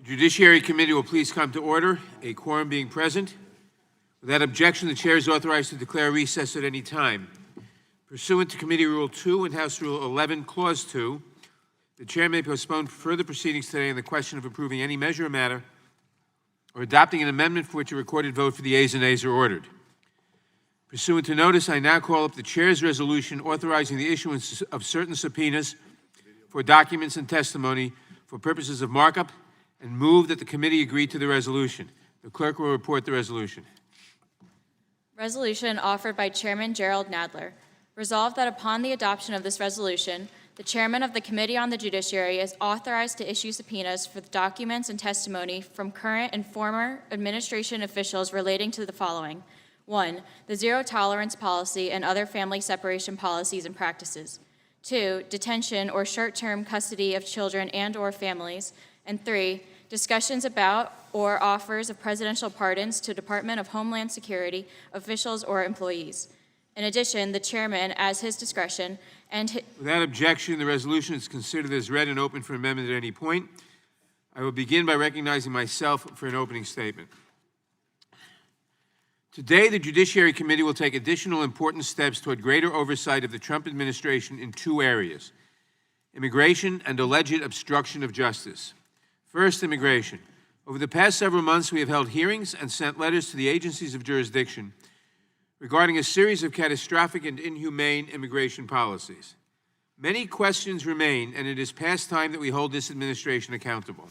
Judiciary Committee will please come to order, a quorum being present. Without objection, the Chair is authorized to declare recess at any time. Pursuant to Committee Rule 2 and House Rule 11, Clause 2, the Chair may postpone further proceedings today on the question of approving any measure or matter or adopting an amendment for which a recorded vote for the ayes and nays are ordered. Pursuant to notice, I now call up the Chair's resolution authorizing the issuance of certain subpoenas for documents and testimony for purposes of markup, and move that the committee agree to the resolution. The clerk will report the resolution. Resolution offered by Chairman Gerald Nadler. Resolved that upon the adoption of this resolution, the Chairman of the Committee on the Judiciary is authorized to issue subpoenas for the documents and testimony from current and former administration officials relating to the following. 1. The zero tolerance policy and other family separation policies and practices. 2. Detention or short-term custody of children and/or families. And 3. Discussions about or offers of presidential pardons to Department of Homeland Security officials or employees. In addition, the Chairman, as his discretion, and without objection, the resolution is considered as read and open for amendment at any point. I will begin by recognizing myself for an opening statement. Today, the Judiciary Committee will take additional important steps toward greater oversight of the Trump administration in two areas: immigration and alleged obstruction of justice. First, immigration. Over the past several months, we have held hearings and sent letters to the agencies of jurisdiction regarding a series of catastrophic and inhumane immigration policies. Many questions remain, and it is past time that we hold this administration accountable.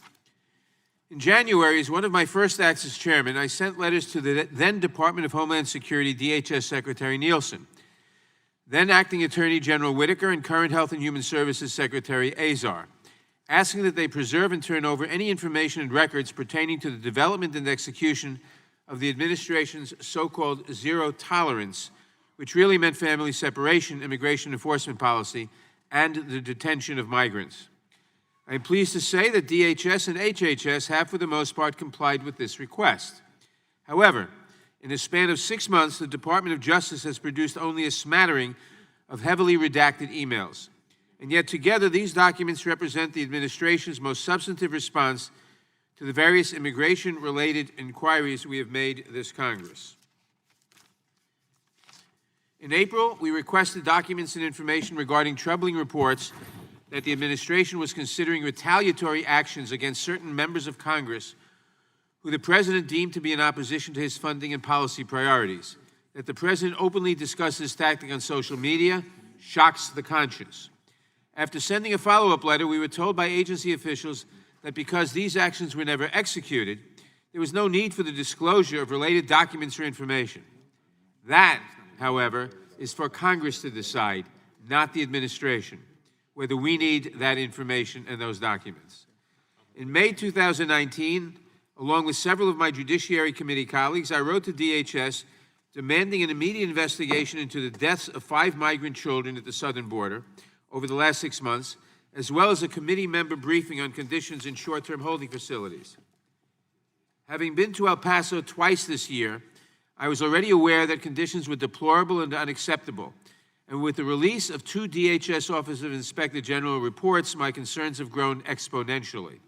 In January, as one of my first acts as chairman, I sent letters to the then Department of Homeland Security DHS Secretary Nielsen, then Acting Attorney General Whitaker, and current Health and Human Services Secretary Azar, asking that they preserve and turn over any information and records pertaining to the development and execution of the administration's so-called zero tolerance, which really meant family separation, immigration enforcement policy, and the detention of migrants. I am pleased to say that DHS and HHS have, for the most part, complied with this request. However, in a span of 6 months, the Department of Justice has produced only a smattering of heavily redacted emails. And yet together, these documents represent the administration's most substantive response to the various immigration-related inquiries we have made this Congress. In April, we requested documents and information regarding troubling reports that the administration was considering retaliatory actions against certain members of Congress who the President deemed to be in opposition to his funding and policy priorities. That the President openly discussed this tactic on social media shocks the conscience. After sending a follow-up letter, we were told by agency officials that because these actions were never executed, there was no need for the disclosure of related documents or information. That, however, is for Congress to decide, not the administration, whether we need that information and those documents. In May 2019, along with several of my Judiciary Committee colleagues, I wrote to DHS demanding an immediate investigation into the deaths of 5 migrant children at the southern border over the last 6 months, as well as a committee member briefing on conditions in short-term holding facilities. Having been to El Paso twice this year, I was already aware that conditions were deplorable and unacceptable. And with the release of 2 DHS Office of Inspector General reports, my concerns have grown exponentially.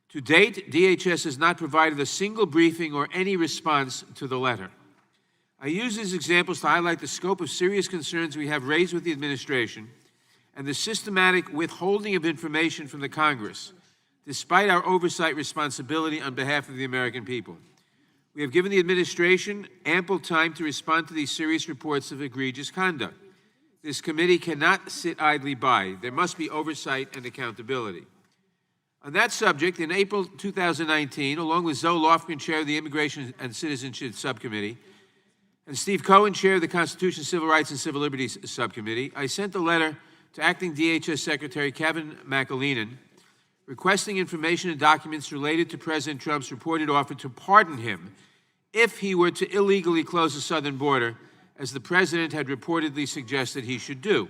To date, DHS has not provided a single briefing or any response to the letter. I use these examples to highlight the scope of serious concerns we have raised with the administration and the systematic withholding of information from the Congress, despite our oversight responsibility on behalf of the American people. We have given the administration ample time to respond to these serious reports of egregious conduct. This committee cannot sit idly by. There must be oversight and accountability. On that subject, in April 2019, along with Zoe Lofgren, chair of the Immigration and Citizenship Subcommittee, and Steve Cohen, chair of the Constitution, Civil Rights, and Civil Liberties Subcommittee, I sent a letter to Acting DHS Secretary Kevin McAleenan requesting information and documents related to President Trump's reported offer to pardon him if he were to illegally close the southern border, as the President had reportedly suggested he should do.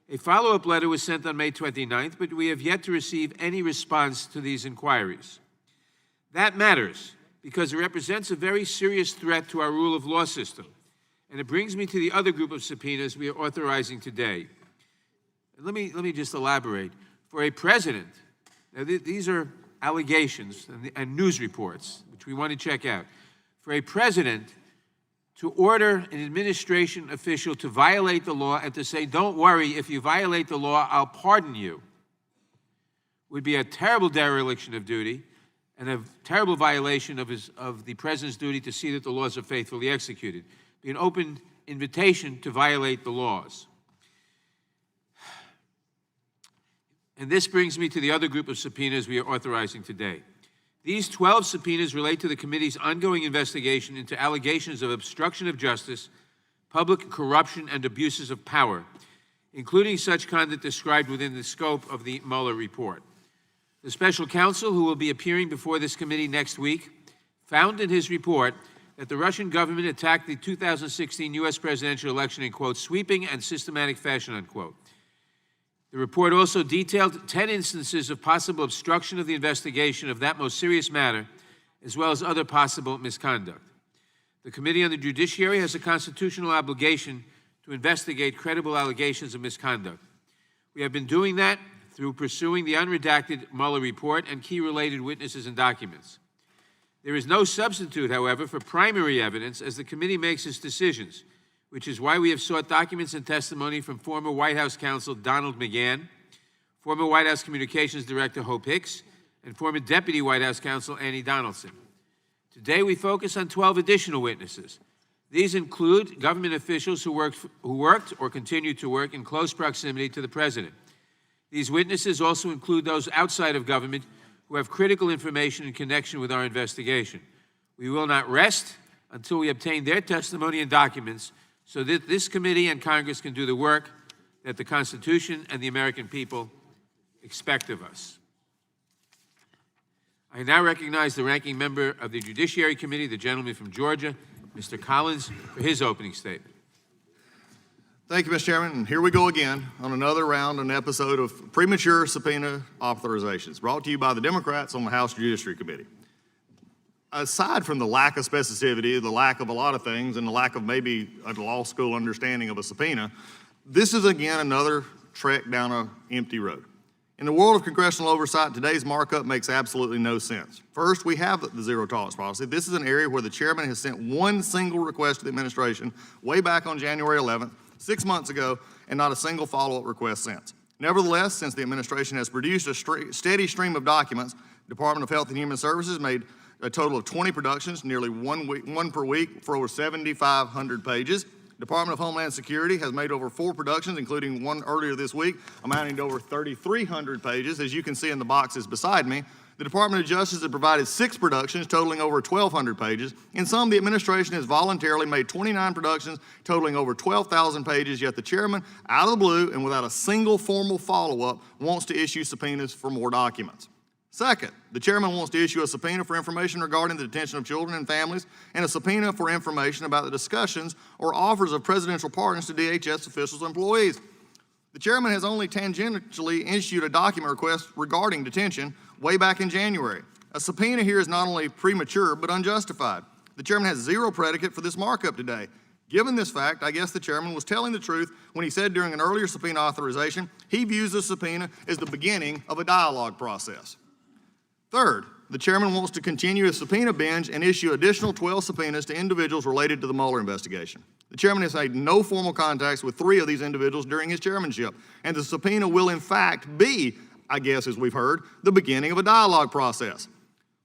A follow-up letter was sent on May 29th, but we have yet to receive any response to these inquiries. That matters because it represents a very serious threat to our rule of law system. And it brings me to the other group of subpoenas we are authorizing today. And let me just elaborate. For a president, now these are allegations and news reports, which we want to check out, for a president to order an administration official to violate the law and to say, don't worry, if you violate the law, I'll pardon you, would be a terrible dereliction of duty and a terrible violation of the president's duty to see that the laws are faithfully executed. Be an open invitation to violate the laws. And this brings me to the other group of subpoenas we are authorizing today. These 12 subpoenas relate to the committee's ongoing investigation into allegations of obstruction of justice, public corruption, and abuses of power, including such conduct described within the scope of the Mueller report. The special counsel, who will be appearing before this committee next week, found in his report that the Russian government attacked the 2016 U.S. presidential election in, quote, sweeping and systematic fashion, unquote. The report also detailed 10 instances of possible obstruction of the investigation of that most serious matter, as well as other possible misconduct. The Committee on the Judiciary has a constitutional obligation to investigate credible allegations of misconduct. We have been doing that through pursuing the unredacted Mueller report and key related witnesses and documents. There is no substitute, however, for primary evidence as the committee makes its decisions, which is why we have sought documents and testimony from former White House counsel Donald McGahn, former White House Communications Director Hope Hicks, and former Deputy White House counsel Annie Donaldson. Today we focus on 12 additional witnesses. These include government officials who worked or continue to work in close proximity to the president. These witnesses also include those outside of government who have critical information in connection with our investigation. We will not rest until we obtain their testimony and documents so that this committee and Congress can do the work that the Constitution and the American people expect of us. I now recognize the ranking member of the Judiciary Committee, the gentleman from Georgia, Mr. Collins, for his opening statement. Thank you, Mr. Chairman. And here we go again on another round, an episode of premature subpoena authorizations brought to you by the Democrats on the House Judiciary Committee. Aside from the lack of specificity, the lack of a lot of things, and the lack of maybe a law school understanding of a subpoena, this is again another trek down an empty road. In the world of congressional oversight, today's markup makes absolutely no sense. First, we have the zero tolerance policy. This is an area where the chairman has sent one single request to the administration way back on January 11th, 6 months ago, and not a single follow-up request since. Nevertheless, since the administration has produced a steady stream of documents, the Department of Health and Human Services made a total of 20 productions, nearly one per week, for over 7,500 pages. Department of Homeland Security has made over 4 productions, including one earlier this week, amounting to over 3,300 pages, as you can see in the boxes beside me. The Department of Justice has provided 6 productions, totaling over 1,200 pages. In sum, the administration has voluntarily made 29 productions, totaling over 12,000 pages, yet the chairman, out of the blue and without a single formal follow-up, wants to issue subpoenas for more documents. Second, the chairman wants to issue a subpoena for information regarding the detention of children and families, and a subpoena for information about the discussions or offers of presidential pardons to DHS officials and employees. The chairman has only tangentially issued a document request regarding detention way back in January. A subpoena here is not only premature, but unjustified. The chairman has zero predicate for this markup today. Given this fact, I guess the chairman was telling the truth when he said during an earlier subpoena authorization, he views the subpoena as the beginning of a dialogue process. Third, the chairman wants to continue a subpoena binge and issue additional 12 subpoenas to individuals related to the Mueller investigation. The chairman has made no formal contacts with 3 of these individuals during his chairmanship, and the subpoena will in fact be, I guess as we've heard, the beginning of a dialogue process.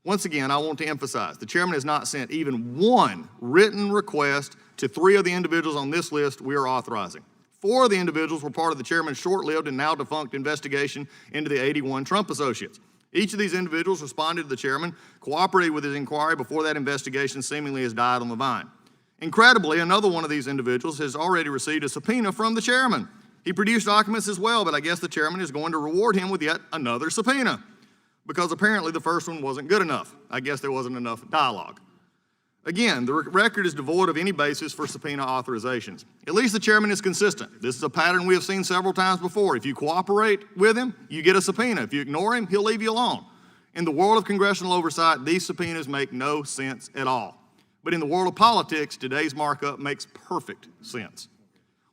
Once again, I want to emphasize, the chairman has not sent even one written request to 3 of the individuals on this list we are authorizing. 4 of the individuals were part of the chairman's short-lived and now defunct investigation into the 81 Trump associates. Each of these individuals responded to the chairman, cooperated with his inquiry before that investigation seemingly has died on the vine. Incredibly, another one of these individuals has already received a subpoena from the chairman. He produced documents as well, but I guess the chairman is going to reward him with yet another subpoena because apparently the first one wasn't good enough. I guess there wasn't enough dialogue. Again, the record is devoid of any basis for subpoena authorizations. At least the chairman is consistent. This is a pattern we have seen several times before. If you cooperate with him, you get a subpoena. If you ignore him, he'll leave you alone. In the world of congressional oversight, these subpoenas make no sense at all. But in the world of politics, today's markup makes perfect sense.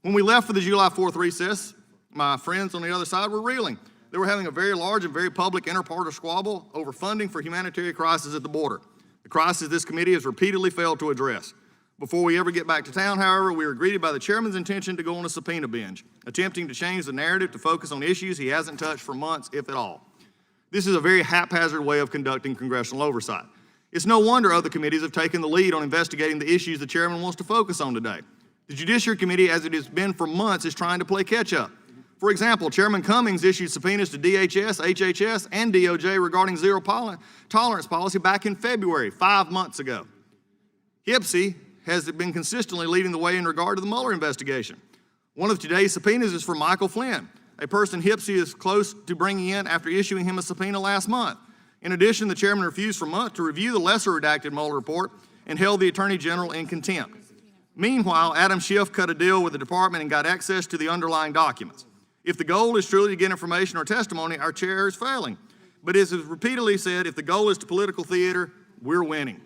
When we left for the July 4th recess, my friends on the other side were reeling. They were having a very large and very public inter-party squabble over funding for humanitarian crisis at the border. The crisis this committee has repeatedly failed to address. Before we ever get back to town, however, we were greeted by the chairman's intention to go on a subpoena binge, attempting to change the narrative to focus on issues he hasn't touched for months, if at all. This is a very haphazard way of conducting congressional oversight. It's no wonder other committees have taken the lead on investigating the issues the chairman wants to focus on today. The Judiciary Committee, as it has been for months, is trying to play catch-up. For example, Chairman Cummings issued subpoenas to DHS, HHS, and DOJ regarding zero tolerance policy back in February, 5 months ago. HPSI has been consistently leading the way in regard to the Mueller investigation. One of today's subpoenas is for Michael Flynn, a person HPSI is close to bringing in after issuing him a subpoena last month. In addition, the chairman refused for months to review the lesser redacted Mueller report and held the Attorney General in contempt. Meanwhile, Adam Schiff cut a deal with the department and got access to the underlying documents. If the goal is truly to get information or testimony, our chair is failing. But as is repeatedly said, if the goal is to political theater, we're winning.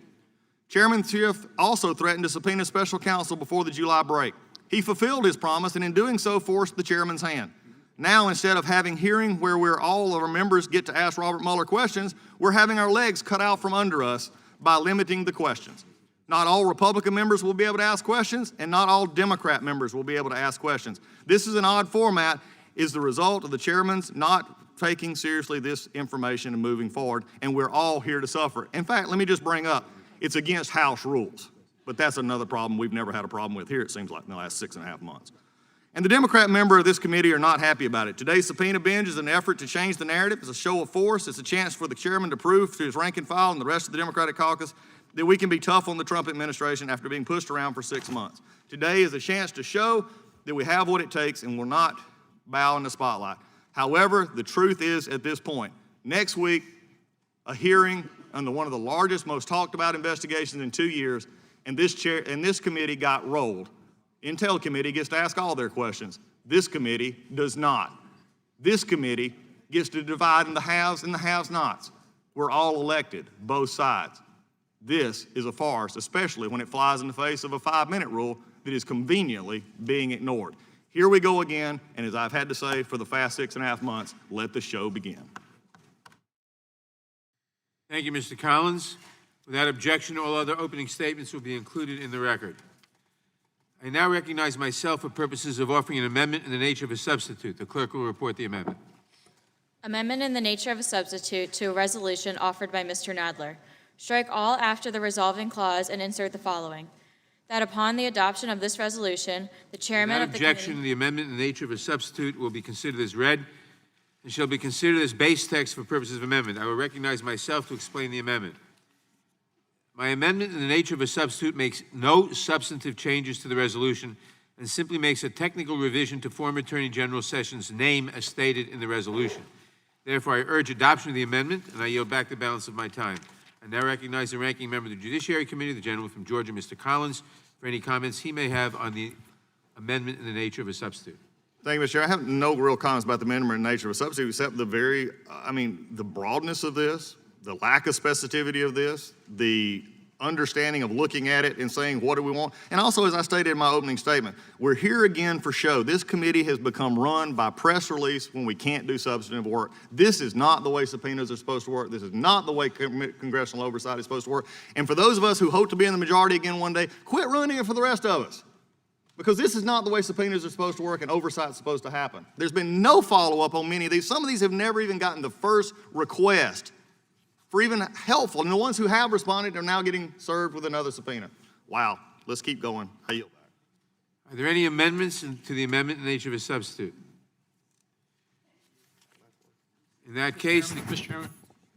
Chairman Schiff also threatened to subpoena special counsel before the July break. He fulfilled his promise and in doing so forced the chairman's hand. Now, instead of having hearing where all of our members get to ask Robert Mueller questions, we're having our legs cut out from under us by limiting the questions. Not all Republican members will be able to ask questions, and not all Democrat members will be able to ask questions. This is an odd format, is the result of the chairman's not taking seriously this information and moving forward, and we're all here to suffer. In fact, let me just bring up, it's against House rules, but that's another problem we've never had a problem with here, it seems like, in the last 6.5 months. And the Democrat member of this committee are not happy about it. Today's subpoena binge is an effort to change the narrative. It's a show of force. It's a chance for the chairman to prove to his rank and file and the rest of the Democratic caucus that we can be tough on the Trump administration after being pushed around for 6 months. Today is a chance to show that we have what it takes and will not bow in the spotlight. However, the truth is at this point, next week, a hearing on one of the largest, most talked about investigations in 2 years, and this committee got rolled. Intel Committee gets to ask all their questions. This committee does not. This committee gets to divide in the haves and the have-nots. We're all elected, both sides. This is a farce, especially when it flies in the face of a 5-minute rule that is conveniently being ignored. Here we go again, and as I've had to say for the past 6.5 months, let the show begin. Thank you, Mr. Collins. Without objection, all other opening statements will be included in the record. I now recognize myself for purposes of offering an amendment in the nature of a substitute. The clerk will report the amendment. Amendment in the nature of a substitute to a resolution offered by Mr. Nadler. Strike all after the resolving clause and insert the following. That upon the adoption of this resolution, the chairman of the committee... Without objection, the amendment in the nature of a substitute will be considered as read and shall be considered as base text for purposes of amendment. I will recognize myself to explain the amendment. My amendment in the nature of a substitute makes no substantive changes to the resolution and simply makes a technical revision to former Attorney General Sessions' name as stated in the resolution. Therefore, I urge adoption of the amendment, and I yield back the balance of my time. I now recognize the ranking member of the Judiciary Committee, the gentleman from Georgia, Mr. Collins, for any comments he may have on the amendment in the nature of a substitute. Thank you, Mr. Chair. I have no real comments about the amendment in the nature of a substitute, except the the broadness of this, the lack of specificity of this, the understanding of looking at it and saying, what do we want? And also, as I stated in my opening statement, we're here again for show. This committee has become run by press release when we can't do substantive work. This is not the way subpoenas are supposed to work. This is not the way congressional oversight is supposed to work. And for those of us who hope to be in the majority again one day, quit ruining it for the rest of us. Because this is not the way subpoenas are supposed to work and oversight is supposed to happen. There's been no follow-up on many of these. Some of these have never even gotten the first request for even helpful. And the ones who have responded are now getting served with another subpoena. Wow, let's keep going. I yield back. Are there any amendments to the amendment in the nature of a substitute? In that case, Mr. Chairman,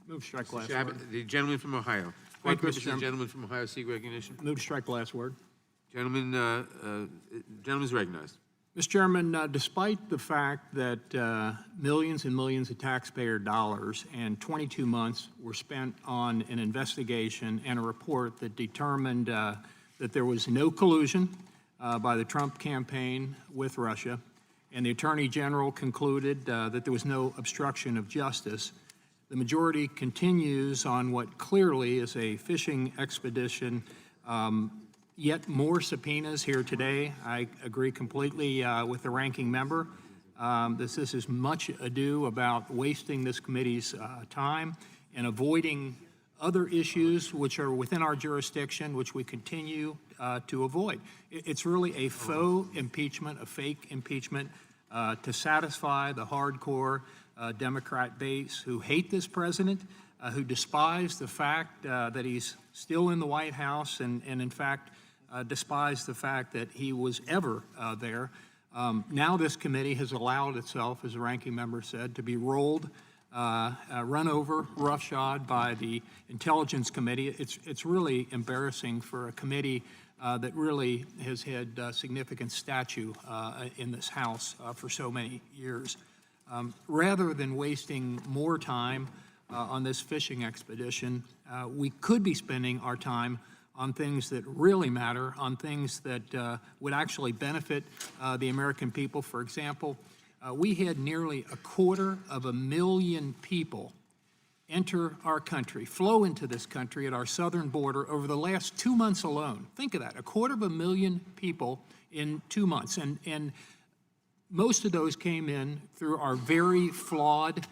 move strike last word. the gentleman from Ohio. For Thank you, Mr. purposes, the Chairman. gentleman from Ohio seek recognition. Move to strike the last word. Gentleman is recognized. Mr. Chairman, despite the fact that millions and millions of taxpayer dollars and 22 months were spent on an investigation and a report that determined that there was no collusion by the Trump campaign with Russia, and the Attorney General concluded that there was no obstruction of justice, the majority continues on what clearly is a fishing expedition. Yet more subpoenas here today. I agree completely with the ranking member. This is much ado about wasting this committee's time and avoiding other issues which are within our jurisdiction, which we continue to avoid. It's really a faux impeachment, a fake impeachment to satisfy the hardcore Democrat base who hate this president, who despise the fact that he's still in the White House and in fact, despise the fact that he was ever there. Now this committee has allowed itself, as the ranking member said, to be rolled, run over, roughshod by the Intelligence Committee. It's really embarrassing for a committee that really has had significant stature in this House for so many years. Rather than wasting more time on this fishing expedition, we could be spending our time on things that really matter, on things that would actually benefit the American people. For example, we had nearly 250,000 people enter our country, flow into this country at our southern border over the last 2 months alone. Think of that, 250,000 people in 2 months. And most of those came in through our very flawed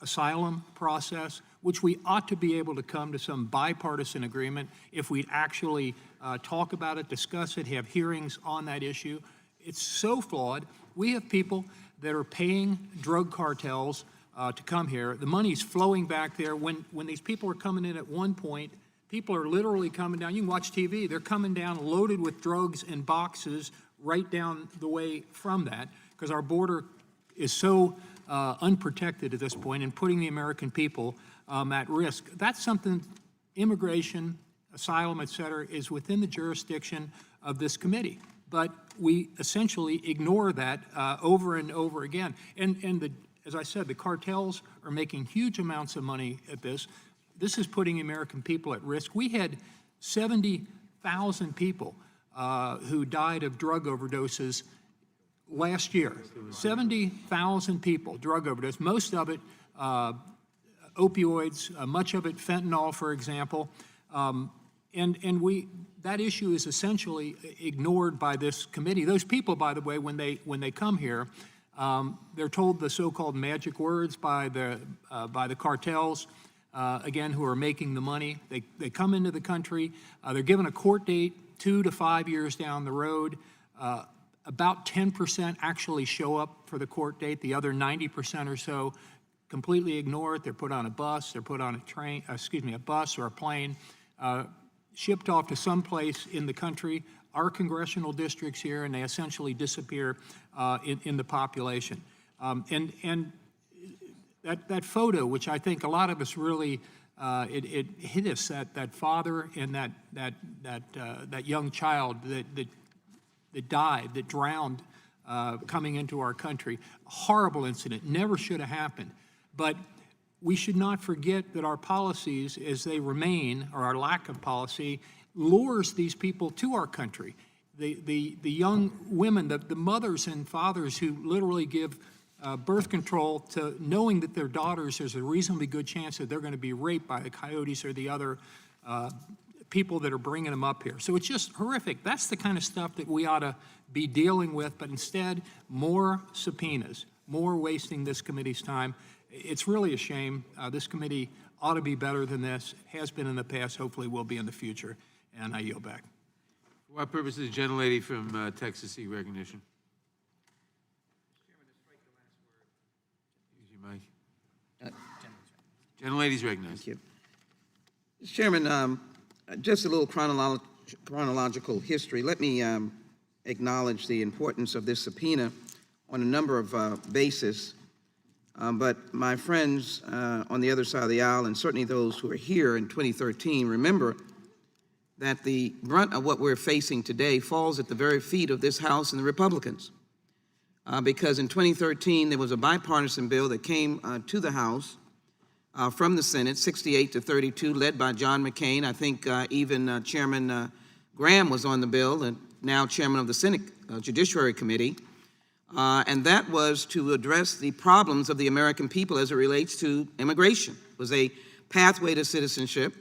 asylum process, which we ought to be able to come to some bipartisan agreement if we'd actually talk about it, discuss it, have hearings on that issue. It's so flawed. We have people that are paying drug cartels to come here. The money's flowing back there. When these people are coming in at one point, people are literally coming down. You can watch TV. They're coming down loaded with drugs in boxes right down the way from that, because our border is so unprotected at this point and putting the American people at risk. That's something, immigration, asylum, et cetera, is within the jurisdiction of this committee. But we essentially ignore that over and over again. And as I said, the cartels are making huge amounts of money at this. This is putting American people at risk. We had 70,000 people who died of drug overdoses last year. 70,000 people, drug overdose, most of it opioids, much of it fentanyl, for example. That issue is essentially ignored by this committee. Those people, by the way, when they come here, they're told the so-called magic words by the cartels, again, who are making the money. They come into the country. They're given a court date 2 to 5 years down the road. About 10% actually show up for the court date. The other 90% or so completely ignore it. They're put on a bus. They're put on a bus or a plane, shipped off to some place in the country, our congressional districts here, and they essentially disappear in the population. And that photo, which I think a lot of us really, it hit us, that father and that young child that died, that drowned coming into our country. A horrible incident, never should have happened. But we should not forget that our policies, as they remain, or our lack of policy, lures these people to our country. The young women, the mothers and fathers who literally give birth control to knowing that their daughters, there's a reasonably good chance that they're going to be raped by the coyotes or the other people that are bringing them up here. So it's just horrific. That's the kind of stuff that we ought to be dealing with, but instead, more subpoenas, more wasting this committee's time. It's really a shame. This committee ought to be better than this, has been in the past, hopefully will be in the future, and I yield back. For what purpose is the gentlelady from Texas seek recognition? Use your mic. Gentlelady's recognized. Thank you. Mr. Chairman, just a little chronological history. Let me acknowledge the importance of this subpoena on a number of bases. But my friends on the other side of the aisle, and certainly those who are here in 2013, remember that the brunt of what we're facing today falls at the very feet of this House and the Republicans. Because in 2013, there was a bipartisan bill that came to the House from the Senate, 68-32, led by John McCain. I think even Chairman Graham was on the bill, and now chairman of the Senate Judiciary Committee. And that was to address the problems of the American people as it relates to immigration. It was a pathway to citizenship.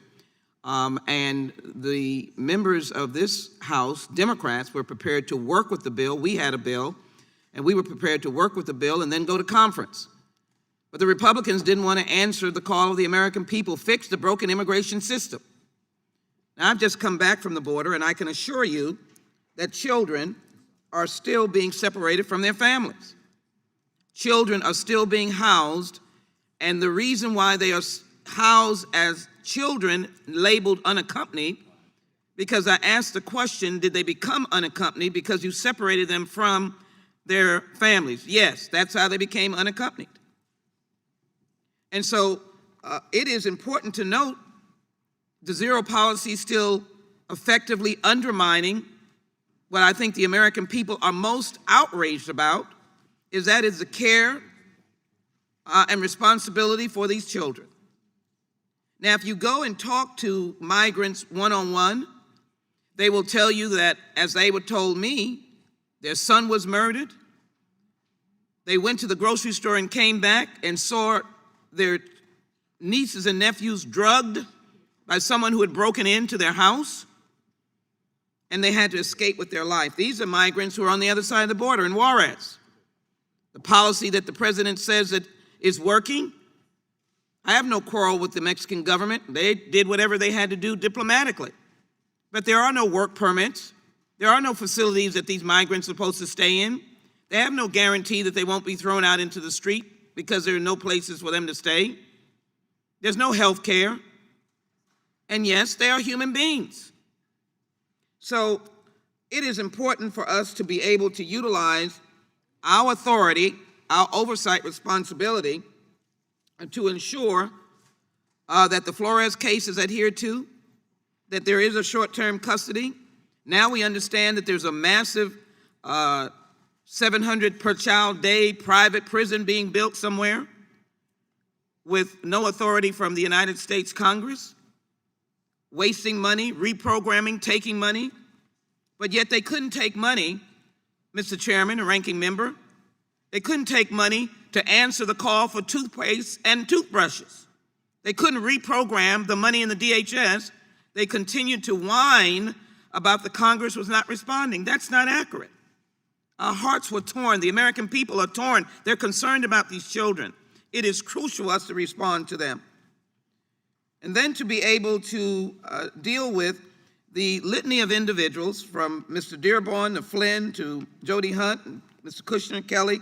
And the members of this House, Democrats, were prepared to work with the bill. We had a bill and we were prepared to work with the bill and then go to conference. But the Republicans didn't want to answer the call of the American people, fix the broken immigration system. Now, I've just come back from the border, and I can assure you that children are still being separated from their families. Children are still being housed, and the reason why they are housed as children labeled unaccompanied, because I asked the question, did they become unaccompanied because you separated them from their families? Yes, that's how they became unaccompanied. And so it is important to note the zero policy still effectively undermining what I think the American people are most outraged about, is that is the care and responsibility for these children. Now, if you go and talk to migrants one-on-one, they will tell you that, as they were told me, their son was murdered. They went to the grocery store and came back and saw their nieces and nephews drugged by someone who had broken into their house, and they had to escape with their life. These are migrants who are on the other side of the border in Juarez. The policy that the president says that is working, I have no quarrel with the Mexican government. They did whatever they had to do diplomatically. But there are no work permits. There are no facilities that these migrants are supposed to stay in. They have no guarantee that they won't be thrown out into the street because there are no places for them to stay. There's no health care. And yes, they are human beings. So it is important for us to be able to utilize our authority, our oversight responsibility, to ensure that the Flores case is adhered to, that there is a short-term custody. Now we understand that there's a massive 700 per child day private prison being built somewhere with no authority from the United States Congress, wasting money, reprogramming, taking money. But yet they couldn't take money, Mr. Chairman and Ranking Member, they couldn't take money to answer the call for toothpaste and toothbrushes. They couldn't reprogram the money in the DHS. They continued to whine about the Congress was not responding. That's not accurate. Our hearts were torn. The American people are torn. They're concerned about these children. It is crucial for us to respond to them. And then to be able to deal with the litany of individuals from Mr. Dearborn to Flynn to Jody Hunt, and Mr. Kushner, Kelly,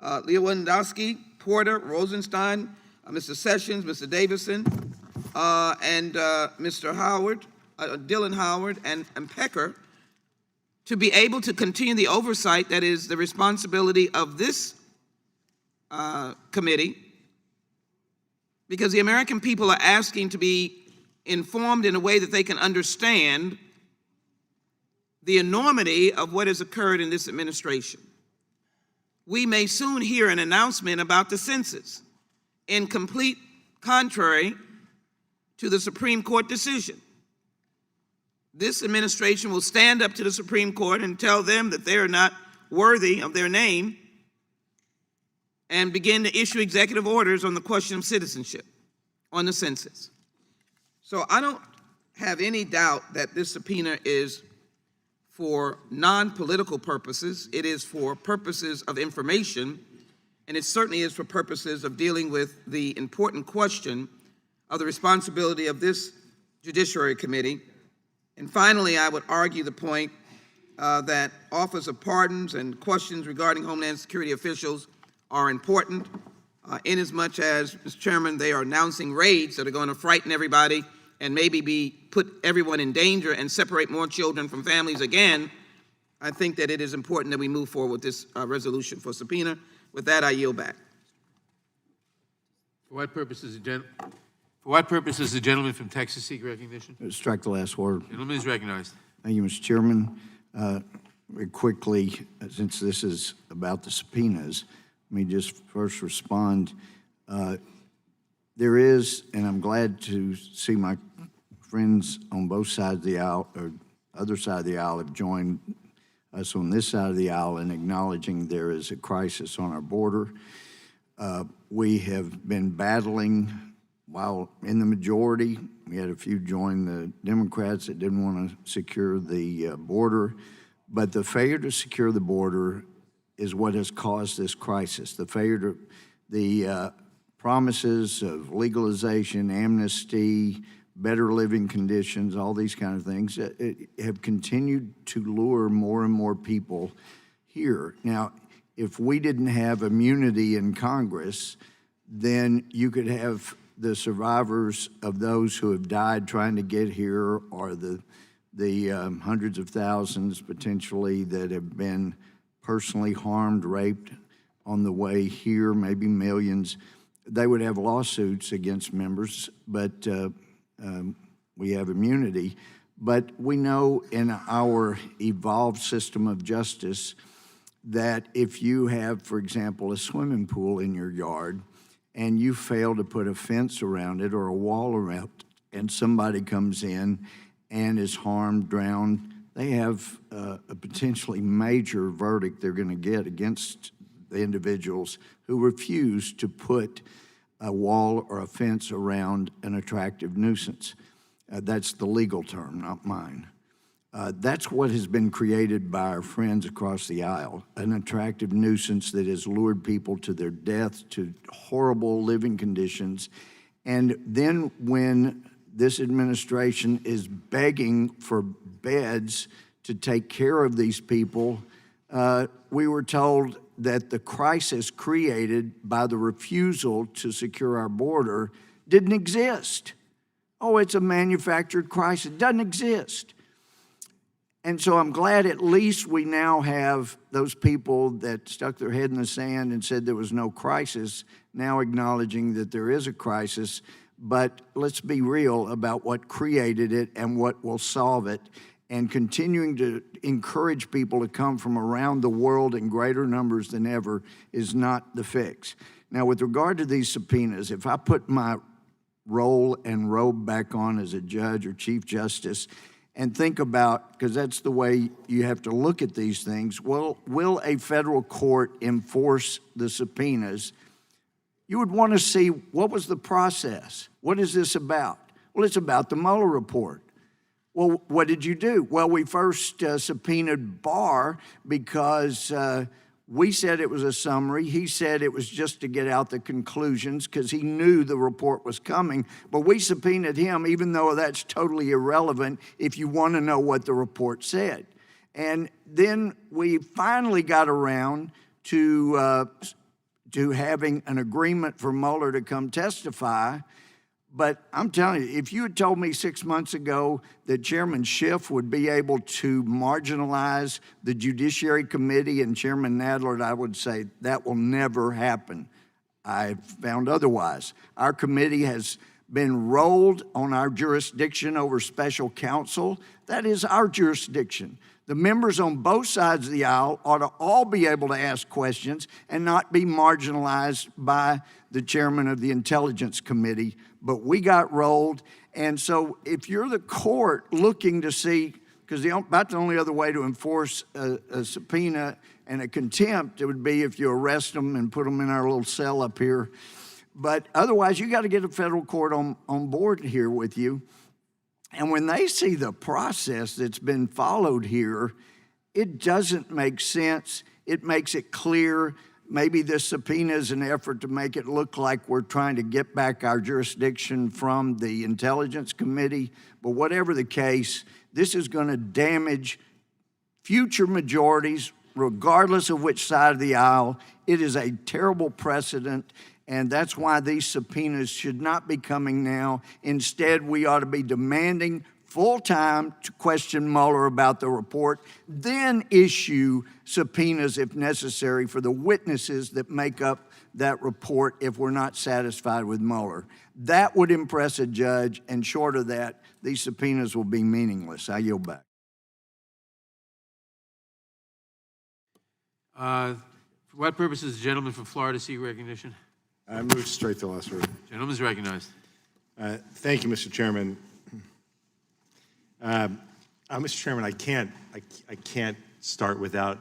Lewandowski, Porter, Rosenstein, Mr. Sessions, Mr. Davison, and Mr. Howard, Dylan Howard, and Pecker, to be able to continue the oversight that is the responsibility of this committee, because the American people are asking to be informed in a way that they can understand the enormity of what has occurred in this administration. We may soon hear an announcement about the census in complete contrary to the Supreme Court decision. This administration will stand up to the Supreme Court and tell them that they are not worthy of their name and begin to issue executive orders on the question of citizenship, on the census. So I don't have any doubt that this subpoena is for non-political purposes. It is for purposes of information, and it certainly is for purposes of dealing with the important question of the responsibility of this Judiciary Committee. And finally, I would argue the point that Office of Pardons and questions regarding Homeland Security officials are important, inasmuch as, Mr. Chairman, they are announcing raids that are going to frighten everybody and maybe put everyone in danger and separate more children from families again. I think that it is important that we move forward with this resolution for subpoena. With that, I yield back. For what purpose does the gentleman from Texas seek recognition? Strike the last word. Gentleman is recognized. Thank you, Mr. Chairman. Very quickly, since this is about the subpoenas, let me just first respond. There is, and I'm glad to see my friends on both sides of the aisle, or other side of the aisle, have joined us on this side of the aisle in acknowledging there is a crisis on our border. We have been battling while in the majority. We had a few join the Democrats that didn't want to secure the border, but the failure to secure the border is what has caused this crisis. The failure to, the promises of legalization, amnesty, better living conditions, all these kind of things have continued to lure more and more people here. Now, if we didn't have immunity in Congress, then you could have the survivors of those who have died trying to get here, or the hundreds of thousands potentially that have been personally harmed, raped on the way here, maybe millions. They would have lawsuits against members, but we have immunity. But we know in our evolved system of justice that if you have, for example, a swimming pool in your yard and you fail to put a fence around it or a wall around it, and somebody comes in and is harmed, drowned, they have a potentially major verdict they're going to get against the individuals who refuse to put a wall or a fence around an attractive nuisance. That's the legal term, not mine. That's what has been created by our friends across the aisle, an attractive nuisance that has lured people to their death, to horrible living conditions. And then when this administration is begging for beds to take care of these people, we were told that the crisis created by the refusal to secure our border didn't exist. Oh, it's a manufactured crisis. It doesn't exist. And so I'm glad at least we now have those people that stuck their head in the sand and said there was no crisis, now acknowledging that there is a crisis. But let's be real about what created it and what will solve it, and continuing to encourage people to come from around the world in greater numbers than ever is not the fix. Now, with regard to these subpoenas, if I put my role and robe back on as a judge or chief justice and think about, because that's the way you have to look at these things, will a federal court enforce the subpoenas? You would want to see, what was the process? What is this about? Well, it's about the Mueller report. Well, what did you do? Well, we first subpoenaed Barr because we said it was a summary. He said it was just to get out the conclusions because he knew the report was coming. But we subpoenaed him, even though that's totally irrelevant if you want to know what the report said. And then we finally got around to having an agreement for Mueller to come testify. But I'm telling you, if you had told me 6 months ago that Chairman Schiff would be able to marginalize the Judiciary Committee and Chairman Nadler, I would say that will never happen. I found otherwise. Our committee has been rolled on our jurisdiction over special counsel. That is our jurisdiction. The members on both sides of the aisle ought to all be able to ask questions and not be marginalized by the chairman of the Intelligence Committee. But we got rolled. And so if you're the court looking to see, because about the only other way to enforce a subpoena and a contempt, it would be if you arrest them and put them in our little cell up here. But otherwise, you got to get a federal court on board here with you. And when they see the process that's been followed here, it doesn't make sense. It makes it clear. Maybe this subpoena is an effort to make it look like we're trying to get back our jurisdiction from the Intelligence Committee. But whatever the case, this is going to damage future majorities, regardless of which side of the aisle. It is a terrible precedent. And that's why these subpoenas should not be coming now. Instead, we ought to be demanding full time to question Mueller about the report, then issue subpoenas if necessary for the witnesses that make up that report if we're not satisfied with Mueller. That would impress a judge, and short of that, these subpoenas will be meaningless. I yield back. For what purpose does the gentleman from Florida seek recognition? I move straight to last word. Gentleman is recognized. Thank you, Mr. Chairman. Mr. Chairman, I can't start without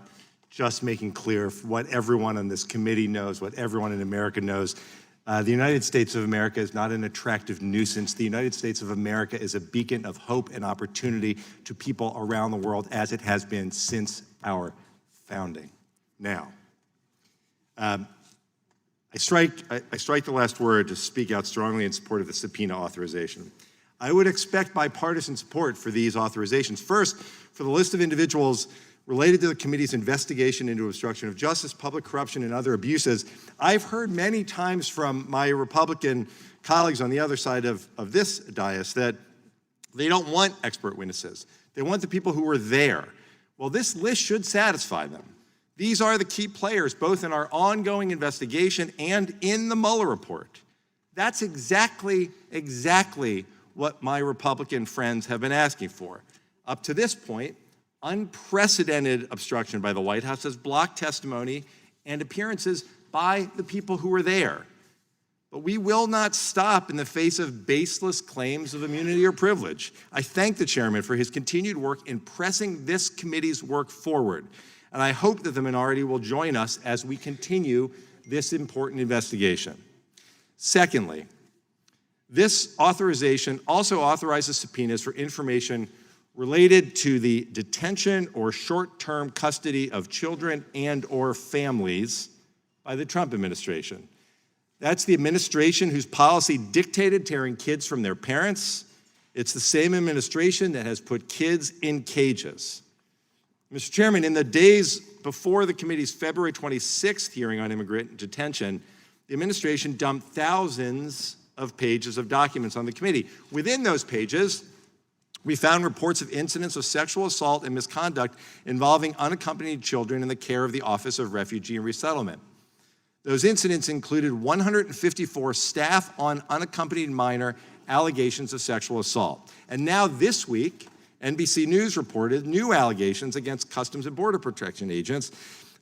just making clear what everyone on this committee knows, what everyone in America knows. The United States of America is not an attractive nuisance. The United States of America is a beacon of hope and opportunity to people around the world, as it has been since our founding. Now, I strike the last word to speak out strongly in support of the subpoena authorization. I would expect bipartisan support for these authorizations. First, for the list of individuals related to the committee's investigation into obstruction of justice, public corruption, and other abuses. I've heard many times from my Republican colleagues on the other side of this dais that they don't want expert witnesses. They want the people who were there. Well, this list should satisfy them. These are the key players, both in our ongoing investigation and in the Mueller report. That's exactly what my Republican friends have been asking for. Up to this point, unprecedented obstruction by the White House has blocked testimony and appearances by the people who were there. But we will not stop in the face of baseless claims of immunity or privilege. I thank the chairman for his continued work in pressing this committee's work forward. And I hope that the minority will join us as we continue this important investigation. Secondly, this authorization also authorizes subpoenas for information related to the detention or short-term custody of children and or families by the Trump administration. That's the administration whose policy dictated tearing kids from their parents. It's the same administration that has put kids in cages. Mr. Chairman, in the days before the committee's February 26th hearing on immigrant detention, the administration dumped thousands of pages of documents on the committee. Within those pages, we found reports of incidents of sexual assault and misconduct involving unaccompanied children in the care of the Office of Refugee and Resettlement. Those incidents included 154 staff on unaccompanied minor allegations of sexual assault. And now this week, NBC News reported new allegations against Customs and Border Protection agents.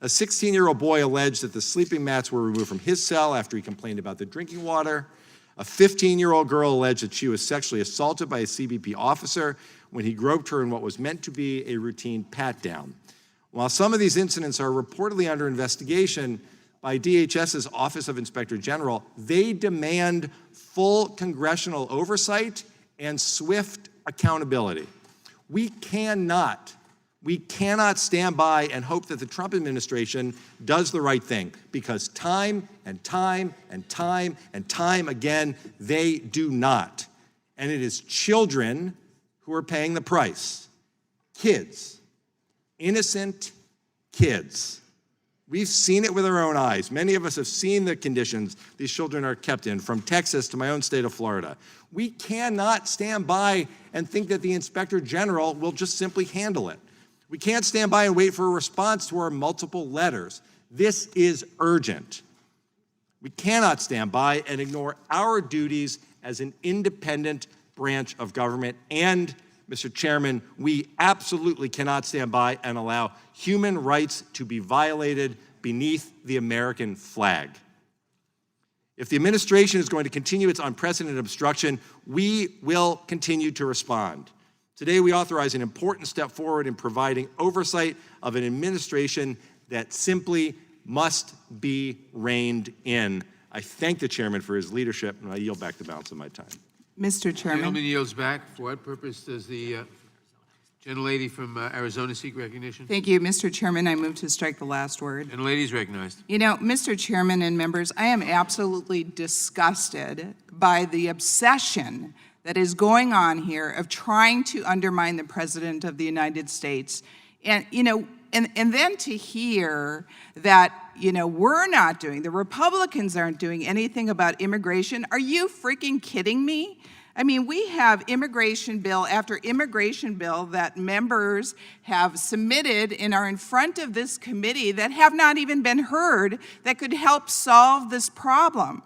A 16-year-old boy alleged that the sleeping mats were removed from his cell after he complained about the drinking water. A 15-year-old girl alleged that she was sexually assaulted by a CBP officer when he groped her in what was meant to be a routine pat-down. While some of these incidents are reportedly under investigation by DHS's Office of Inspector General, they demand full congressional oversight and swift accountability. We cannot stand by and hope that the Trump administration does the right thing, because time and time again, they do not. And it is children who are paying the price. Kids, innocent kids. We've seen it with our own eyes. Many of us have seen the conditions these children are kept in, from Texas to my own state of Florida. We cannot stand by and think that the Inspector General will just simply handle it. We can't stand by and wait for a response to our multiple letters. This is urgent. We cannot stand by and ignore our duties as an independent branch of government. And, Mr. Chairman, we absolutely cannot stand by and allow human rights to be violated beneath the American flag. If the administration is going to continue its unprecedented obstruction, we will continue to respond. Today, we authorize an important step forward in providing oversight of an administration that simply must be reined in. I thank the chairman for his leadership, and I yield back the balance of my time. Mr. Chairman. Gentleman yields back. For what purpose does the gentlelady from Arizona seek recognition? Thank you, Mr. Chairman. I move to strike the last word. Gentlelady is recognized. You know, Mr. Chairman and members, I am absolutely disgusted by the obsession that is going on here of trying to undermine the President of the United States. And, you know, and then to hear that, you know, we're not doing, the Republicans aren't doing anything about immigration. Are you freaking kidding me? I mean, we have immigration bill after immigration bill that members have submitted and are in front of this committee that have not even been heard that could help solve this problem.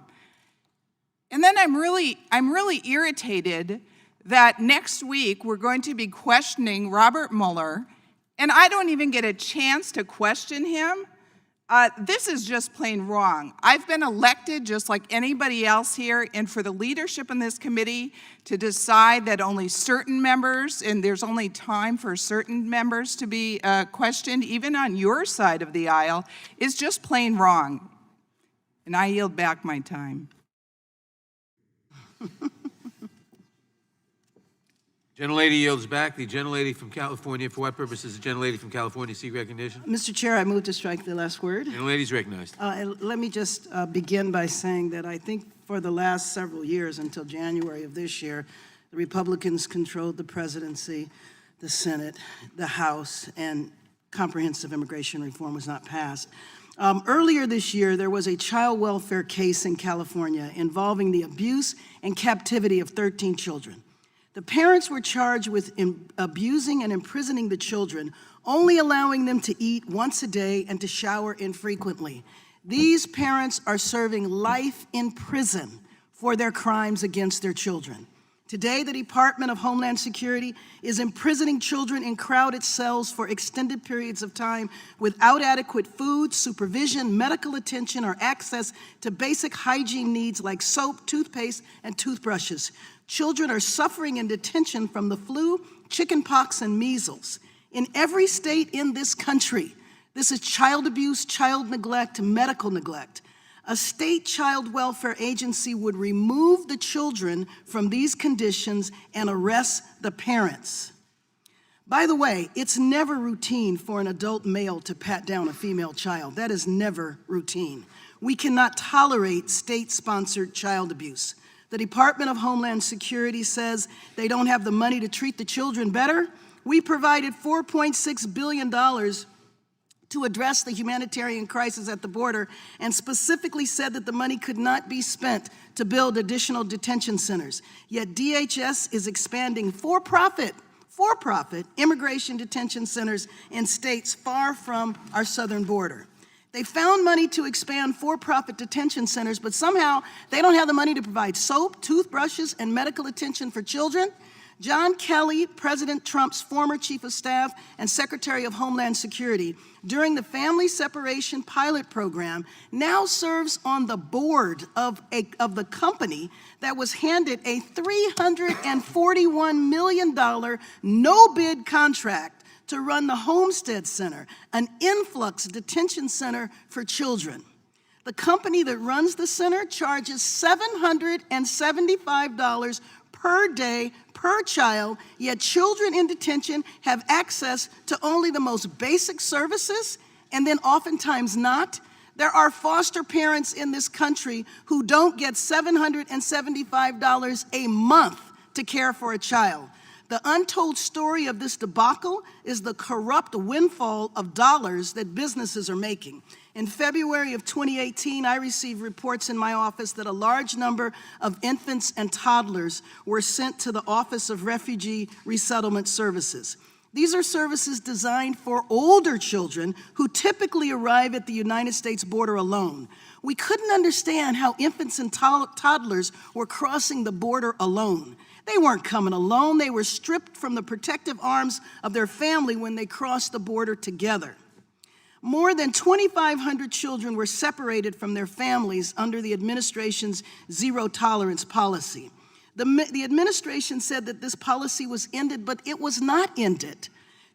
And then I'm really irritated that next week we're going to be questioning Robert Mueller, and I don't even get a chance to question him. This is just plain wrong. I've been elected just like anybody else here, and for the leadership in this committee to decide that only certain members, and there's only time for certain members to be questioned, even on your side of the aisle, is just plain wrong. And I yield back my time. Gentlelady yields back. The gentlelady from California, for what purpose does the gentlelady from California seek recognition? Mr. Chair, I move to strike the last word. Gentlelady's recognized. Let me just begin by saying that I think for the last several years, until January of this year, the Republicans controlled the presidency, the Senate, the House, and comprehensive immigration reform was not passed. Earlier this year, there was a child welfare case in California involving the abuse and captivity of 13 children. The parents were charged with abusing and imprisoning the children, only allowing them to eat once a day and to shower infrequently. These parents are serving life in prison for their crimes against their children. Today, the Department of Homeland Security is imprisoning children in crowded cells for extended periods of time without adequate food, supervision, medical attention, or access to basic hygiene needs like soap, toothpaste, and toothbrushes. Children are suffering in detention from the flu, chickenpox, and measles. In every state in this country, this is child abuse, child neglect, medical neglect. A state child welfare agency would remove the children from these conditions and arrest the parents. By the way, it's never routine for an adult male to pat down a female child. That is never routine. We cannot tolerate state-sponsored child abuse. The Department of Homeland Security says they don't have the money to treat the children better. We provided $4.6 billion to address the humanitarian crisis at the border and specifically said that the money could not be spent to build additional detention centers. Yet DHS is expanding for-profit immigration detention centers in states far from our southern border. They found money to expand for-profit detention centers, but somehow they don't have the money to provide soap, toothbrushes, and medical attention for children. John Kelly, President Trump's former chief of staff and Secretary of Homeland Security, during the Family Separation Pilot Program, now serves on the board of the company that was handed a $341 million no-bid contract to run the Homestead Center, an influx detention center for children. The company that runs the center charges $775 per day per child, yet children in detention have access to only the most basic services, and then oftentimes not. There are foster parents in this country who don't get $775 a month to care for a child. The untold story of this debacle is the corrupt windfall of dollars that businesses are making. In February of 2018, I received reports in my office that a large number of infants and toddlers were sent to the Office of Refugee Resettlement Services. These are services designed for older children who typically arrive at the United States border alone. We couldn't understand how infants and toddlers were crossing the border alone. They weren't coming alone. They were stripped from the protective arms of their family when they crossed the border together. More than 2,500 children were separated from their families under the administration's zero-tolerance policy. The administration said that this policy was ended, but it was not ended.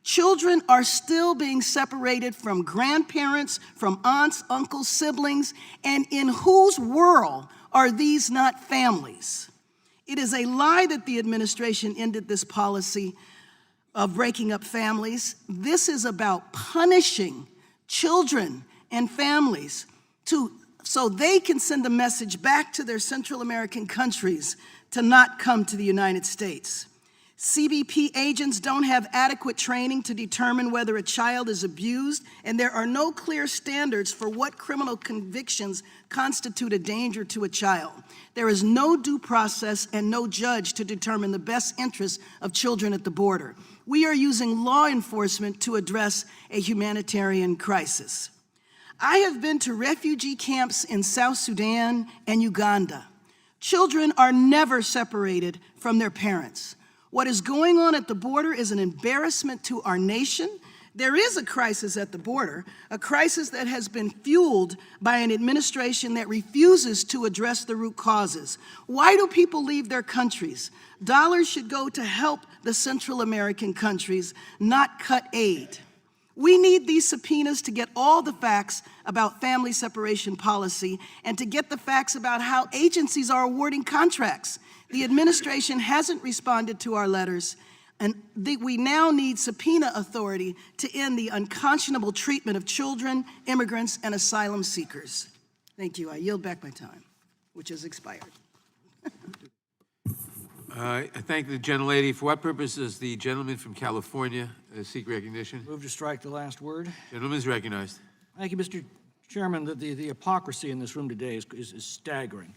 Children are still being separated from grandparents, from aunts, uncles, siblings, and in whose world are these not families? It is a lie that the administration ended this policy of breaking up families. This is about punishing children and families so they can send a message back to their Central American countries to not come to the United States. CBP agents don't have adequate training to determine whether a child is abused, and there are no clear standards for what criminal convictions constitute a danger to a child. There is no due process and no judge to determine the best interests of children at the border. We are using law enforcement to address a humanitarian crisis. I have been to refugee camps in South Sudan and Uganda. Children are never separated from their parents. What is going on at the border is an embarrassment to our nation. There is a crisis at the border, a crisis that has been fueled by an administration that refuses to address the root causes. Why do people leave their countries? Dollars should go to help the Central American countries, not cut aid. We need these subpoenas to get all the facts about family separation policy and to get the facts about how agencies are awarding contracts. The administration hasn't responded to our letters, And we now need subpoena authority to end the unconscionable treatment of children, immigrants, and asylum seekers. Thank you. I yield back my time, which has expired. I thank the gentlelady. For what purpose does the gentleman from California seek recognition? Move to strike the last word. Gentleman is recognized. Thank you, Mr. Chairman. The hypocrisy in this room today is staggering.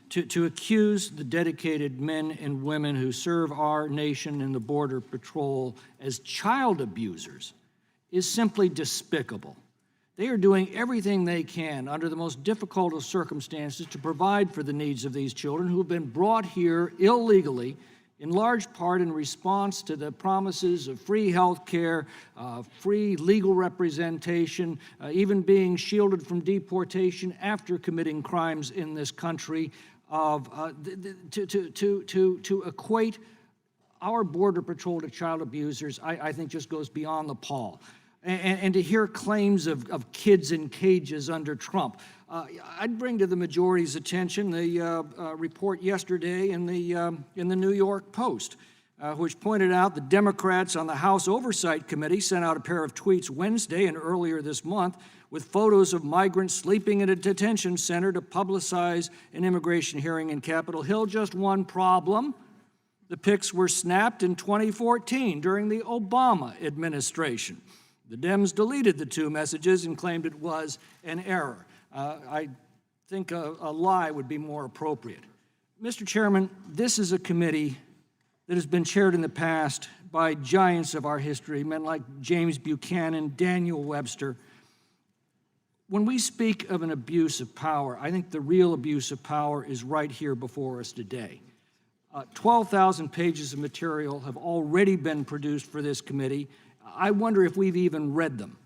To accuse the dedicated men and women who serve our nation in the Border Patrol as child abusers is simply despicable. They are doing everything they can under the most difficult of circumstances to provide for the needs of these children who have been brought here illegally, in large part in response to the promises of free health care, free legal representation, even being shielded from deportation after committing crimes in this country. To equate our Border Patrol to child abusers, I think just goes beyond the pall. And to hear claims of kids in cages under Trump. I'd bring to the majority's attention the report yesterday in the New York Post, which pointed out the Democrats on the House Oversight Committee sent out a pair of tweets Wednesday and earlier this month with photos of migrants sleeping in a detention center to publicize an immigration hearing in Capitol Hill. Just one problem. The pics were snapped in 2014 during the Obama administration. The Dems deleted the two messages and claimed it was an error. I think a lie would be more appropriate. Mr. Chairman, this is a committee that has been chaired in the past by giants of our history, men like James Buchanan, Daniel Webster. When we speak of an abuse of power, I think the real abuse of power is right here before us today. 12,000 pages of material have already been produced for this committee. I wonder if we've even read them.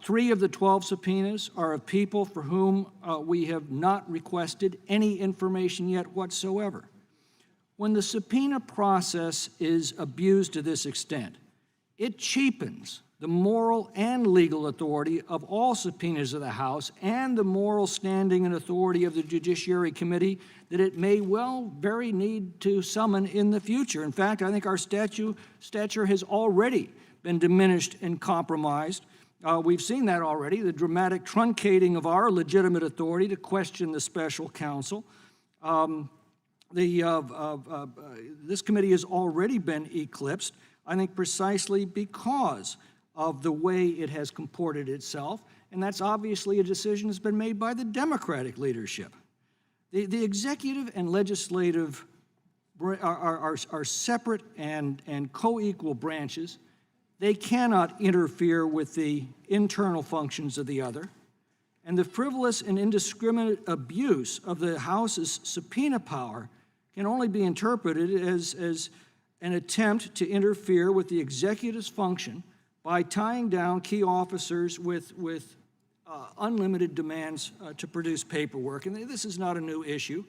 3 of the 12 subpoenas are of people for whom we have not requested any information yet whatsoever. When the subpoena process is abused to this extent, it cheapens the moral and legal authority of all subpoenas of the House and the moral standing and authority of the Judiciary Committee that it may well very need to summon in the future. In fact, I think our stature has already been diminished and compromised. We've seen that already, the dramatic truncating of our legitimate authority to question the special counsel. This committee has already been eclipsed, I think precisely because of the way it has comported itself, and that's obviously a decision that's been made by the Democratic leadership. The executive and legislative are separate and co-equal branches. They cannot interfere with the internal functions of the other, and the frivolous and indiscriminate abuse of the House's subpoena power can only be interpreted as an attempt to interfere with the executive's function by tying down key officers with unlimited demands to produce paperwork. And this is not a new issue.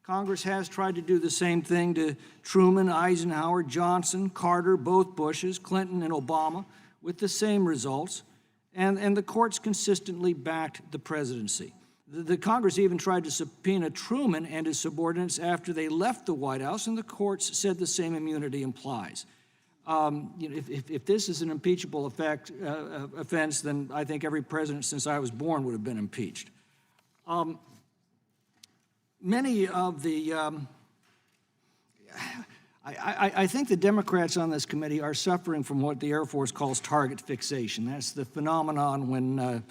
Congress has tried to do the same thing to Truman, Eisenhower, Johnson, Carter, both Bushes, Clinton, and Obama, with the same results. And the courts consistently backed the presidency. The Congress even tried to subpoena Truman and his subordinates after they left the White House, and the courts said the same immunity applies. If this is an impeachable offense, then I think every president since I was born would have been impeached. Many of the, I think the Democrats on this committee are suffering from what the Air Force calls target fixation. That's the phenomenon when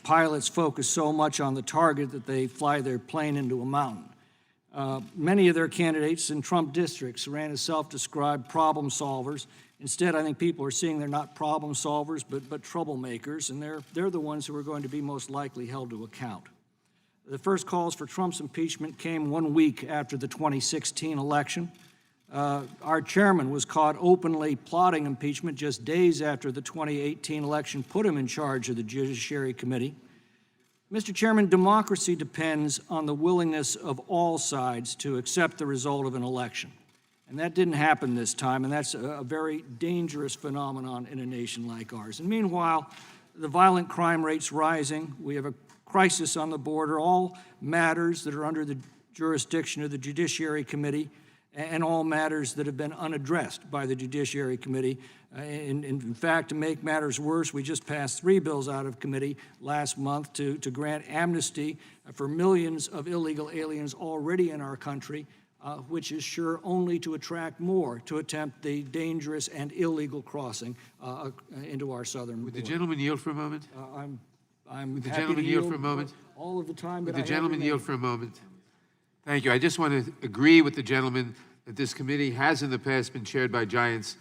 pilots focus so much on the target that they fly their plane into a mountain. Many of their candidates in Trump districts ran as self-described problem solvers. Instead, I think people are seeing they're not problem solvers, but troublemakers, and they're the ones who are going to be most likely held to account. The first calls for Trump's impeachment came 1 week after the 2016 election. Our chairman was caught openly plotting impeachment just days after the 2018 election put him in charge of the Judiciary Committee. Mr. Chairman, democracy depends on the willingness of all sides to accept the result of an election. And that didn't happen this time, and that's a very dangerous phenomenon in a nation like ours. And meanwhile, the violent crime rate's rising. We have a crisis on the border, all matters that are under the jurisdiction of the Judiciary Committee. and all matters that have been unaddressed by the Judiciary Committee. In fact, to make matters worse, we just passed 3 bills out of committee last month to grant amnesty for millions of illegal aliens already in our country, which is sure only to attract more to attempt the dangerous and illegal crossing into our southern border. Would the gentleman yield for a moment? I'm Would the happy gentleman to yield for a moment? all of the time that Would I the have gentleman yield remaining. for a moment? Thank you. I just want to agree with the gentleman that this committee has in the past been chaired by giants,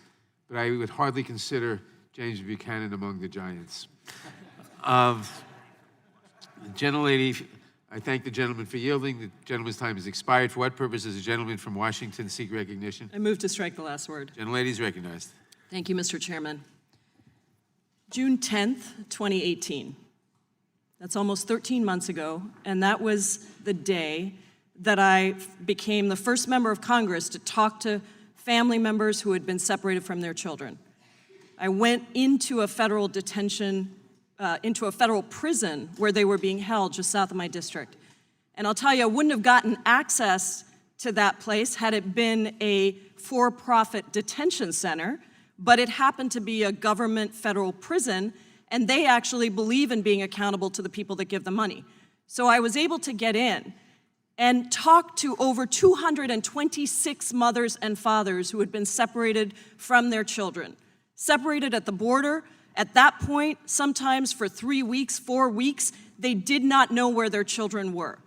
but I would hardly consider James Buchanan among the giants. Gentlelady, I thank the gentleman for yielding. The gentleman's time has expired. For what purpose does the gentleman from Washington seek recognition? I move to strike the last word. Gentlelady is recognized. Thank you, Mr. Chairman. June 10th, 2018. That's almost 13 months ago, and that was the day that I became the first member of Congress to talk to family members who had been separated from their children. I went into a federal detention, into a federal prison where they were being held just south of my district. And I'll tell you, I wouldn't have gotten access to that place had it been a for-profit detention center, but it happened to be a government federal prison, and they actually believe in being accountable to the people that give the money. So I was able to get in and talk to over 226 mothers and fathers who had been separated from their children, separated at the border. At that point, sometimes for 3 weeks, 4 weeks, they did not know where their children were.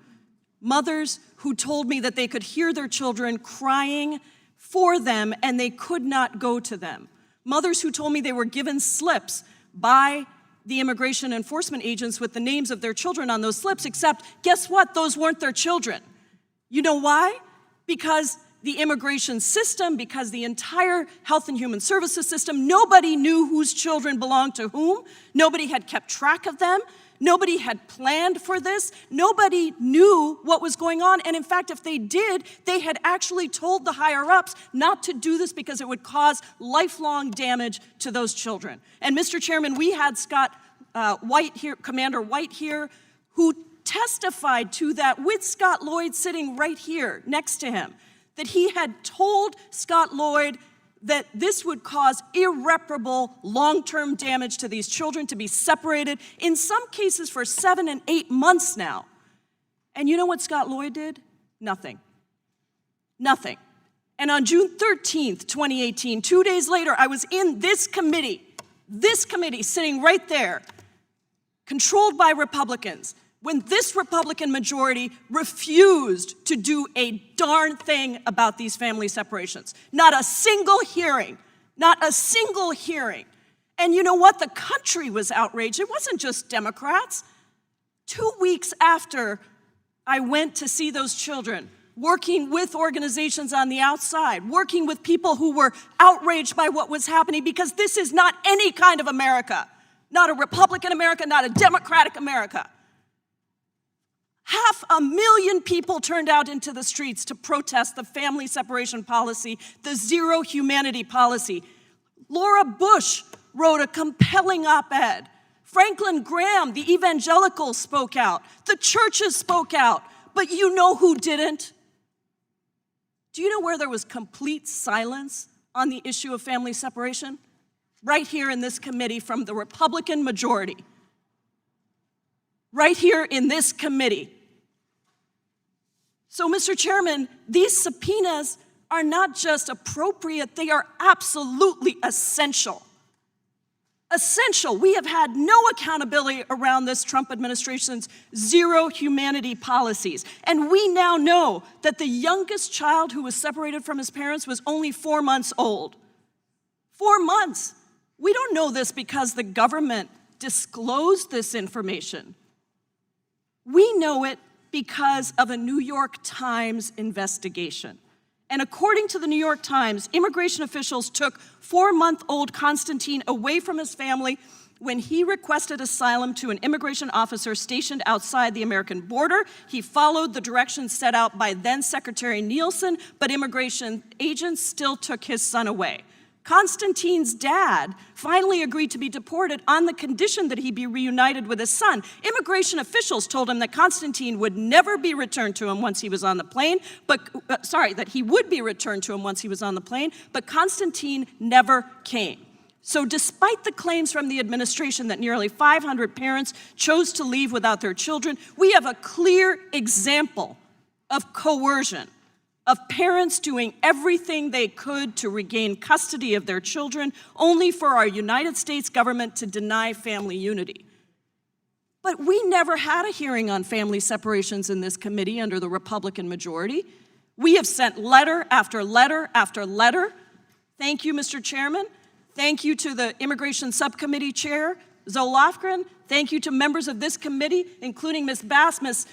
Mothers who told me that they could hear their children crying for them and they could not go to them. Mothers who told me they were given slips by the immigration enforcement agents with the names of their children on those slips, except guess what? Those weren't their children. You know why? Because the immigration system, because the entire Health and Human Services system, nobody knew whose children belonged to whom. Nobody had kept track of them. Nobody had planned for this. Nobody knew what was going on. And in fact, if they did, they had actually told the higher-ups not to do this because it would cause lifelong damage to those children. And Mr. Chairman, we had White here, Commander White here, who testified to that with Scott Lloyd sitting right here next to him, that he had told Scott Lloyd that this would cause irreparable long-term damage to these children to be separated, in some cases for 7 and 8 months now. And you know what Scott Lloyd did? Nothing. Nothing. And on June 13th, 2018, 2 days later, I was in this committee sitting right there, controlled by Republicans, when this Republican majority refused to do a darn thing about these family separations. Not a single hearing, not a single hearing. And you know what? The country was outraged. It wasn't just Democrats. 2 weeks after I went to see those children, working with organizations on the outside, working with people who were outraged by what was happening, because this is not any kind of America. Not a Republican America, not a Democratic America. 500,000 people turned out into the streets to protest the family separation policy, the zero humanity policy. Laura Bush wrote a compelling op-ed. Franklin Graham, the evangelicals, spoke out. The churches spoke out. But you know who didn't? Do you know where there was complete silence on the issue of family separation? Right here in this committee from the Republican majority. Right here in this committee. So, Mr. Chairman, these subpoenas are not just appropriate, they are absolutely essential. Essential. We have had no accountability around this Trump administration's zero humanity policies. And we now know that the youngest child who was separated from his parents was only 4 months old. 4 months. We don't know this because the government disclosed this information. We know it because of a New York Times investigation. And according to the New York Times, immigration officials took 4-month-old Constantine away from his family when he requested asylum to an immigration officer stationed outside the American border. He followed the directions set out by then Secretary Nielsen, but immigration agents still took his son away. Constantine's dad finally agreed to be deported on the condition that he be reunited with his son. Immigration officials told him that Constantine would never be returned to him once he was on the plane, that he would be returned to him once he was on the plane, but Constantine never came. So despite the claims from the administration that nearly 500 parents chose to leave without their children, we have a clear example of coercion, of parents doing everything they could to regain custody of their children, only for our United States government to deny family unity. But we never had a hearing on family separations in this committee under the Republican majority. We have sent letter after letter after letter. Thank you, Mr. Chairman. Thank you to the Immigration Subcommittee Chair, Zoe Lofgren. Thank you to members of this committee, including Ms. Bass, Ms.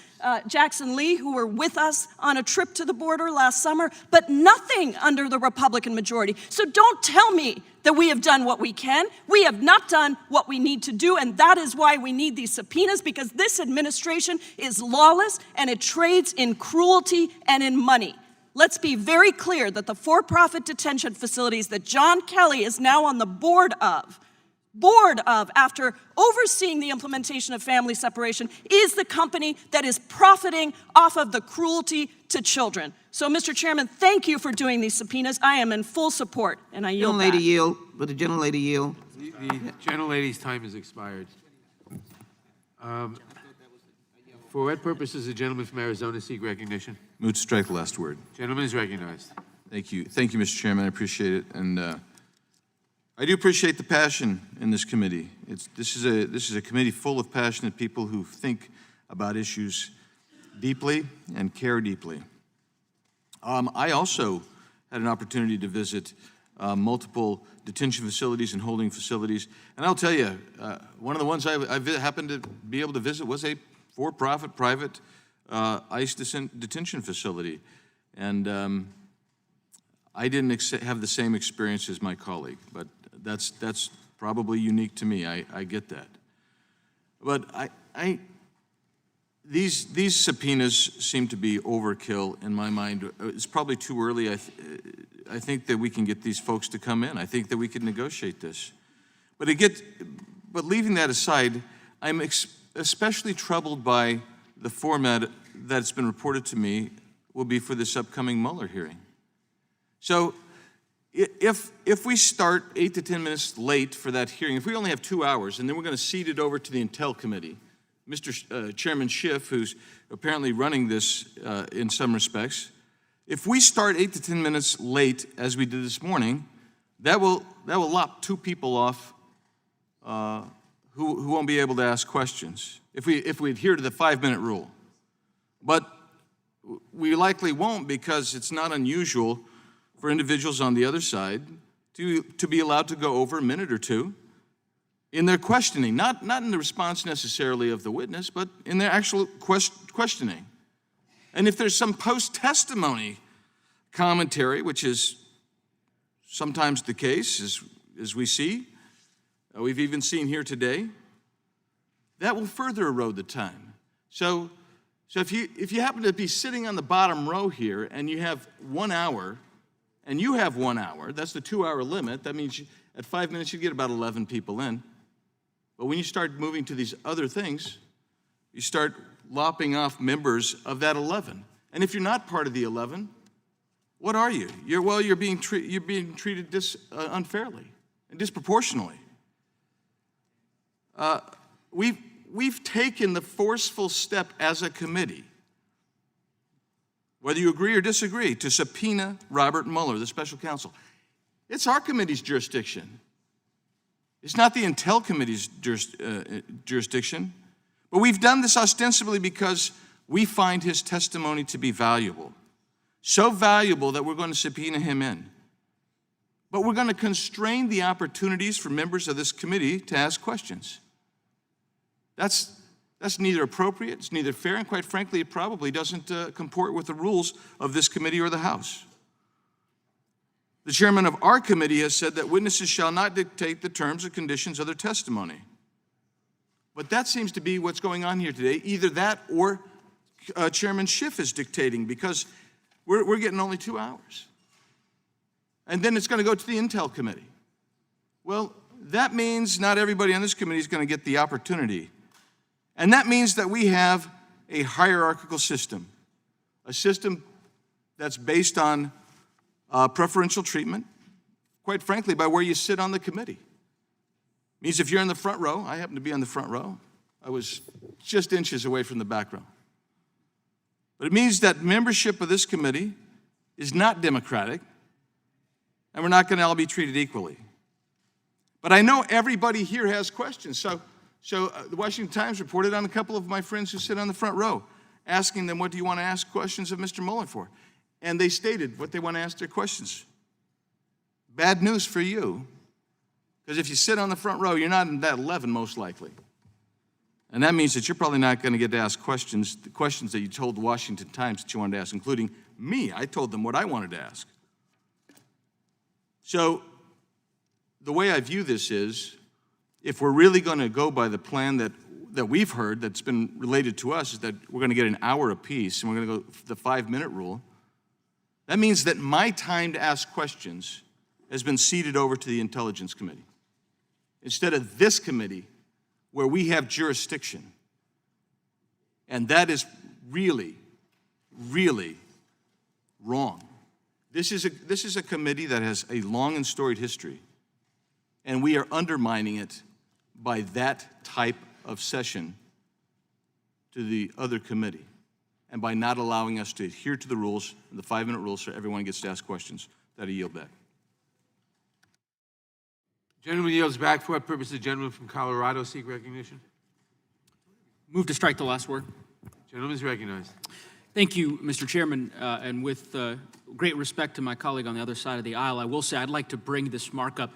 Jackson Lee, who were with us on a trip to the border last summer, but nothing under the Republican majority. So don't tell me that we have done what we can. We have not done what we need to do, and that is why we need these subpoenas, because this administration is lawless and it trades in cruelty and in money. Let's be very clear that the for-profit detention facilities that John Kelly is now on the board of, after overseeing the implementation of family separation, is the company that is profiting off of the cruelty to children. So, Mr. Chairman, thank you for doing these subpoenas. I am in full support, and I yield back. Would the gentlelady yield? The gentlelady's time has expired. For what purposes the gentleman from Arizona seek recognition? Move to strike the last word. Gentleman is recognized. Thank you. Thank you, Mr. Chairman. I appreciate it. And I do appreciate the passion in this committee. This is a committee full of passionate people who think about issues deeply and care deeply. I also had an opportunity to visit multiple detention facilities and holding facilities. And I'll tell you, one of the ones I happened to be able to visit was a for-profit private ICE detention facility. And I didn't have the same experience as my colleague, but that's probably unique to me. I get that. But these subpoenas seem to be overkill in my mind. It's probably too early. I think that we can get these folks to come in. I think that we could negotiate this. But leaving that aside, I'm especially troubled by the format that's been reported to me will be for this upcoming Mueller hearing. So if we start 8 to 10 minutes late for that hearing, if we only have 2 hours, and then we're going to cede it over to the Intel Committee, Mr. Chairman Schiff, who's apparently running this in some respects, if we start 8 to 10 minutes late, as we did this morning, that will lop 2 people off who won't be able to ask questions if we adhere to the 5-minute rule. But we likely won't, because it's not unusual for individuals on the other side to be allowed to go over a minute or two in their questioning, not in the response necessarily of the witness, but in their actual questioning. And if there's some post-testimony commentary, which is sometimes the case, as we see, we've even seen here today, that will further erode the time. So if you happen to be sitting on the bottom row here and you have 1 hour, and you have 1 hour, that's the 2-hour limit. That means at 5 minutes you get about 11 people in. But when you start moving to these other things, you start lopping off members of that 11. And if you're not part of the 11, what are you? You're being treated unfairly and disproportionately. We've taken the forceful step as a committee, whether you agree or disagree, to subpoena Robert Mueller, the special counsel. It's our committee's jurisdiction. It's not the Intel Committee's jurisdiction. But we've done this ostensibly because we find his testimony to be valuable. So valuable that we're going to subpoena him in. But we're going to constrain the opportunities for members of this committee to ask questions. That's neither appropriate, it's neither fair, and quite frankly, it probably doesn't comport with the rules of this committee or the House. The chairman of our committee has said that witnesses shall not dictate the terms or conditions of their testimony. But that seems to be what's going on here today. Either that or Chairman Schiff is dictating, because we're getting only 2 hours. and then it's going to go to the Intel Committee. Well, that means not everybody on this committee is going to get the opportunity. And that means that we have a hierarchical system, a system that's based on preferential treatment, quite frankly, by where you sit on the committee. It means if you're in the front row, I happen to be on the front row. I was just inches away from the back row. But it means that membership of this committee is not democratic, and we're not going to all be treated equally. But I know everybody here has questions. So the Washington Times reported on a couple of my friends who sit on the front row, asking them, what do you want to ask questions of Mr. Mueller for? And they stated what they want to ask their questions. Bad news for you, because if you sit on the front row, you're not in that 11 most likely. And that means that you're probably not going to get to ask questions, the questions that you told the Washington Times that you wanted to ask, including me. I told them what I wanted to ask. So the way I view this is, if we're really going to go by the plan that we've heard that's been related to us, is that we're going to get an hour apiece and we're going to go the 5-minute rule, that means that my time to ask questions has been ceded over to the Intelligence Committee instead of this committee where we have jurisdiction. And that is really, really wrong. This is a committee that has a long and storied history, and we are undermining it by that type of session to the other committee, and by not allowing us to adhere to the rules, the 5-minute rules, so everyone gets to ask questions. That I yield back. Gentleman yields back. For what purpose does the gentleman from Colorado seek recognition? Move to strike the last word. Gentleman is recognized. Thank you, Mr. Chairman, and with great respect to my colleague on the other side of the aisle, I will say I'd like to bring this markup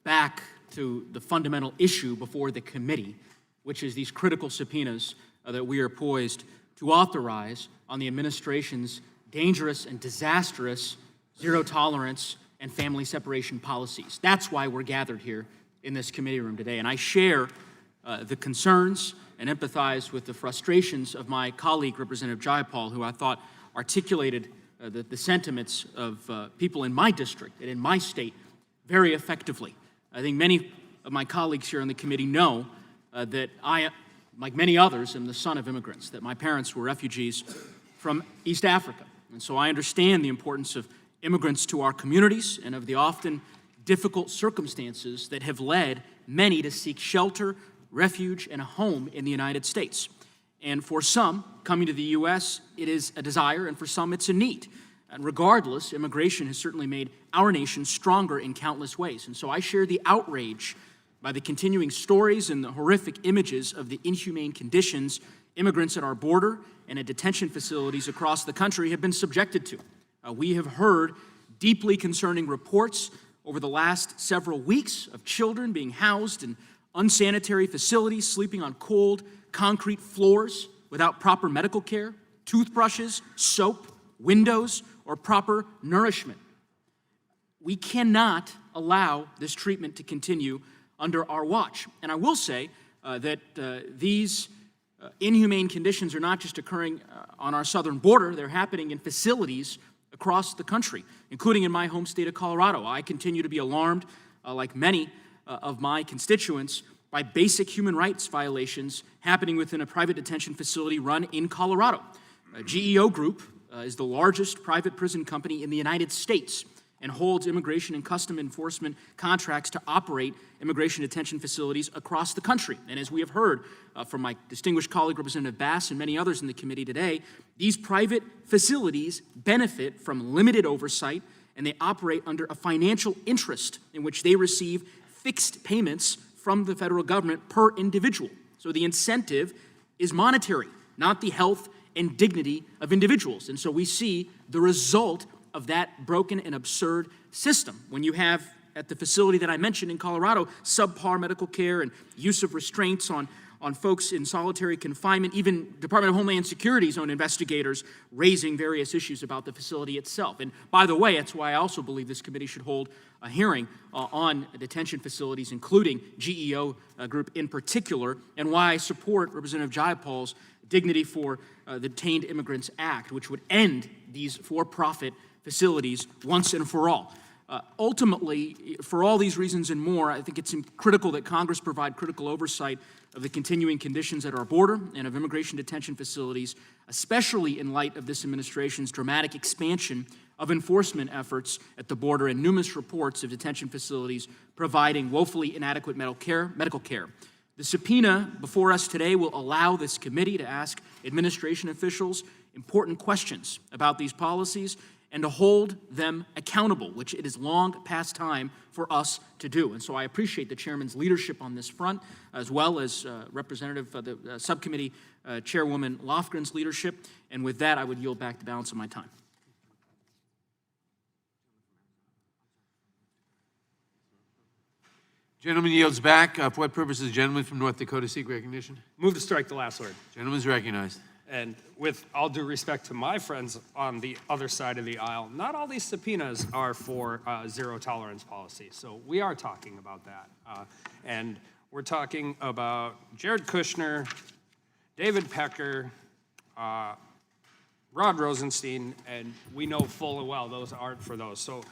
back to the fundamental issue before the committee, which is these critical subpoenas that we are poised to authorize on the administration's dangerous and disastrous zero-tolerance and family separation policies. That's why we're gathered here in this committee room today, and I share the concerns and empathize with the frustrations of my colleague, Representative Jayapal, who I thought articulated the sentiments of people in my district and in my state very effectively. I think many of my colleagues here on the committee know that I, like many others, am the son of immigrants, that my parents were refugees from East Africa. And so I understand the importance of immigrants to our communities and of the often difficult circumstances that have led many to seek shelter, refuge, and a home in the United States. And for some, coming to the U.S., it is a desire, and for some, it's a need. And regardless, immigration has certainly made our nation stronger in countless ways. And so I share the outrage by the continuing stories and the horrific images of the inhumane conditions immigrants at our border and at detention facilities across the country have been subjected to. We have heard deeply concerning reports over the last several weeks of children being housed in unsanitary facilities, sleeping on cold, concrete floors without proper medical care, toothbrushes, soap, windows, or proper nourishment. We cannot allow this treatment to continue under our watch. And I will say that these inhumane conditions are not just occurring on our southern border, they're happening in facilities across the country, including in my home state of Colorado. I continue to be alarmed, like many of my constituents, by basic human rights violations happening within a private detention facility run in Colorado. GEO Group is the largest private prison company in the United States and holds immigration and custom enforcement contracts to operate immigration detention facilities across the country. And as we have heard from my distinguished colleague, Representative Bass, and many others in the committee today, these private facilities benefit from limited oversight, and they operate under a financial interest in which they receive fixed payments from the federal government per individual. So the incentive is monetary, not the health and dignity of individuals. And so we see the result of that broken and absurd system when you have, at the facility that I mentioned in Colorado, subpar medical care and use of restraints on folks in solitary confinement, even Department of Homeland Security's own investigators raising various issues about the facility itself. And by the way, that's why I also believe this committee should hold a hearing on detention facilities, including GEO Group in particular, and why I support Representative Jayapal's Dignity for the Detained Immigrants Act, which would end these for-profit facilities once and for all. Ultimately, for all these reasons and more, I think it's critical that Congress provide critical oversight of the continuing conditions at our border and of immigration detention facilities, especially in light of this administration's dramatic expansion of enforcement efforts at the border and numerous reports of detention facilities providing woefully inadequate medical care. The subpoena before us today will allow this committee to ask administration officials important questions about these policies and to hold them accountable, which it is long past time for us to do. And so I appreciate the chairman's leadership on this front, as well as Representative of the Subcommittee Chairwoman Lofgren's leadership. And with that, I would yield back the balance of my time. Gentleman yields back. For what purpose does the gentleman from North Dakota seek recognition? Move to strike the last word. Gentleman's recognized. And with all due respect to my friends on the other side of the aisle, not all these subpoenas are for zero tolerance policy. So we are talking about that. And we're talking about Jared Kushner, David Pecker, Rod Rosenstein, and we know full and well those aren't for those. So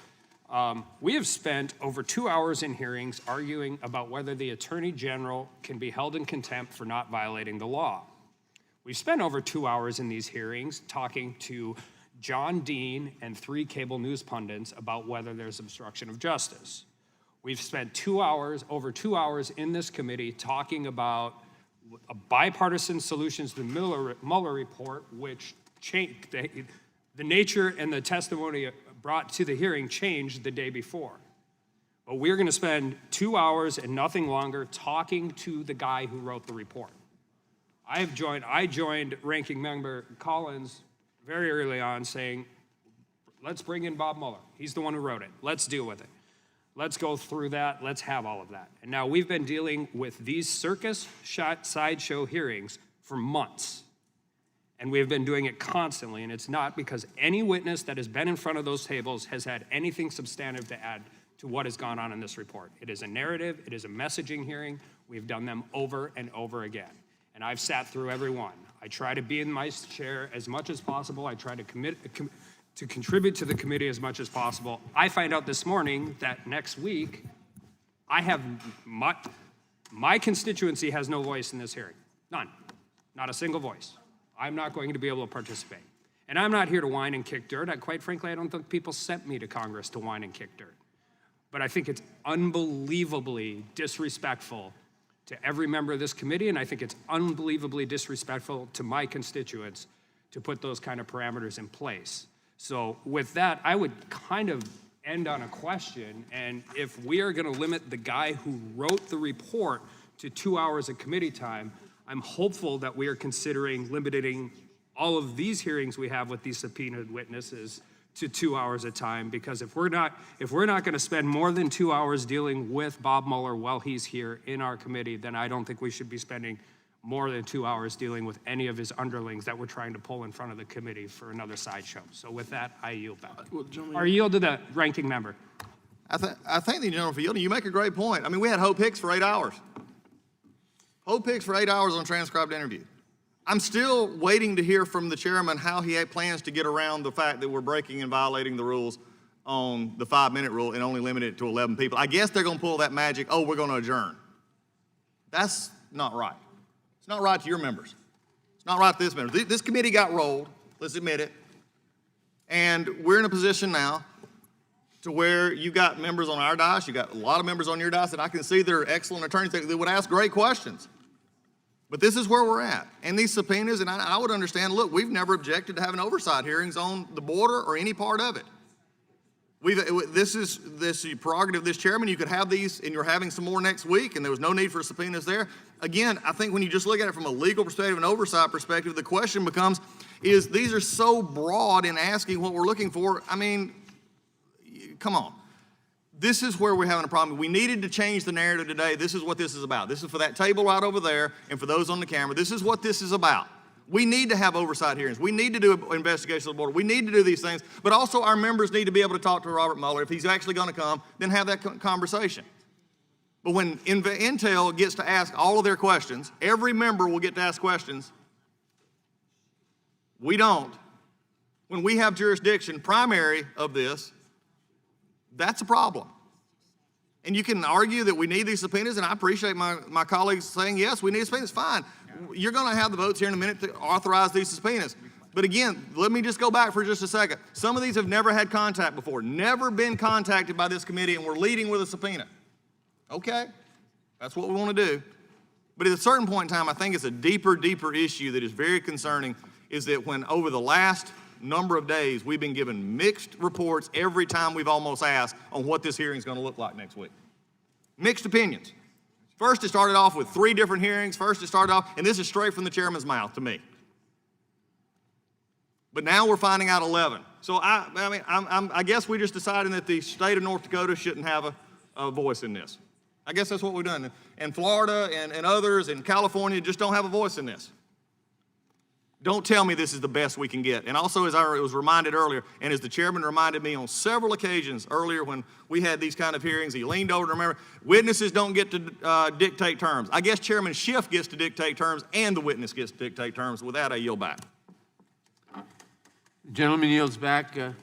we have spent over 2 hours in hearings arguing about whether the Attorney General can be held in contempt for not violating the law. We've spent over 2 hours in these hearings talking to John Dean and 3 cable news pundits about whether there's obstruction of justice. We've spent 2 hours, over 2 hours in this committee talking about a bipartisan solutions to the Mueller report, which changed, the nature and the testimony brought to the hearing changed the day before. But we're gonna spend 2 hours and nothing longer talking to the guy who wrote the report. I joined Ranking Member Collins very early on saying, let's bring in Bob Mueller. He's the one who wrote it. Let's deal with it. Let's go through that. Let's have all of that. And now we've been dealing with these circus sideshow hearings for months. And we've been doing it constantly. And it's not because any witness that has been in front of those tables has had anything substantive to add to what has gone on in this report. It is a narrative. It is a messaging hearing. We've done them over and over again. And I've sat through every one. I try to be in my chair as much as possible. I try to contribute to the committee as much as possible. I find out this morning that next week, I have my constituency has no voice in this hearing. None. Not a single voice. I'm not going to be able to participate. And I'm not here to whine and kick dirt. Quite frankly, I don't think people sent me to Congress to whine and kick dirt. But I think it's unbelievably disrespectful to every member of this committee, and I think it's unbelievably disrespectful to my constituents to put those kind of parameters in place. So with that, I would kind of end on a question, and if we are gonna limit the guy who wrote the report to 2 hours of committee time, I'm hopeful that we are considering limiting all of these hearings we have with these subpoenaed witnesses to 2 hours of time, because if we're not going to spend more than 2 hours dealing with Bob Mueller while he's here in our committee, then I don't think we should be spending more than 2 hours dealing with any of his underlings that we're trying to pull in front of the committee for another sideshow. So with that, I yield back. Or yield to the ranking member. I thank the gentleman for yielding. You make a great point. I mean, we had Hope Hicks for 8 hours. Hope Hicks for 8 hours on transcribed interview. I'm still waiting to hear from the chairman how he plans to get around the fact that we're breaking and violating the rules on the 5-minute rule and only limit it to 11 people. I guess they're gonna pull that magic, oh, we're gonna adjourn. That's not right. It's not right to your members. It's not right to this member. This committee got rolled, let's admit it. And we're in a position now to where you got members on our dais, you got a lot of members on your dais that I can see they're excellent attorneys that would ask great questions. But this is where we're at. And these subpoenas, and I would understand, look, we've never objected to having oversight hearings on the border or any part of it. This is the prerogative of this chairman. You could have these, and you're having some more next week, and there was no need for subpoenas there. Again, I think when you just look at it from a legal perspective and oversight perspective, the question becomes, is these are so broad in asking what we're looking for. I mean, come on. This is where we're having a problem. We needed to change the narrative today. This is what this is about. This is for that table right over there and for those on the camera. This is what this is about. We need to have oversight hearings. We need to do an investigation of the border. We need to do these things. But also our members need to be able to talk to Robert Mueller. If he's actually going to come, then have that conversation. But when Intel gets to ask all of their questions, every member will get to ask questions. We don't. When we have jurisdiction primary of this, That's a problem. And you can argue that we need these subpoenas, and I appreciate my colleagues saying, yes, we need subpoenas, fine. You're gonna have the votes here in a minute to authorize these subpoenas. But again, let me just go back for just a second. Some of these have never had contact before, never been contacted by this committee, and we're leading with a subpoena. Okay, that's what we wanna do. But at a certain point in time, I think it's a deeper issue that is very concerning, is that when over the last number of days, we've been given mixed reports every time we've almost asked on what this hearing is going to look like next week. Mixed opinions. First, it started off with 3 different hearings. First, it started off, and this is straight from the chairman's mouth to me. But now we're finding out 11. So I guess we're just deciding that the state of North Dakota shouldn't have a voice in this. I guess that's what we've done. And Florida and others in California just don't have a voice in this. Don't tell me this is the best we can get. And also, as I was reminded earlier, and as the chairman reminded me on several occasions earlier when we had these kind of hearings, he leaned over to remember, witnesses don't get to dictate terms. I guess Chairman Schiff gets to dictate terms and the witness gets to dictate terms. With that, I yield back. The gentleman yields back. The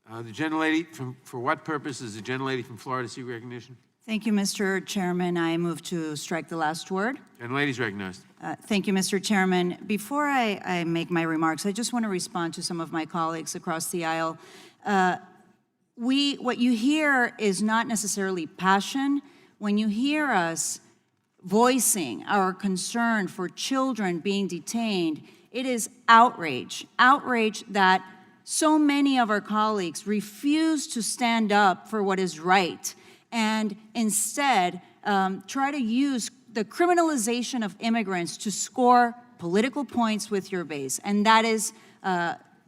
gentlelady, for what purpose does the gentlelady from Florida seek recognition? Thank you, Mr. Chairman. I move to strike the last word. Gentlelady's recognized. Thank you, Mr. Chairman. Before I make my remarks, I just want to respond to some of my colleagues across the aisle. What you hear is not necessarily passion. When you hear us voicing our concern for children being detained, it is outrage. Outrage that so many of our colleagues refuse to stand up for what is right and instead try to use the criminalization of immigrants to score political points with your base. And that is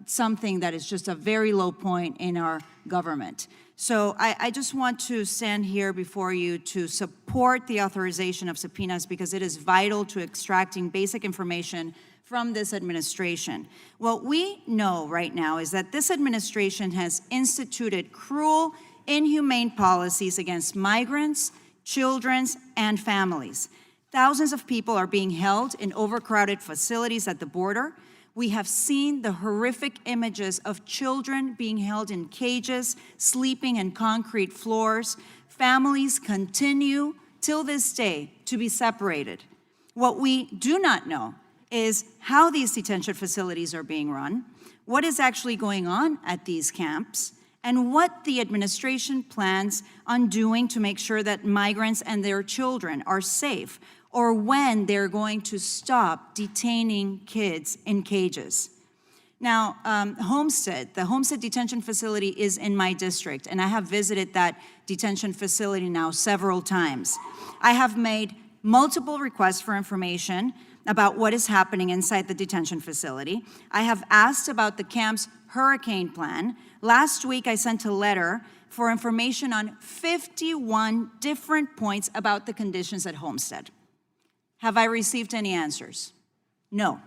something that is just a very low point in our government. So I just want to stand here before you to support the authorization of subpoenas because it is vital to extracting basic information from this administration. What we know right now is that this administration has instituted cruel, inhumane policies against migrants, children, and families. Thousands of people are being held in overcrowded facilities at the border. We have seen the horrific images of children being held in cages, sleeping in concrete floors. Families continue till this day to be separated. What we do not know is how these detention facilities are being run, what is actually going on at these camps, and what the administration plans on doing to make sure that migrants and their children are safe, or when they're going to stop detaining kids in cages. Now, Homestead, the Homestead Detention Facility is in my district, and I have visited that detention facility now several times. I have made multiple requests for information about what is happening inside the detention facility. I have asked about the camp's hurricane plan. Last week, I sent a letter for information on 51 different points about the conditions at Homestead. Have I received any answers? No.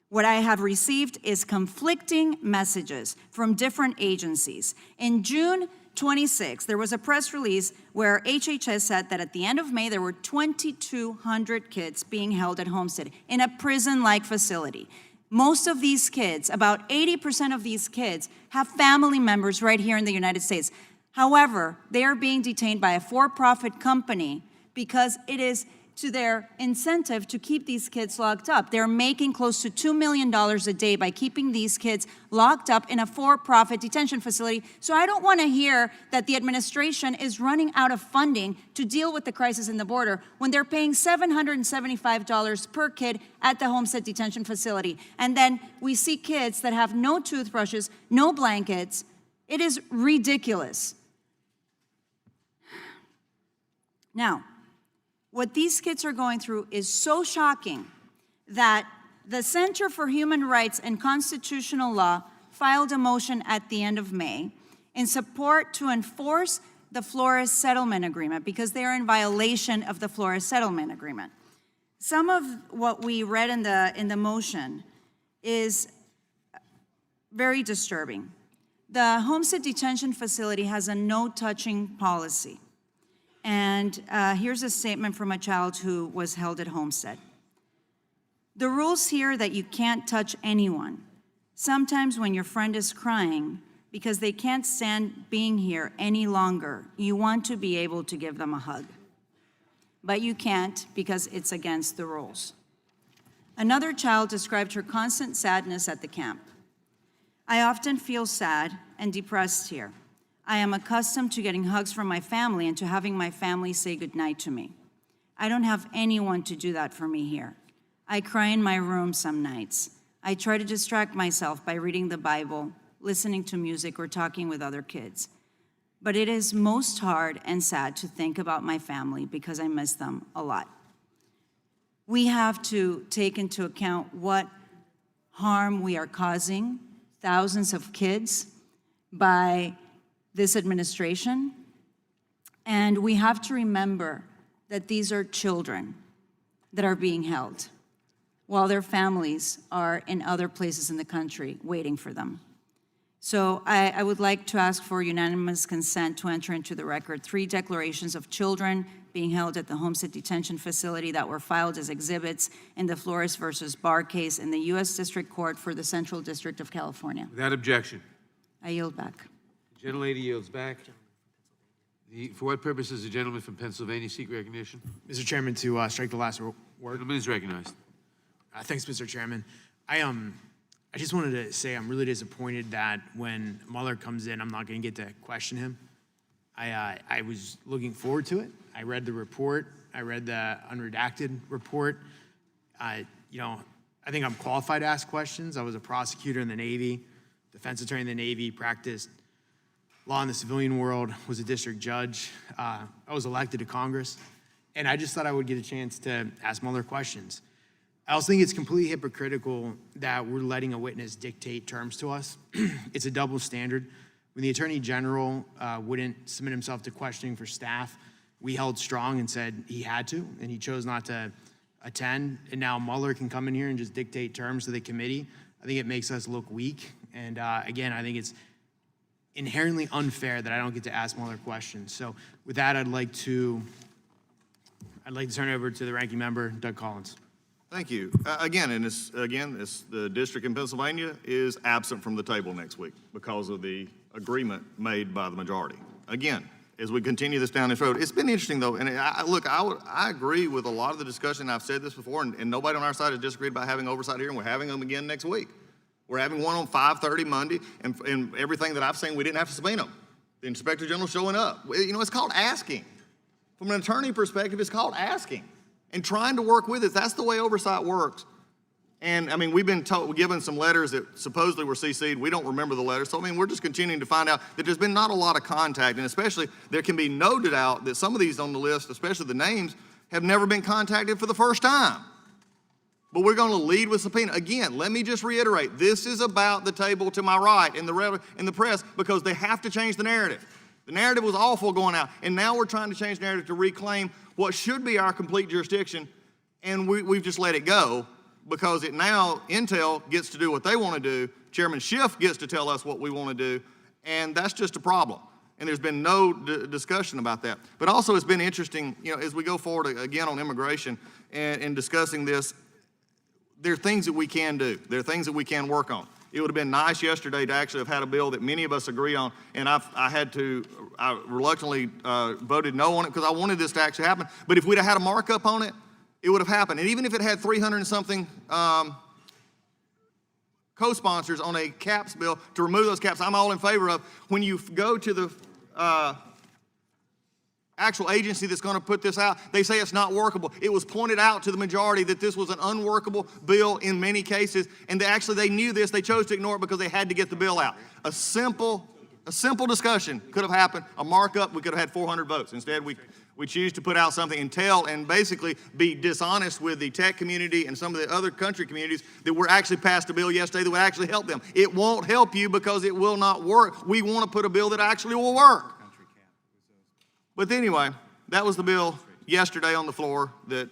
What I have received is conflicting messages from different agencies. In June 26, there was a press release where HHS said that at the end of May, there were 2,200 kids being held at Homestead in a prison-like facility. Most of these kids, about 80% of these kids, have family members right here in the United States. However, they are being detained by a for-profit company because it is to their incentive to keep these kids locked up. They're making close to $2 million a day by keeping these kids locked up in a for-profit detention facility. So I don't want to hear that the administration is running out of funding to deal with the crisis in the border when they're paying $775 per kid at the Homestead Detention Facility. And then we see kids that have no toothbrushes, no blankets. It is ridiculous. Now, what these kids are going through is so shocking that the Center for Human Rights and Constitutional Law filed a motion at the end of May in support to enforce the Flores Settlement Agreement because they are in violation of the Flores Settlement Agreement. Some of what we read in the motion is very disturbing. The Homestead Detention Facility has a no-touching policy. And here's a statement from a child who was held at Homestead. The rules here that you can't touch anyone. Sometimes when your friend is crying because they can't stand being here any longer. You want to be able to give them a hug, but you can't because it's against the rules. Another child described her constant sadness at the camp. I often feel sad and depressed here. I am accustomed to getting hugs from my family and to having my family say goodnight to me. I don't have anyone to do that for me here. I cry in my room some nights. I try to distract myself by reading the Bible, listening to music, or talking with other kids. But it is most hard and sad to think about my family because I miss them a lot. We have to take into account what harm we are causing thousands of kids by this administration. And we have to remember that these are children that are being held while their families are in other places in the country waiting for them. So I would like to ask for unanimous consent to enter into the record 3 declarations of children being held at the Homestead Detention Facility that were filed as exhibits in the Flores versus Barr case in the U.S. District Court for the Central District of California. Without objection. I yield back. The gentlelady yields back. For what purpose does the gentleman from Pennsylvania seek recognition? Mr. Chairman, to strike the last word. Gentleman is recognized. Thanks, Mr. Chairman. I just wanted to say I'm really disappointed that when Mueller comes in, I'm not going to get to question him. I was looking forward to it. I read the report. I read the unredacted report. I think I'm qualified to ask questions. I was a prosecutor in the Navy, defense attorney in the Navy, practiced law in the civilian world, was a district judge. I was elected to Congress, and I just thought I would get a chance to ask Mueller questions. I also think it's completely hypocritical that we're letting a witness dictate terms to us. It's a double standard. When the Attorney General wouldn't submit himself to questioning for staff, we held strong and said he had to, and he chose not to attend. And now Mueller can come in here and just dictate terms to the committee. I think it makes us look weak. And again, I think it's inherently unfair that I don't get to ask Mueller questions. So with that, I'd like to turn it over to the ranking member, Doug Collins. Thank you. The district in Pennsylvania is absent from the table next week because of the agreement made by the majority. Again, as we continue this down this road, it's been interesting though, and I agree with a lot of the discussion. I've said this before, and nobody on our side has disagreed about having oversight here, and we're having them again next week. We're having one on 5:30 Monday, and everything that I've seen, we didn't have to subpoena them. The Inspector General showing up. It's called asking. From an attorney perspective, it's called asking and trying to work with it. That's the way oversight works. And I mean, we've been given some letters that supposedly were CC'd. We don't remember the letters. So I mean, we're just continuing to find out that there's been not a lot of contact, and especially there can be no doubt that some of these on the list, especially the names, have never been contacted for the first time. But we're going to lead with subpoena. Again, let me just reiterate, this is about the table to my right in the press because they have to change the narrative. The narrative was awful going out, and now we're trying to change the narrative to reclaim what should be our complete jurisdiction, and we've just let it go because now Intel gets to do what they want to do, Chairman Schiff gets to tell us what we want to do, and that's just a problem. And there's been no discussion about that. But also it's been interesting, as we go forward again on immigration and discussing this, there are things that we can do. There are things that we can work on. It would have been nice yesterday to actually have had a bill that many of us agree on, and I reluctantly voted no on it because I wanted this to actually happen. But if we'd have had a markup on it, it would have happened. And even if it had 300 and something co-sponsors on a caps bill to remove those caps, I'm all in favor of. When you go to the actual agency that's going to put this out, they say it's not workable. It was pointed out to the majority that this was an unworkable bill in many cases, and they knew this. They chose to ignore it because they had to get the bill out. A simple discussion could have happened. A markup, we could have had 400 votes. Instead, we choose to put out something and basically be dishonest with the tech community and some of the other country communities that we're actually passed a bill yesterday that would actually help them. It won't help you because it will not work. We want to put a bill that actually will work. But anyway, that was the bill yesterday on the floor that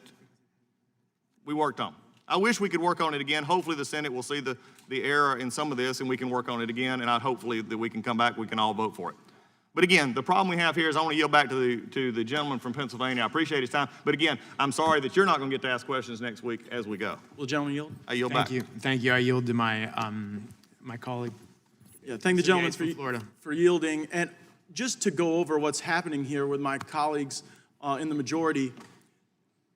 we worked on. I wish we could work on it again. Hopefully the Senate will see the error in some of this and we can work on it again, and hopefully that we can come back, we can all vote for it. But again, the problem we have here is I want to yield back to the gentleman from Pennsylvania. I appreciate his time. But again, I'm sorry that you're not going to get to ask questions next week as we go. Will the gentleman yield? I yield back. Thank you. I yield to my colleague. Yeah, thank the gentleman from Florida. for yielding. And just to go over what's happening here with my colleagues in the majority,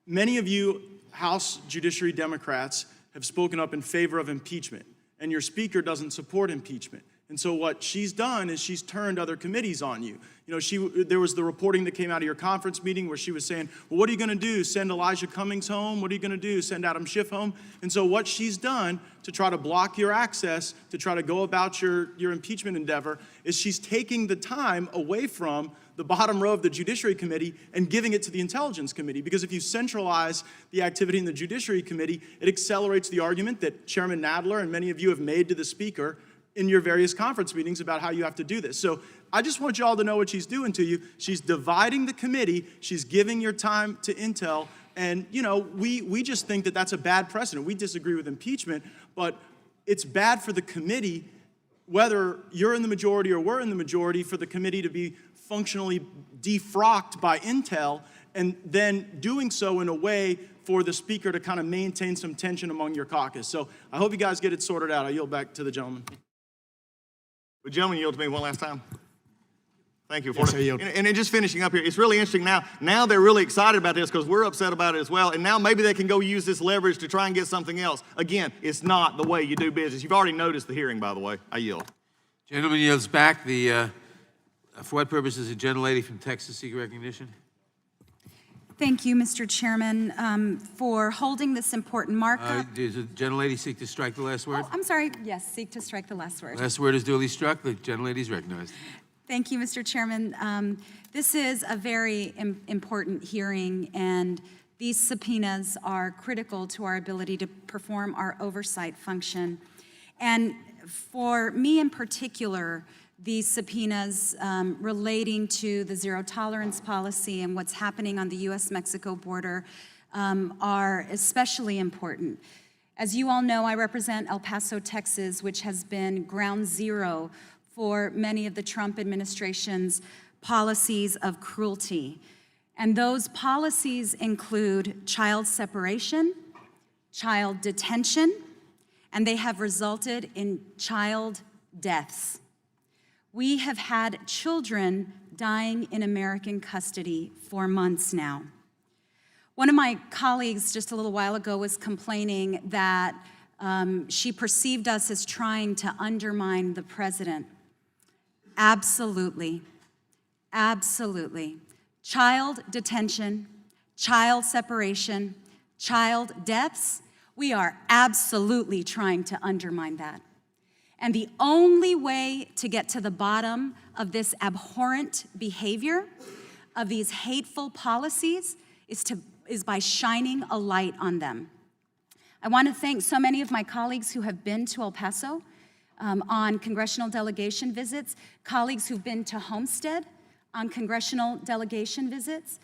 many of you House Judiciary Democrats have spoken up in favor of impeachment, and your speaker doesn't support impeachment. And so what she's done is she's turned other committees on you. You know, there was the reporting that came out of your conference meeting where she was saying, well, what are you going to do? Send Elijah Cummings home? What are you going to do? Send Adam Schiff home? And so what she's done to try to block your access, to try to go about your impeachment endeavor, is she's taking the time away from the bottom row of the Judiciary Committee and giving it to the Intelligence Committee. Because if you centralize the activity in the Judiciary Committee, it accelerates the argument that Chairman Nadler and many of you have made to the Speaker in your various conference meetings about how you have to do this. So I just want you all to know what she's doing to you. She's dividing the committee. She's giving your time to Intel. And, you know, we just think that that's a bad precedent. We disagree with impeachment, but it's bad for the committee, whether you're in the majority or we're in the majority, for the committee to be functionally defrocked by Intel and then doing so in a way for the Speaker to kind of maintain some tension among your caucus. So I hope you guys get it sorted out. I yield back to the gentleman. Would gentlemen yield to me one last time? Thank you. Yes, I yield. And then just finishing up here, it's really interesting now. Now they're really excited about this because we're upset about it as well. And now maybe they can go use this leverage to try and get something else. Again, it's not the way you do business. You've already noticed the hearing, by the way. I yield. Gentleman yields back. For what purpose does the gentlelady from Texas seek recognition? Thank you, Mr. Chairman, for holding this important markup. Does the gentlelady seek to strike the last word? Oh, I'm sorry. Yes, seek to strike the last word. Last word is duly struck. The gentlelady is recognized. Thank you, Mr. Chairman. This is a very important hearing, and these subpoenas are critical to our ability to perform our oversight function. And for me in particular, these subpoenas relating to the zero tolerance policy and what's happening on the U.S.-Mexico border are especially important. As you all know, I represent El Paso, Texas, which has been ground zero for many of the Trump administration's policies of cruelty. And those policies include child separation, child detention, and they have resulted in child deaths. We have had children dying in American custody for months now. One of my colleagues just a little while ago was complaining that she perceived us as trying to undermine the president. Absolutely, absolutely. Child detention, child separation, child deaths, we are absolutely trying to undermine that. And the only way to get to the bottom of this abhorrent behavior, of these hateful policies, is by shining a light on them. I want to thank so many of my colleagues who have been to El Paso on congressional delegation visits, colleagues who've been to Homestead on congressional delegation visits.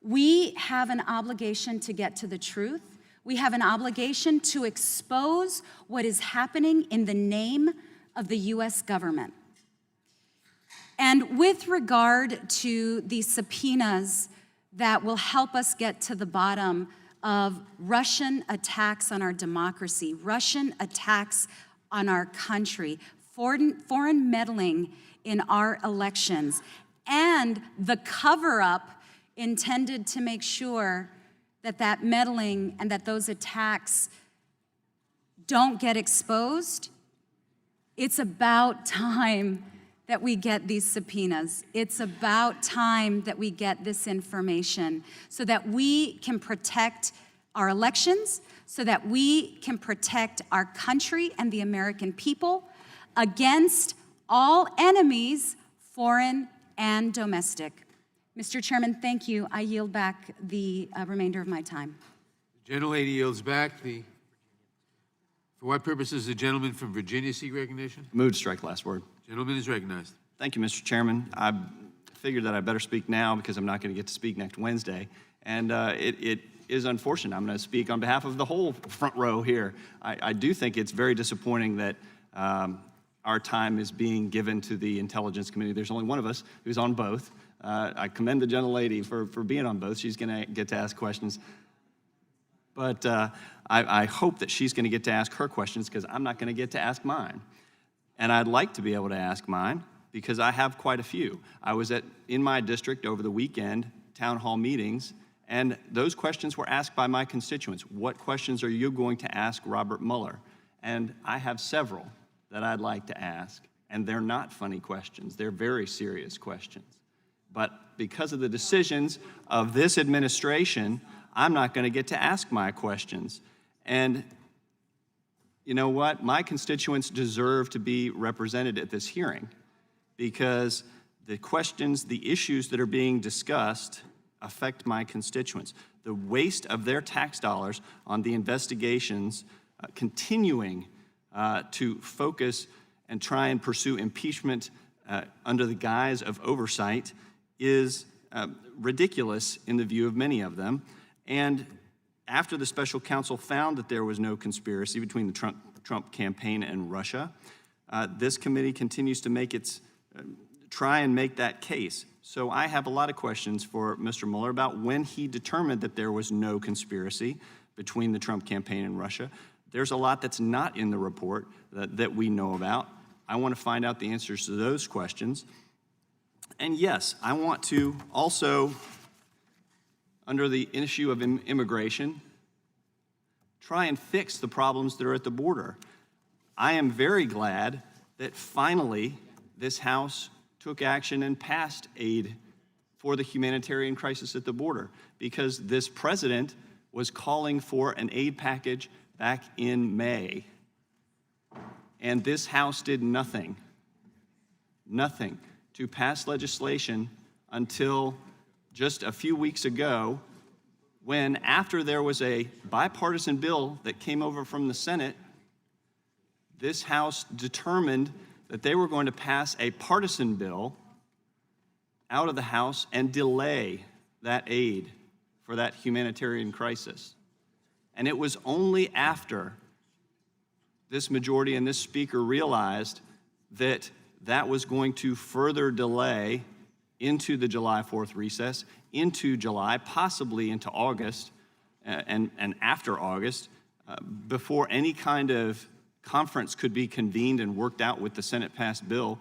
We have an obligation to get to the truth. We have an obligation to expose what is happening in the name of the U.S. government. And with regard to the subpoenas that will help us get to the bottom of Russian attacks on our democracy, Russian attacks on our country, foreign meddling in our elections, and the cover-up intended to make sure that that meddling and that those attacks don't get exposed, it's about time that we get these subpoenas. It's about time that we get this information so that we can protect our elections, so that we can protect our country and the American people against all enemies, foreign and domestic. Mr. Chairman, thank you. I yield back the remainder of my time. The gentlelady yields back. For what purpose does the gentleman from Virginia seek recognition? Move to strike the last word. Gentleman is recognized. Thank you, Mr. Chairman. I figured that I better speak now because I'm not going to get to speak next Wednesday. And it is unfortunate. I'm going to speak on behalf of the whole front row here. I do think it's very disappointing that our time is being given to the Intelligence Committee. There's only one of us who's on both. I commend the gentlelady for being on both. She's going to get to ask questions. But I hope that she's going to get to ask her questions because I'm not going to get to ask mine. And I'd like to be able to ask mine because I have quite a few. I was in my district over the weekend, town hall meetings, and those questions were asked by my constituents. What questions are you going to ask Robert Mueller? And I have several that I'd like to ask, and they're not funny questions. They're very serious questions. But because of the decisions of this administration, I'm not going to get to ask my questions. And you know what? My constituents deserve to be represented at this hearing because the questions, the issues that are being discussed affect my constituents. The waste of their tax dollars on the investigations, continuing to focus and try and pursue impeachment under the guise of oversight is ridiculous in the view of many of them. And after the special counsel found that there was no conspiracy between the Trump campaign and Russia, this committee continues to try and make that case. So I have a lot of questions for Mr. Mueller about when he determined that there was no conspiracy between the Trump campaign and Russia. There's a lot that's not in the report that we know about. I want to find out the answers to those questions. And yes, I want to also, under the issue of immigration, try and fix the problems that are at the border. I am very glad that finally this House took action and passed aid for the humanitarian crisis at the border because this president was calling for an aid package back in May. And this House did nothing to pass legislation until just a few weeks ago when, after there was a bipartisan bill that came over from the Senate, this House determined that they were going to pass a partisan bill out of the House and delay that aid for that humanitarian crisis. And it was only after this majority and this speaker realized that that was going to further delay into the July 4th recess, into July, possibly into August, and after August, before any kind of conference could be convened and worked out with the Senate-passed bill,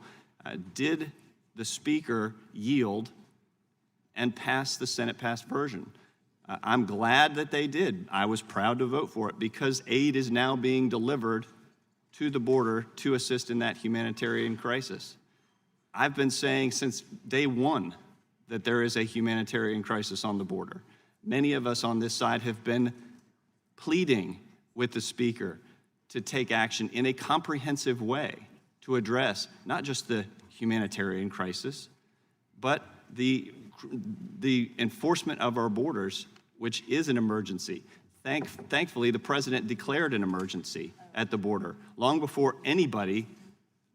did the speaker yield and pass the Senate-passed version. I'm glad that they did. I was proud to vote for it because aid is now being delivered to the border to assist in that humanitarian crisis. I've been saying since day one that there is a humanitarian crisis on the border. Many of us on this side have been pleading with the speaker to take action in a comprehensive way to address not just the humanitarian crisis, but the enforcement of our borders, which is an emergency. Thankfully, the president declared an emergency at the border. Long before anybody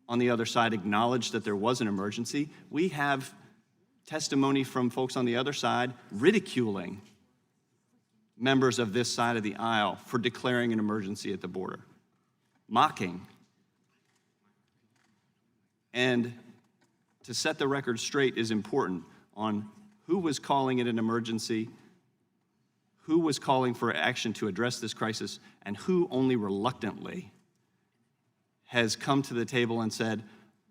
on the other side acknowledged that there was an emergency, we have testimony from folks on the other side ridiculing members of this side of the aisle for declaring an emergency at the border, mocking. And to set the record straight is important on who was calling it an emergency, who was calling for action to address this crisis, and who only reluctantly has come to the table and said,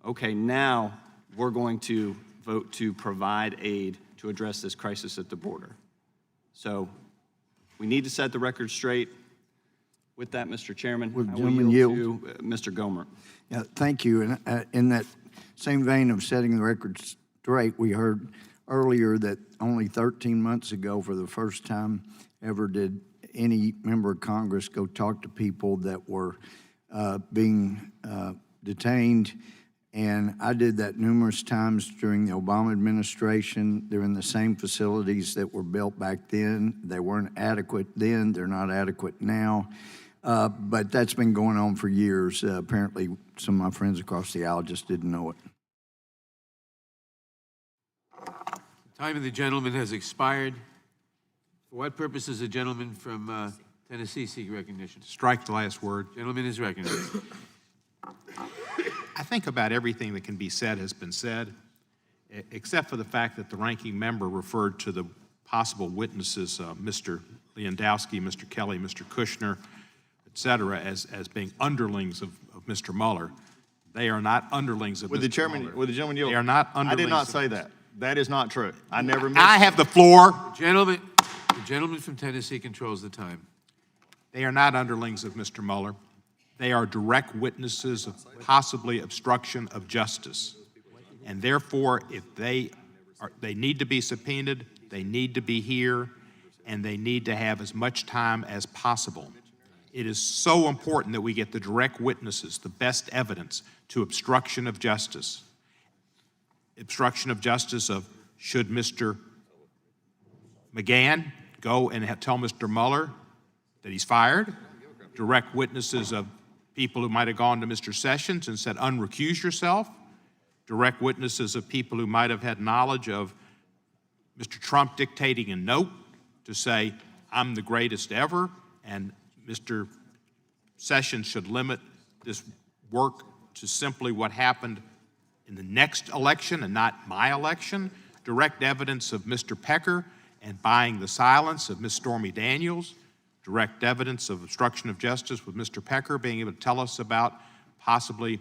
okay, now we're going to vote to provide aid to address this crisis at the border. So we need to set the record straight. With that, Mr. Chairman, I will yield to Mr. Gomer. Yeah, thank you. And in that same vein of setting the record straight, we heard earlier that only 13 months ago, for the first time ever, did any member of Congress go talk to people that were being detained. And I did that numerous times during the Obama administration. They're in the same facilities that were built back then. They weren't adequate then. They're not adequate now. But that's been going on for years. Apparently, some of my friends across the aisle just didn't know it. The time of the gentleman has expired. For what purpose does the gentleman from Tennessee seek recognition? Strike the last word. Gentleman is recognized. I think about everything that can be said has been said, except for the fact that the ranking member referred to the possible witnesses, Mr. Lewandowski, Mr. Kelly, Mr. Kushner, et cetera, as being underlings of Mr. Mueller. They are not underlings of Would the Mr. chairman, Mueller. would the gentleman yield? They are not I underlings. did not of- say that. That is not true. I never I missed. have the floor. The gentleman from Tennessee controls the time. They are not underlings of Mr. Mueller. They are direct witnesses of possibly obstruction of justice. And therefore, if they need to be subpoenaed, they need to be here, and they need to have as much time as possible. It is so important that we get the direct witnesses, the best evidence to obstruction of justice. Obstruction of justice of should Mr. McGahn go and tell Mr. Mueller that he's fired? Direct witnesses of people who might have gone to Mr. Sessions and said, unrecuse yourself. Direct witnesses of people who might have had knowledge of Mr. Trump dictating a note to say, I'm the greatest ever, and Mr. Sessions should limit this work to simply what happened in the next election and not my election. Direct evidence of Mr. Pecker and buying the silence of Ms. Stormy Daniels. Direct evidence of obstruction of justice with Mr. Pecker being able to tell us about possibly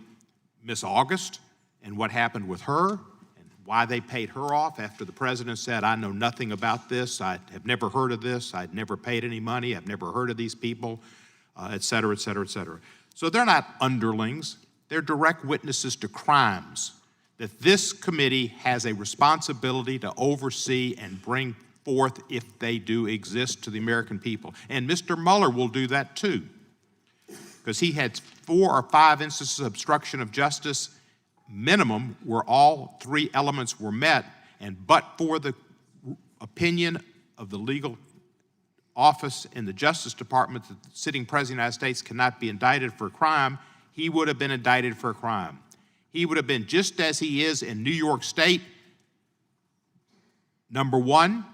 Miss August and what happened with her and why they paid her off after the president said, I know nothing about this, I have never heard of this, I'd never paid any money, I've never heard of these people, et cetera, et cetera, et cetera. So they're not underlings, they're direct witnesses to crimes that this committee has a responsibility to oversee and bring forth if they do exist to the American people. And Mr. Mueller will do that too, because he had 4 or 5 instances of obstruction of justice minimum where all 3 elements were met, and but for the opinion of the legal office in the Justice Department that the sitting President of the United States cannot be indicted for a crime, he would have been indicted for a crime. He would have been just as he is in New York State, number 1,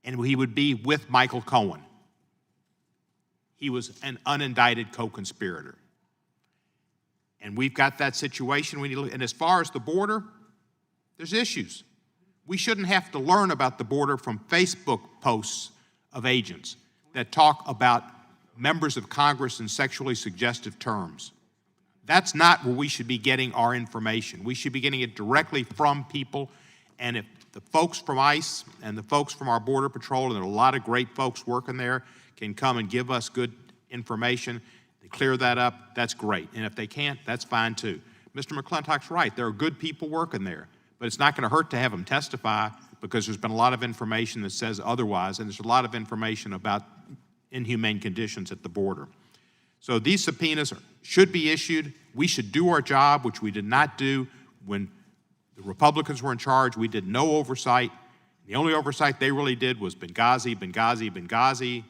and he would be with Michael Cohen. He was an unindicted co-conspirator. And we've got that situation. And as far as the border, there's issues. We shouldn't have to learn about the border from Facebook posts of agents that talk about members of Congress in sexually suggestive terms. That's not where we should be getting our information. We should be getting it directly from people. And if the folks from ICE and the folks from our Border Patrol, and there are a lot of great folks working there, can come and give us good information, they clear that up, that's great. And if they can't, that's fine too. Mr. McClintock's right, there are good people working there, but it's not going to hurt to have them testify because there's been a lot of information that says otherwise, and there's a lot of information about inhumane conditions at the border. So these subpoenas should be issued. We should do our job, which we did not do when the Republicans were in charge. We did no oversight. The only oversight they really did was Benghazi, Benghazi, Benghazi,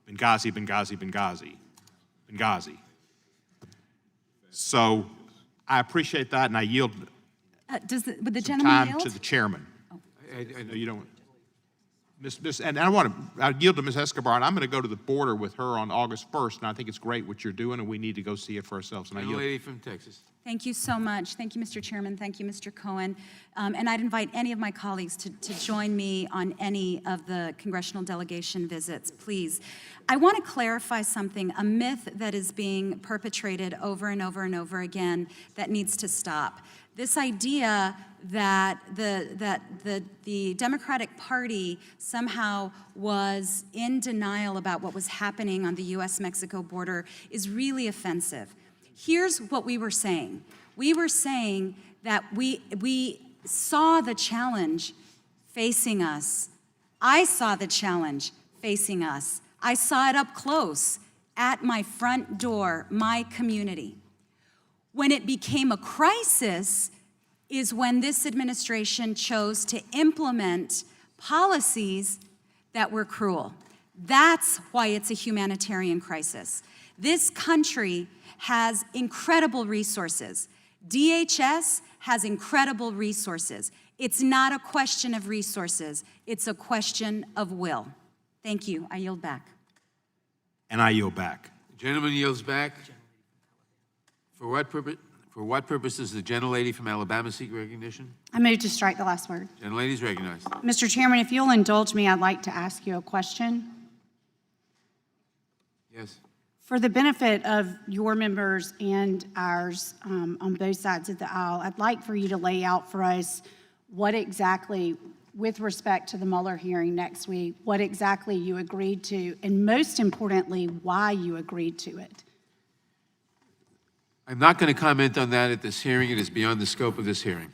Benghazi, Benghazi, Benghazi, Benghazi. So I appreciate that, and I yield Would the some gentleman time yield? to the chairman. I know You don't. And I yield to Ms. Escobar, and I'm going to go to the border with her on August 1st, and I think it's great what you're doing, and we need to go see it for ourselves. And I yield. lady from Texas. Thank you so much. Thank you, Mr. Chairman. Thank you, Mr. Cohen. And I'd invite any of my colleagues to join me on any of the congressional delegation visits, please. I want to clarify something, a myth that is being perpetrated over and over and over again that needs to stop. This idea that the Democratic Party somehow was in denial about what was happening on the U.S.-Mexico border is really offensive. Here's what we were saying. We were saying that we saw the challenge facing us. I saw the challenge facing us. I saw it up close at my front door, my community. When it became a crisis is when this administration chose to implement policies that were cruel. That's why it's a humanitarian crisis. This country has incredible resources. DHS has incredible resources. It's not a question of resources, it's a question of will. Thank you. I yield back. And I yield back. The gentleman yields back. For what purpose does the gentlelady from Alabama seek recognition? I move to strike the last word. Gentlelady is recognized. Mr. Chairman, if you'll indulge me, I'd like to ask you a question. Yes. For the benefit of your members and ours on both sides of the aisle, I'd like for you to lay out for us what exactly, with respect to the Mueller hearing next week, what exactly you agreed to, and most importantly, why you agreed to it. I'm not going to comment on that at this hearing. It is beyond the scope of this hearing.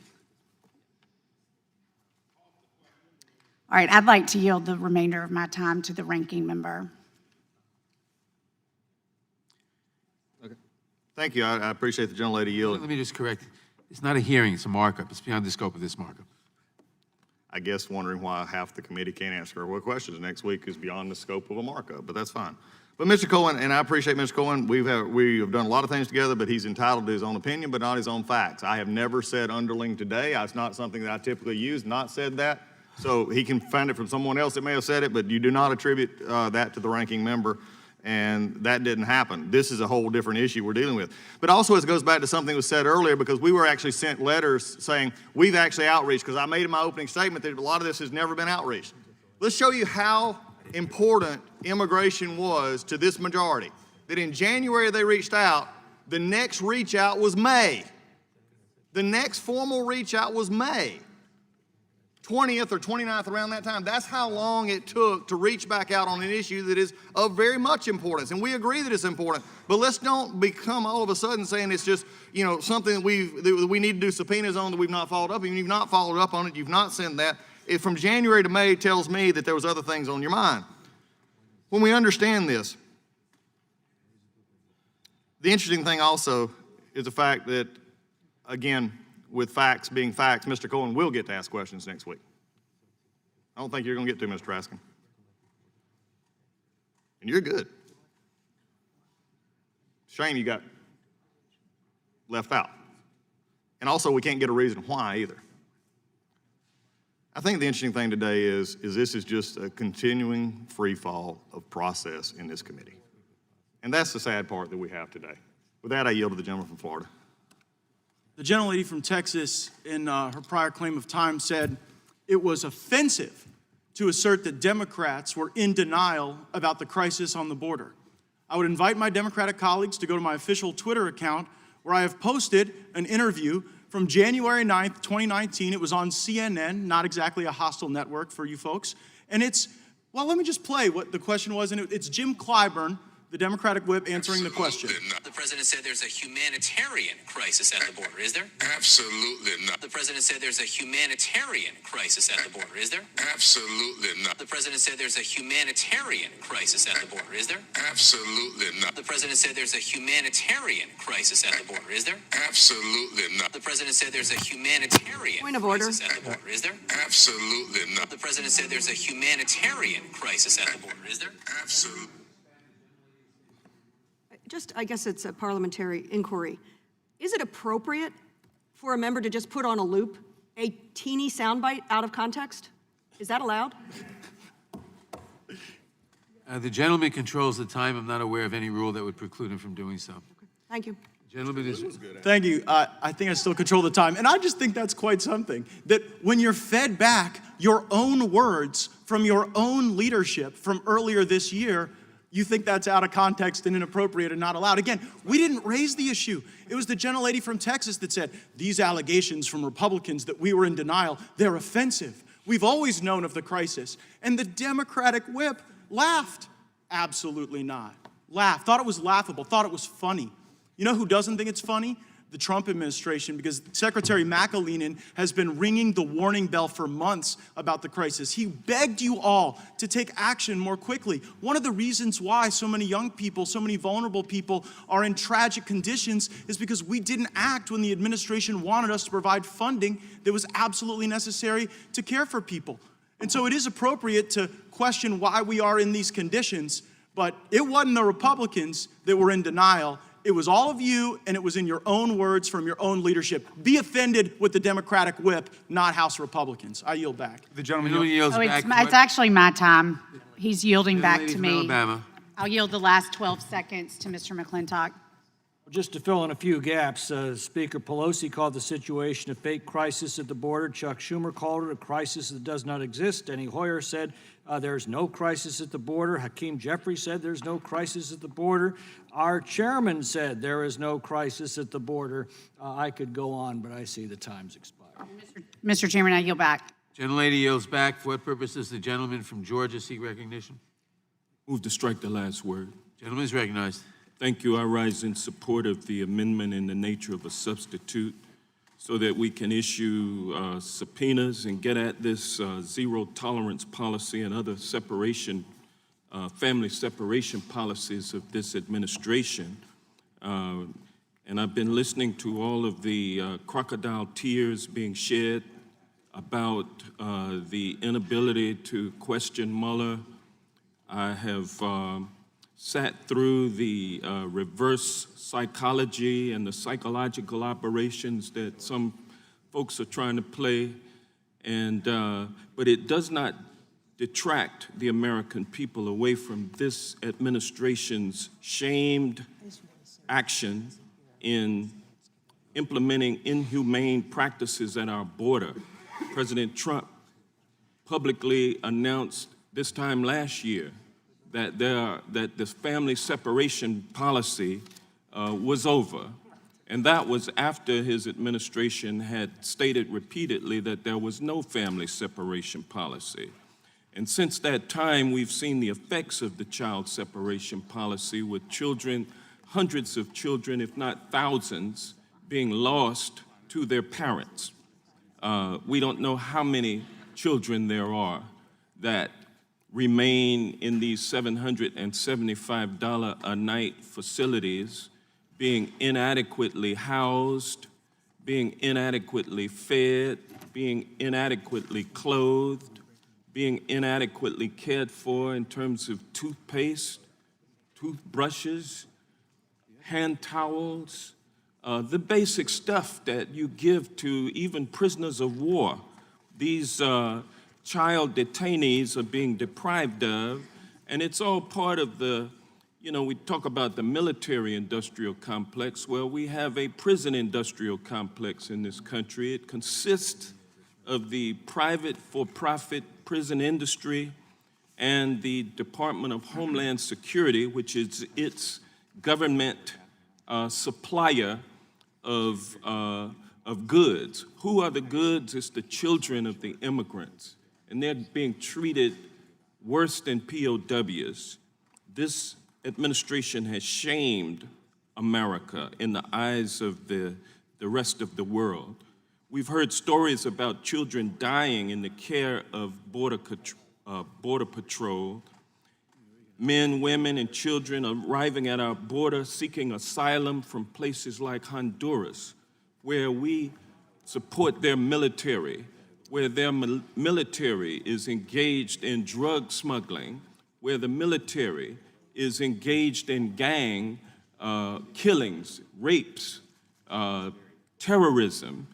All right, I'd like to yield the remainder of my time to the ranking member. Thank you. I appreciate the gentlelady yielding. Let me just correct. It's not a hearing, it's a markup. It's beyond the scope of this markup. I guess wondering why half the committee can't answer what questions next week is beyond the scope of a markup, but that's fine. But Mr. Cohen, and I appreciate Mr. Cohen, we have done a lot of things together, but he's entitled to his own opinion, but not his own facts. I have never said underling today. It's not something that I typically use, not said that. So he can find it from someone else that may have said it, but you do not attribute that to the ranking member. And that didn't happen. This is a whole different issue we're dealing with. But also it goes back to something that was said earlier, because we were actually sent letters saying we've actually outreached, because I made in my opening statement that a lot of this has never been outreached. Let's show you how important immigration was to this majority. That in January they reached out, the next reach out was May. The next formal reach out was May 20th or 29th, around that time. That's how long it took to reach back out on an issue that is of very much importance. And we agree that it's important, but let's don't become all of a sudden saying it's just, you know, something that we need to do subpoenas on that we've not followed up. And you've not followed up on it, you've not sent that. It from January to May tells me that there was other things on your mind. When we understand this, the interesting thing also is the fact that, again, with facts being facts, Mr. Cohen will get to ask questions next week. I don't think you're going to get to, Mr. Raskin. And you're good. Shame you got left out. And also, we can't get a reason why either. I think the interesting thing today is this is just a continuing free fall of process in this committee. And that's the sad part that we have today. With that, I yield to the gentleman from Florida. The gentlelady from Texas, in her prior claim of time, said it was offensive to assert that Democrats were in denial about the crisis on the border. I would invite my Democratic colleagues to go to my official Twitter account, where I have posted an interview from January 9th, 2019. It was on CNN, not exactly a hostile network for you folks. And it's, well, let me just play what the question was. And it's Jim Clyburn, the Democratic whip, answering the question. The president said there's a humanitarian crisis at the border, is there? Absolutely not. The president said there's a humanitarian crisis at the border, is there? Absolutely not. The president said there's a humanitarian crisis at the border, is there? Absolutely not. The president said there's a humanitarian crisis at the border, is there? Absolutely not. The president said there's a humanitarian Point of order. crisis at the border, is there? Absolutely not. The president said there's a humanitarian crisis at the border, is there? Absolutely. Just, I guess it's a parliamentary inquiry. Is it appropriate for a member to just put on a loop a teeny soundbite out of context? Is that allowed? The gentleman controls the time. I'm not aware of any rule that would preclude him from doing so. Thank you. Gentleman is... Thank you. I think I still control the time. And I just think that's quite something. That when you're fed back your own words from your own leadership from earlier this year, you think that's out of context and inappropriate and not allowed. Again, we didn't raise the issue. It was the gentlelady from Texas that said, these allegations from Republicans that we were in denial, they're offensive. We've always known of the crisis. And the Democratic whip laughed. Absolutely not. Laughed. Thought it was laughable. Thought it was funny. You know who doesn't think it's funny? The Trump administration, because Secretary McAleenan has been ringing the warning bell for months about the crisis. He begged you all to take action more quickly. One of the reasons why so many young people, so many vulnerable people are in tragic conditions is because we didn't act when the administration wanted us to provide funding that was absolutely necessary to care for people. And so it is appropriate to question why we are in these conditions, but it wasn't the Republicans that were in denial. It was all of you, and it was in your own words from your own leadership. Be offended with the Democratic whip, not House Republicans. I yield back. The gentleman yields back. It's actually my time. He's yielding back to Lady from me. Alabama. I'll yield the last 12 seconds to Mr. McClintock. Just to fill in a few gaps, Speaker Pelosi called the situation a fake crisis at the border. Chuck Schumer called it a crisis that does not exist. Steny Hoyer said there's no crisis at the border. Hakeem Jeffries said there's no crisis at the border. Our chairman said there is no crisis at the border. I could go on, but I see the time's expired. Mr. Chairman, I yield back. Gentlelady yields back. For what purpose does the gentleman from Georgia seek recognition? Move to strike the last word. Gentleman is recognized. Thank you. I rise in support of the amendment in the nature of a substitute so that we can issue subpoenas and get at this zero tolerance policy and other separation, family separation policies of this administration. And I've been listening to all of the crocodile tears being shed about the inability to question Mueller. I have sat through the reverse psychology and the psychological operations that some folks are trying to play, and but it does not detract the American people away from this administration's shamed action in implementing inhumane practices at our border. President Trump publicly announced this time last year that this family separation policy was over. And that was after his administration had stated repeatedly that there was no family separation policy. And since that time, we've seen the effects of the child separation policy with children, hundreds of children, if not thousands, being lost to their parents. We don't know how many children there are that remain in these $775 a night facilities, being inadequately housed, being inadequately fed, being inadequately clothed, being inadequately cared for in terms of toothpaste, toothbrushes, hand towels, the basic stuff that you give to even prisoners of war. These child detainees are being deprived of, and it's all part of the, we talk about the military-industrial complex. Well, we have a prison-industrial complex in this country. It consists of the private for-profit prison industry and the Department of Homeland Security, which is its government supplier of goods. Who are the goods? It's the children of the immigrants. And they're being treated worse than POWs. This administration has shamed America in the eyes of the rest of the world. We've heard stories about children dying in the care of Border Patrol, men, women, and children arriving at our border seeking asylum from places like Honduras, where we support their military, where their military is engaged in drug smuggling, where the military is engaged in gang killings, rapes, terrorism,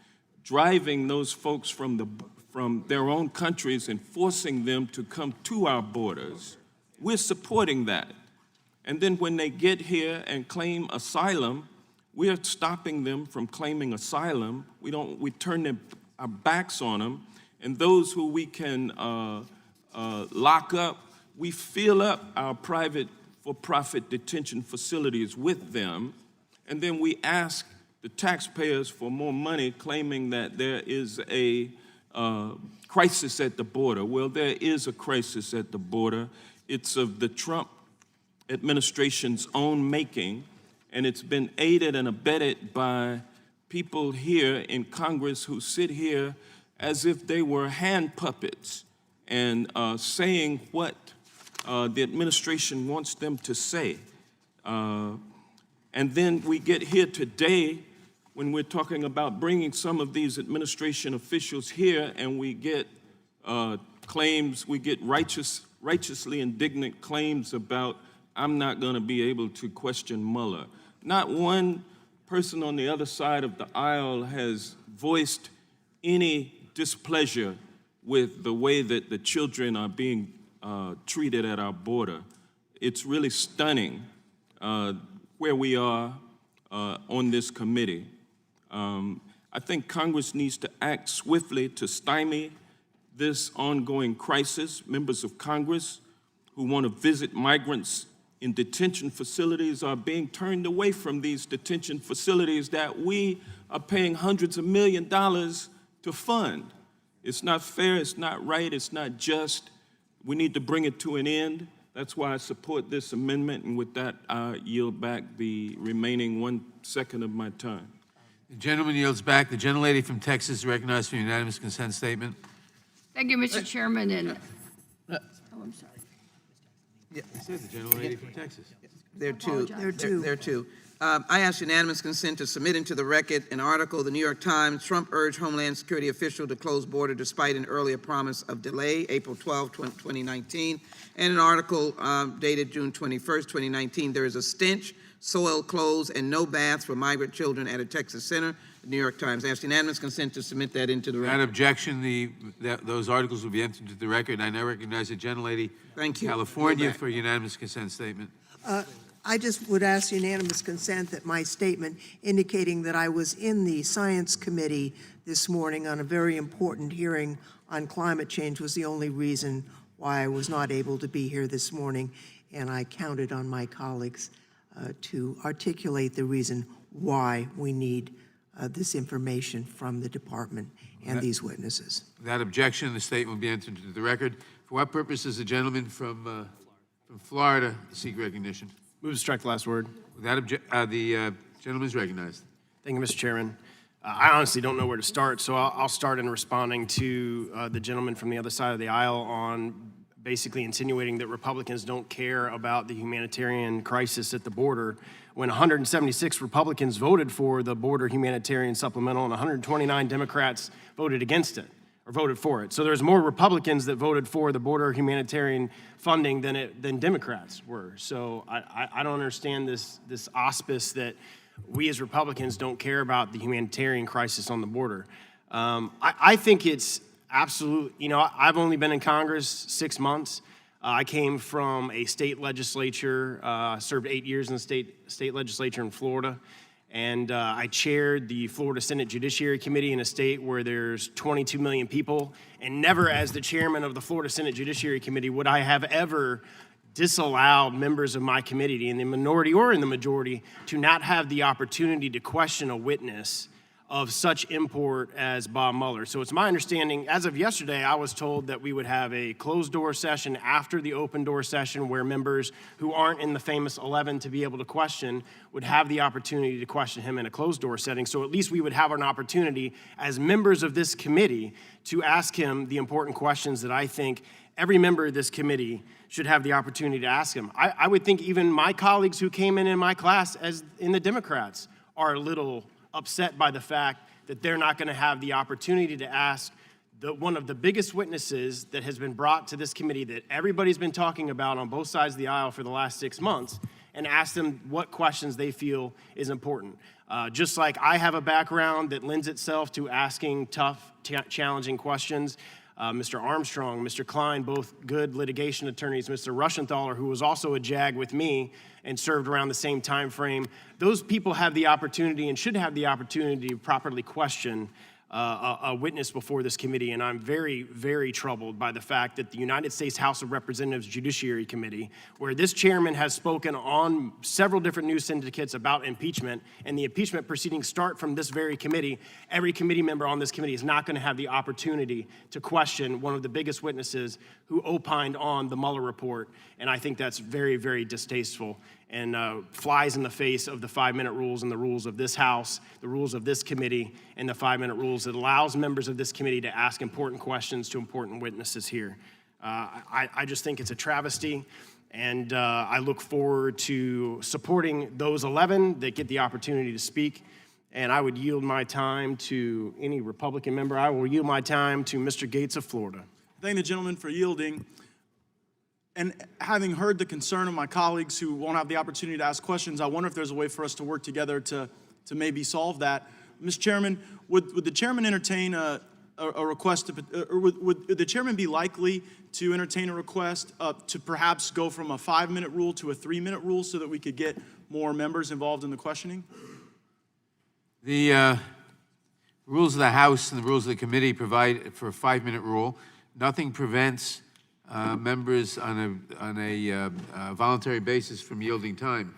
driving those folks from their own countries and forcing them to come to our borders. We're supporting that. And then when they get here and claim asylum, we're stopping them from claiming asylum. We turn our backs on them, and those who we can lock up, we fill up our private for-profit detention facilities with them, and then we ask the taxpayers for more money, claiming that there is a crisis at the border. Well, there is a crisis at the border. It's of the Trump administration's own making, and it's been aided and abetted by people here in Congress who sit here as if they were hand puppets and saying what the administration wants them to say. And then we get here today when we're talking about bringing some of these administration officials here, and we get claims, we get righteously indignant claims about, I'm not going to be able to question Mueller. Not one person on the other side of the aisle has voiced any displeasure with the way that the children are being treated at our border. It's really stunning where we are on this committee. I think Congress needs to act swiftly to stymie this ongoing crisis. Members of Congress who want to visit migrants in detention facilities are being turned away from these detention facilities that we are paying hundreds of $millions to fund. It's not fair, it's not right, it's not just. We need to bring it to an end. That's why I support this amendment, and with that, I yield back the remaining 1 second of my time. The gentleman yields back. The gentlelady from Texas is recognized for a unanimous consent statement. Thank you, Mr. Chairman, and, oh, I'm sorry. I said the gentlelady from Texas. There are two. There are two. I ask unanimous consent to submit into the record an article, the New York Times, Trump urged Homeland Security official to close border despite an earlier promise of delay, April 12, 2019, and an article dated June 21st, 2019. There is a stench, soiled clothes, and no baths for migrant children at a Texas center. The New York Times. I ask unanimous consent to submit that into the record. Without objection, those articles will be entered into the record. And I now recognize the gentlelady Thank you. from California for a unanimous consent statement. I just would ask unanimous consent that my statement indicating that I was in the Science Committee this morning on a very important hearing on climate change was the only reason why I was not able to be here this morning, and I counted on my colleagues to articulate the reason why we need this information from the department and these witnesses. Without objection, the statement will be entered into the record. For what purpose does the gentleman from Florida seek recognition? Move to strike the last word. Without the gentleman is recognized. Thank you, Mr. Chairman. I honestly don't know where to start, so I'll start in responding to the gentleman from the other side of the aisle on basically insinuating that Republicans don't care about the humanitarian crisis at the border when 176 Republicans voted for the border humanitarian supplemental and 129 Democrats voted against it or voted for it. So there's more Republicans that voted for the border humanitarian funding than Democrats were. So I don't understand this auspice that we as Republicans don't care about the humanitarian crisis on the border. I think it's absolute. You know, I've only been in Congress 6 months. I came from a state legislature, served 8 years in the state legislature in Florida, and I chaired the Florida Senate Judiciary Committee in a state where there's 22 million people, and never as the chairman of the Florida Senate Judiciary Committee would I have ever disallowed members of my committee, in the minority or in the majority, to not have the opportunity to question a witness of such import as Bob Mueller. So it's my understanding, as of yesterday, I was told that we would have a closed-door session after the open-door session where members who aren't in the famous 11 to be able to question would have the opportunity to question him in a closed-door setting. So at least we would have an opportunity as members of this committee to ask him the important questions that I think every member of this committee should have the opportunity to ask him. I would think even my colleagues who came in my class as in the Democrats are a little upset by the fact that they're not going to have the opportunity to ask one of the biggest witnesses that has been brought to this committee that everybody's been talking about on both sides of the aisle for the last 6 months, and ask them what questions they feel is important. Just like I have a background that lends itself to asking tough, challenging questions, Mr. Armstrong, Mr. Klein, both good litigation attorneys, Mr. Rushenthaler, who was also a JAG with me and served around the same time frame, those people have the opportunity and should have the opportunity to properly question a witness before this committee, and I'm very, very troubled by the fact that the United States House of Representatives Judiciary Committee, where this chairman has spoken on several different news syndicates about impeachment, and the impeachment proceedings start from this very committee, every committee member on this committee is not going to have the opportunity to question one of the biggest witnesses who opined on the Mueller report, and I think that's very, very distasteful and flies in the face of the 5-minute rules and the rules of this House, the rules of this committee, and the 5-minute rules that allows members of this committee to ask important questions to important witnesses here. I just think it's a travesty, and I look forward to supporting those 11 that get the opportunity to speak, and I would yield my time to any Republican member. I will yield my time to Mr. Gates of Florida. Thank the gentleman for yielding. And having heard the concern of my colleagues who won't have the opportunity to ask questions, I wonder if there's a way for us to work together to maybe solve that. Mr. Chairman, would the chairman entertain a request, or would the chairman be likely to entertain a request to perhaps go from a 5-minute rule to a 3-minute rule so that we could get more members involved in the questioning? The rules of the House and the rules of the committee provide for a 5-minute rule. Nothing prevents members on a voluntary basis from yielding time.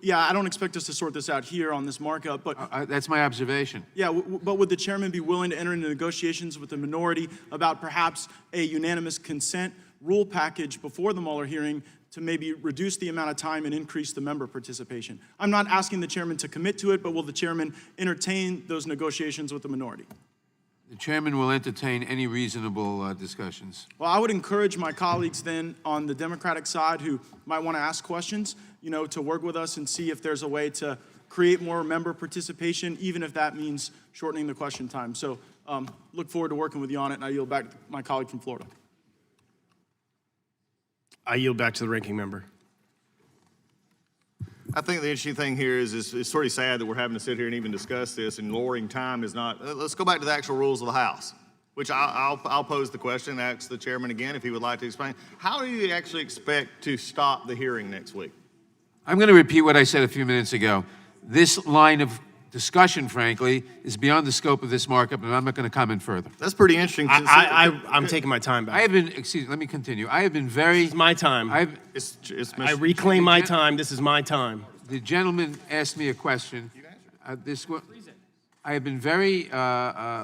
Yeah, I don't expect us to sort this out here on this markup, but That's my observation. yeah, but would the chairman be willing to enter into negotiations with the minority about perhaps a unanimous consent rule package before the Mueller hearing to maybe reduce the amount of time and increase the member participation? I'm not asking the chairman to commit to it, but will the chairman entertain those negotiations with the minority? The chairman will entertain any reasonable discussions. Well, I would encourage my colleagues then on the Democratic side who might want to ask questions, to work with us and see if there's a way to create more member participation, even if that means shortening the question time. So look forward to working with you on it, and I yield back to my colleague from Florida. I yield back to the ranking member. I think the interesting thing here is it's sort of sad that we're having to sit here and even discuss this, and lowering time is not. Let's go back to the actual rules of the House, which I'll pose the question, ask the chairman again if he would like to explain. How do you actually expect to stop the hearing next week? I'm going to repeat what I said a few minutes ago. This line of discussion, frankly, is beyond the scope of this markup, and I'm not going to comment further. That's pretty interesting. I'm taking my time back. Let me continue. I have been very... It's my time. I reclaim my time. This is my time. The gentleman asked me a question. I have been very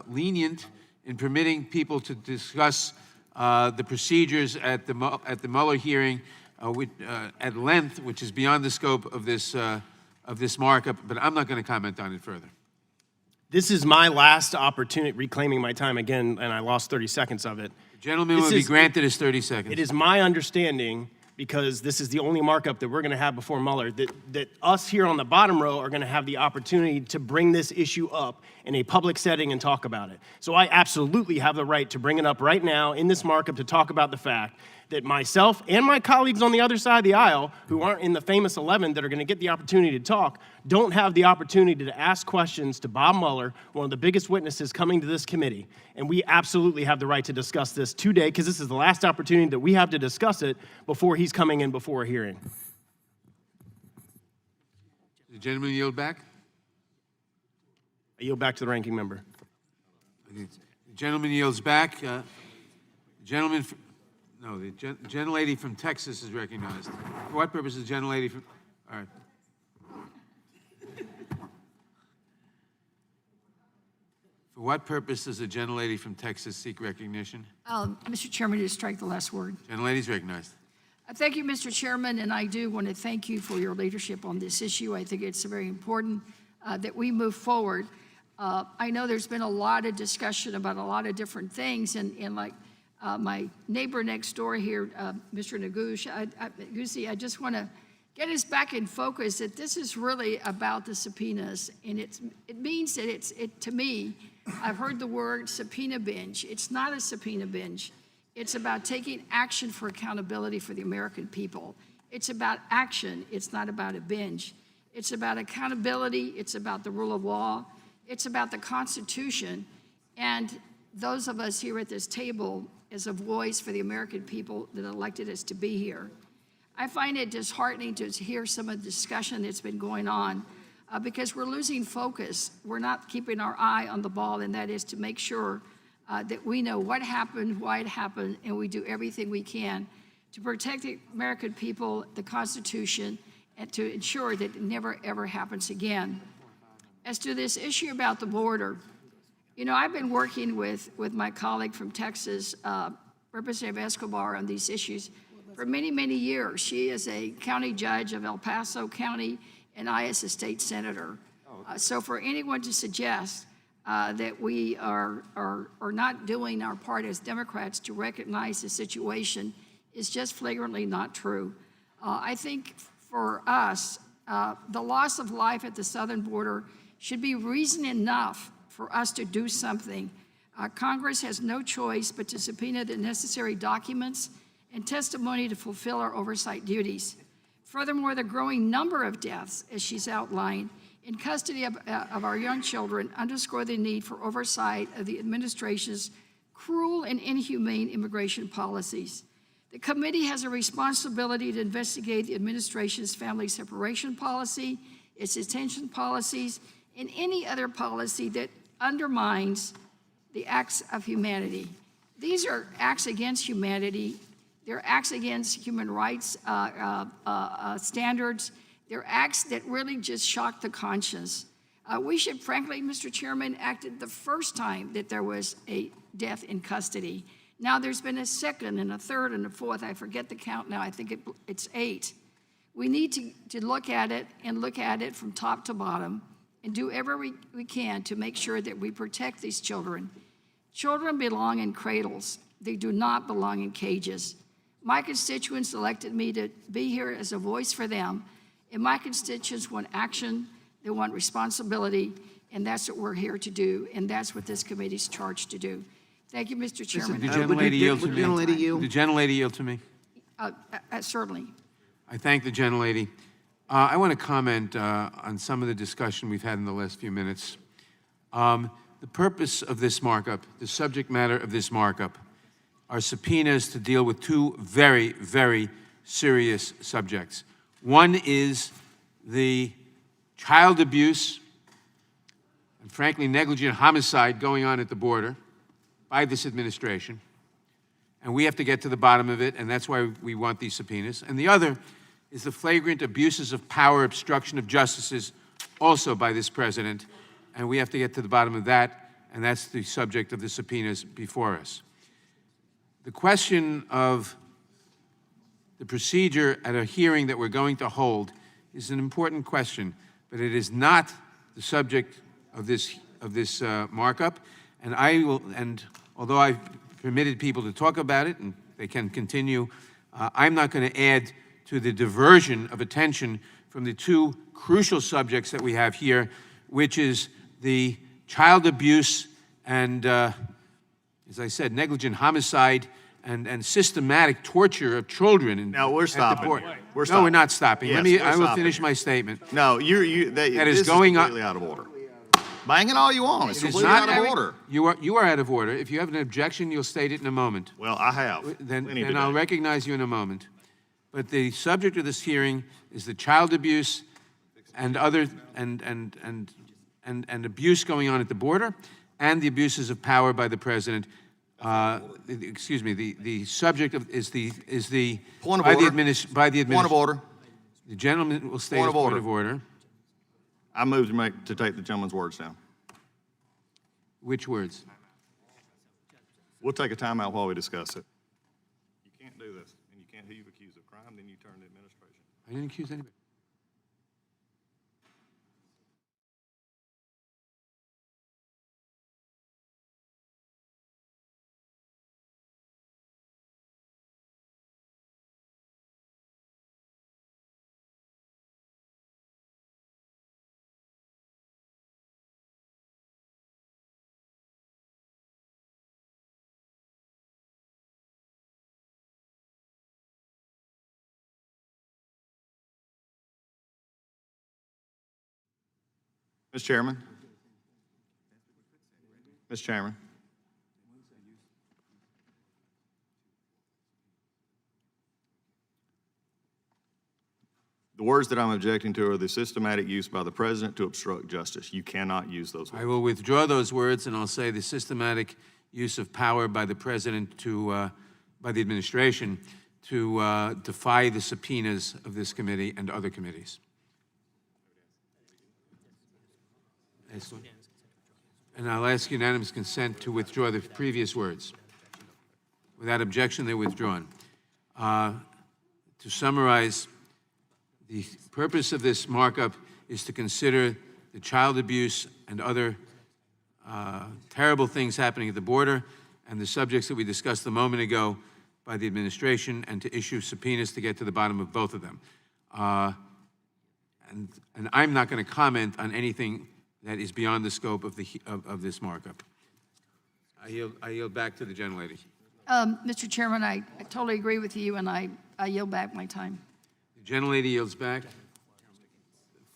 lenient in permitting people to discuss the procedures at the Mueller hearing at length, which is beyond the scope of this markup, but I'm not going to comment on it further. This is my last opportunity, reclaiming my time again, and I lost 30 seconds of it. The gentleman will be granted his 30 seconds. It is my understanding, because this is the only markup that we're going to have before Mueller, that us here on the bottom row are going to have the opportunity to bring this issue up in a public setting and talk about it. So I absolutely have the right to bring it up right now in this markup to talk about the fact that myself and my colleagues on the other side of the aisle, who aren't in the famous 11 that are going to get the opportunity to talk, don't have the opportunity to ask questions to Bob Mueller, one of the biggest witnesses coming to this committee. And we absolutely have the right to discuss this today, because this is the last opportunity that we have to discuss it before he's coming in before a hearing. The gentleman yield back? I yield back to the ranking member. The gentleman yields back. The gentlelady from Texas is recognized. For what purpose is the gentlelady from... All right. For what purpose does the gentlelady from Texas seek recognition? Mr. Chairman, to strike the last word. Gentlelady's recognized. Thank you, Mr. Chairman, and I do want to thank you for your leadership on this issue. I think it's very important that we move forward. I know there's been a lot of discussion about a lot of different things, and like my neighbor next door here, Mr. Neguse, I just want to get us back in focus that this is really about the subpoenas, and it means that to me, I've heard the word subpoena binge. It's not a subpoena binge. It's about taking action for accountability for the American people. It's about action. It's not about a binge. It's about accountability. It's about the rule of law. It's about the Constitution. And those of us here at this table as a voice for the American people that elected us to be here. I find it disheartening to hear some of the discussion that's been going on because we're losing focus. We're not keeping our eye on the ball, and that is to make sure that we know what happened, why it happened, and we do everything we can to protect the American people, the Constitution, and to ensure that it never, ever happens again. As to this issue about the border, I've been working with my colleague from Texas, Representative Escobar, on these issues for many, many years. She is a county judge of El Paso County, and I as a state senator. So for anyone to suggest that we are not doing our part as Democrats to recognize the situation is just flagrantly not true. I think for us, the loss of life at the southern border should be reason enough for us to do something. Congress has no choice but to subpoena the necessary documents and testimony to fulfill our oversight duties. Furthermore, the growing number of deaths, as she's outlined, in custody of our young children underscore the need for oversight of the administration's cruel and inhumane immigration policies. The committee has a responsibility to investigate the administration's family separation policy, its detention policies, and any other policy that undermines the acts of humanity. These are acts against humanity. They're acts against human rights standards. They're acts that really just shock the conscience. We should, frankly, Mr. Chairman, acted the first time that there was a death in custody. Now there's been a second and a third and a fourth. I forget the count now. I think it's 8. We need to look at it and look at it from top to bottom and do everything we can to make sure that we protect these children. Children belong in cradles. They do not belong in cages. My constituents elected me to be here as a voice for them, and my constituents want action, they want responsibility, and that's what we're here to do, and that's what this committee's charged to do. Thank you, Mr. Chairman. The gentlelady yield to me. The gentlelady yield to me. Certainly. I thank the gentlelady. I want to comment on some of the discussion we've had in the last few minutes. The purpose of this markup, the subject matter of this markup, are subpoenas to deal with 2 very, very serious subjects. One is the child abuse and, frankly, negligent homicide going on at the border by this administration. And we have to get to the bottom of it, and that's why we want these subpoenas. And the other is the flagrant abuses of power, obstruction of justice, also by this president, and we have to get to the bottom of that, and that's the subject of the subpoenas before us. The question of the procedure at a hearing that we're going to hold is an important question, but it is not the subject of this markup. And although I've permitted people to talk about it and they can continue, I'm not going to add to the diversion of attention from the 2 crucial subjects that we have here, which is the child abuse and, as I said, negligent homicide and systematic torture of children. Now, we're stopping. We're stopping. No, we're not stopping. Yes, I will finish my statement. No, that is going on. completely out of order. Bang it all you want. It's It is completely not out of order. You are out of order. If you have an objection, you'll state it in a moment. Well, I have. Then I'll recognize you in a moment. But the subject of this hearing is the child abuse and other and abuse going on at the border, and the abuses of power by the president. Excuse me. The subject is the Point of by order. by the Point of order. The gentleman will state his point of order. I move to take the gentleman's words down. Which words? We'll take a timeout while we discuss it. You can't do this, and you can't who you've accused of crime, then you turn to administration. I didn't accuse anybody. Mr. Chairman. Mr. Chairman. The words that I'm objecting to are the systematic use by the president to obstruct justice. You cannot use those words. I will withdraw those words, and I'll say the systematic use of power by the president by the administration to defy the subpoenas of this committee and other committees. And I'll ask unanimous consent to withdraw the previous words. Without objection, they're withdrawn. To summarize, the purpose of this markup is to consider the child abuse and other terrible things happening at the border and the subjects that we discussed a moment ago by the administration, and to issue subpoenas to get to the bottom of both of them. And I'm not going to comment on anything that is beyond the scope of this markup. I yield back to the gentlelady. Mr. Chairman, I totally agree with you, and I yield back my time. The gentlelady yields back.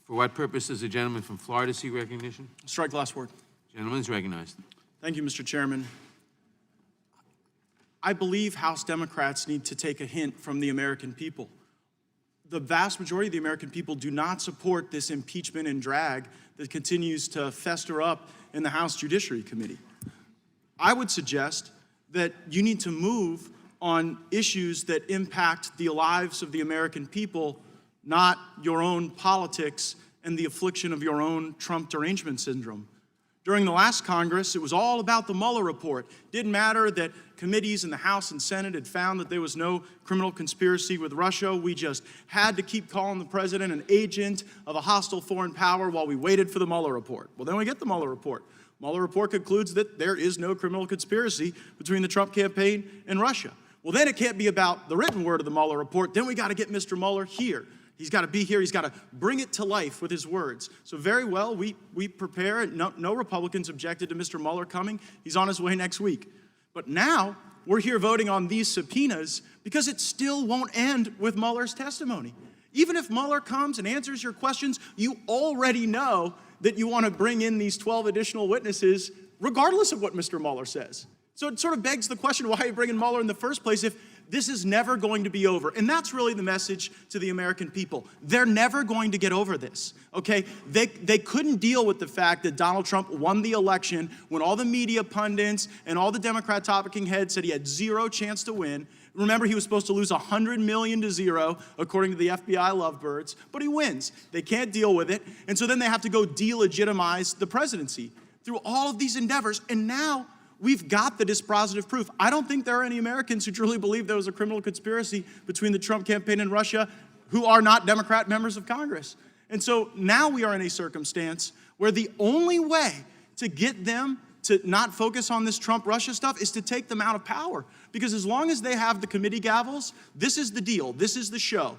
For what purpose does the gentleman from Florida seek recognition? Strike last word. Gentleman is recognized. Thank you, Mr. Chairman. I believe House Democrats need to take a hint from the American people. the vast majority of the American people do not support this impeachment and drag that continues to fester up in the House Judiciary Committee. I would suggest that you need to move on issues that impact the lives of the American people, not your own politics and the affliction of your own Trump derangement syndrome. During the last Congress, it was all about the Mueller report. Didn't matter that committees in the House and Senate had found that there was no criminal conspiracy with Russia. We just had to keep calling the president an agent of a hostile foreign power while we waited for the Mueller report. Well, then we get the Mueller report. Mueller report concludes that there is no criminal conspiracy between the Trump campaign and Russia. Well, then it can't be about the written word of the Mueller report. Then we got to get Mr. Mueller here. He's got to be here. He's got to bring it to life with his words. So very well, we prepare. No Republicans objected to Mr. Mueller coming. He's on his way next week. But now we're here voting on these subpoenas because it still won't end with Mueller's testimony. Even if Mueller comes and answers your questions, you already know that you want to bring in these 12 additional witnesses regardless of what Mr. Mueller says. So it sort of begs the question, why are you bringing Mueller in the first place if this is never going to be over? And that's really the message to the American people. They're never going to get over this, okay? They couldn't deal with the fact that Donald Trump won the election when all the media pundits and all the Democrat talking heads said he had zero chance to win. Remember, he was supposed to lose $100 million to zero, according to the FBI lovebirds, but he wins. They can't deal with it, and so then they have to go delegitimize the presidency through all of these endeavors, and now we've got the dispositive proof. I don't think there are any Americans who truly believe there was a criminal conspiracy between the Trump campaign and Russia who are not Democrat members of Congress. And so now we are in a circumstance where the only way to get them to not focus on this Trump-Russia stuff is to take them out of power. Because as long as they have the committee gavels, this is the deal, this is the show.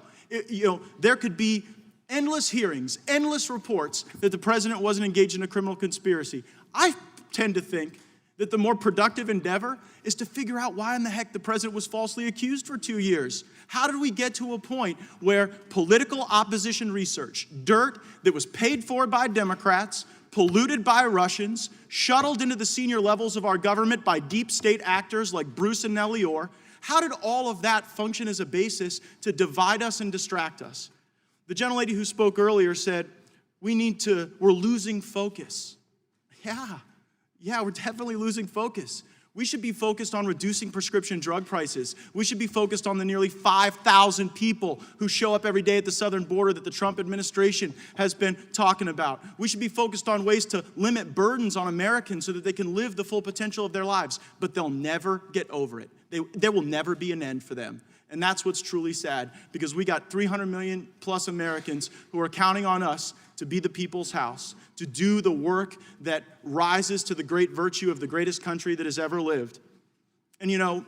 There could be endless hearings, endless reports that the president wasn't engaged in a criminal conspiracy. I tend to think that the more productive endeavor is to figure out why in the heck the president was falsely accused for 2 years. How did we get to a point where political opposition research, dirt that was paid for by Democrats, polluted by Russians, shuttled into the senior levels of our government by deep state actors like Bruce and Nellie Orr, how did all of that function as a basis to divide us and distract us? The gentlelady who spoke earlier said, we're losing focus. Yeah, we're definitely losing focus. We should be focused on reducing prescription drug prices. We should be focused on the nearly 5,000 people who show up every day at the southern border that the Trump administration has been talking about. We should be focused on ways to limit burdens on Americans so that they can live the full potential of their lives. But they'll never get over it. There will never be an end for them. And that's what's truly sad, because we got 300 million plus Americans who are counting on us to be the people's house, to do the work that rises to the great virtue of the greatest country that has ever lived. And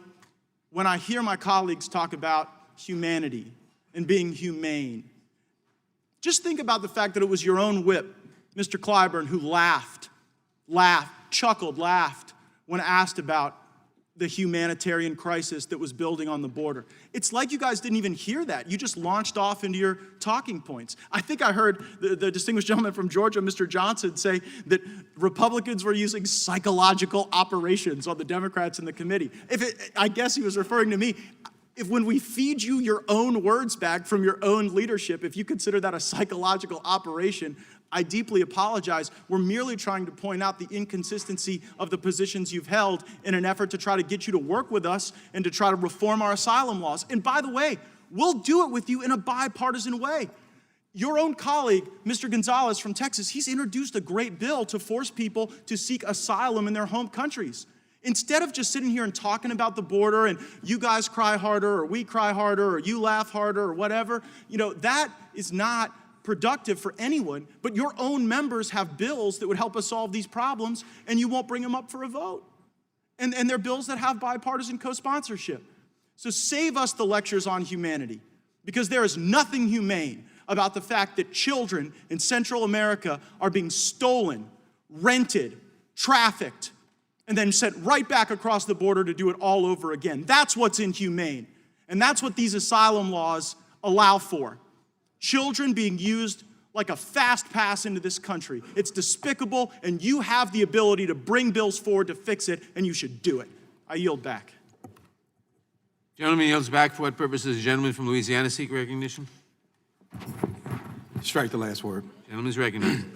when I hear my colleagues talk about humanity and being humane, just think about the fact that it was your own whip, Mr. Clyburn, who laughed when asked about the humanitarian crisis that was building on the border. It's like you guys didn't even hear that. You just launched off into your talking points. I think I heard the distinguished gentleman from Georgia, Mr. Johnson, say that Republicans were using psychological operations on the Democrats in the committee. I guess he was referring to me. When we feed you your own words back from your own leadership, if you consider that a psychological operation, I deeply apologize. We're merely trying to point out the inconsistency of the positions you've held in an effort to try to get you to work with us and to try to reform our asylum laws. And by the way, we'll do it with you in a bipartisan way. Your own colleague, Mr. Gonzalez from Texas, he's introduced a great bill to force people to seek asylum in their home countries. Instead of just sitting here and talking about the border and you guys cry harder or we cry harder or you laugh harder or whatever, that is not productive for anyone, but your own members have bills that would help us solve these problems, and you won't bring them up for a vote. And they're bills that have bipartisan co-sponsorship. So save us the lectures on humanity, because there is nothing humane about the fact that children in Central America are being stolen, rented, trafficked, and then sent right back across the border to do it all over again. That's what's inhumane. And that's what these asylum laws allow for. Children being used like a fast pass into this country. It's despicable, and you have the ability to bring bills forward to fix it, and you should do it. I yield back. Gentleman yields back. For what purpose does the gentleman from Louisiana seek recognition? Strike the last word. Gentleman's recognized.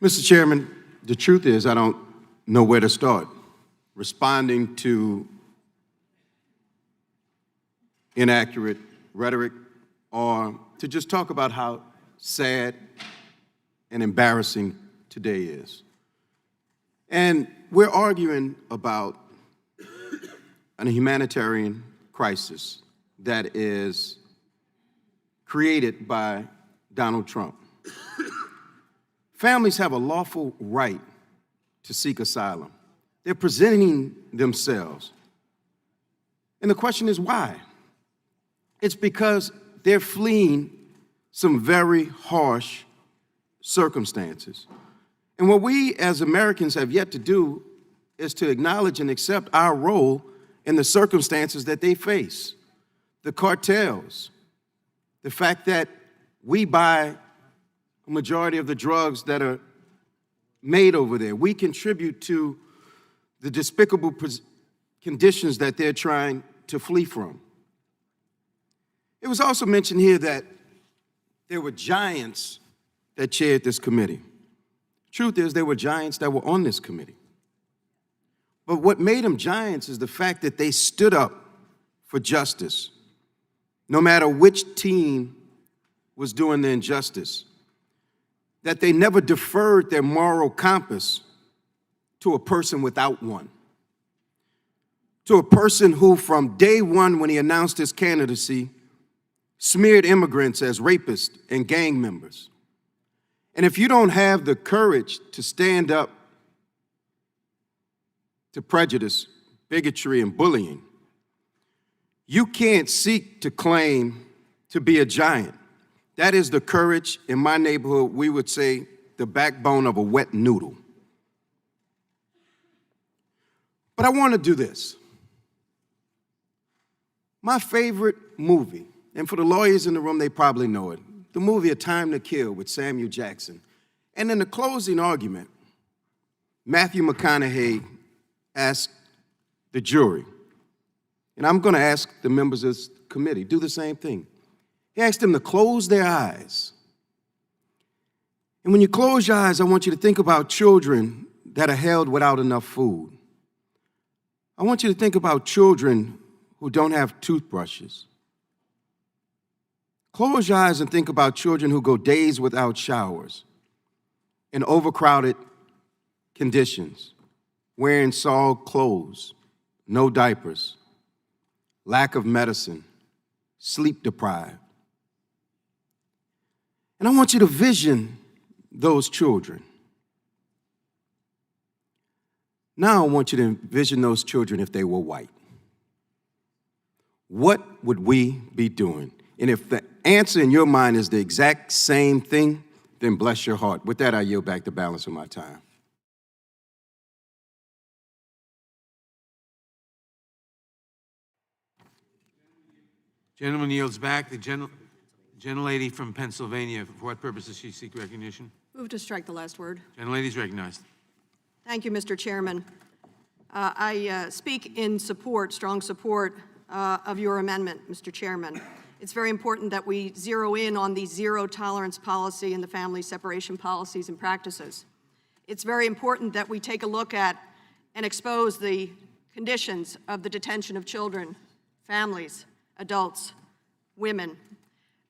Mr. Chairman, the truth is I don't know where to start responding to inaccurate rhetoric or to just talk about how sad and embarrassing today is. And we're arguing about a humanitarian crisis that is created by Donald Trump. Families have a lawful right to seek asylum. They're presenting themselves. And the question is why? It's because they're fleeing some very harsh circumstances. And what we as Americans have yet to do is to acknowledge and accept our role in the circumstances that they face. The cartels, the fact that we buy a majority of the drugs that are made over there. We contribute to the despicable conditions that they're trying to flee from. It was also mentioned here that there were giants that chaired this committee. Truth is, there were giants that were on this committee. But what made them giants is the fact that they stood up for justice, no matter which team was doing the injustice, that they never deferred their moral compass to a person without one, to a person who from day one when he announced his candidacy smeared immigrants as rapists and gang members. And if you don't have the courage to stand up to prejudice, bigotry, and bullying, you can't seek to claim to be a giant. That is the courage, in my neighborhood, we would say, the backbone of a wet noodle. But I want to do this. My favorite movie, and for the lawyers in the room, they probably know it, the movie A Time to Kill with Samuel Jackson. And in the closing argument, Matthew McConaughey asked the jury, and I'm going to ask the members of this committee, do the same thing. He asked them to close their eyes. And when you close your eyes, I want you to think about children that are held without enough food. I want you to think about children who don't have toothbrushes. Close your eyes and think about children who go days without showers in overcrowded conditions, wearing soiled clothes, no diapers, lack of medicine, sleep deprived. And I want you to vision those children. Now I want you to envision those children if they were white. What would we be doing? And if the answer in your mind is the exact same thing, then bless your heart. With that, I yield back the balance of my time. Gentleman yields back. The gentlelady from Pennsylvania, for what purpose does she seek recognition? Move to strike the last word. Gentlelady is recognized. Thank you, Mr. Chairman. I speak in support, strong support of your amendment, Mr. Chairman. It's very important that we zero in on the zero tolerance policy and the family separation policies and practices. It's very important that we take a look at and expose the conditions of the detention of children, families, adults, women.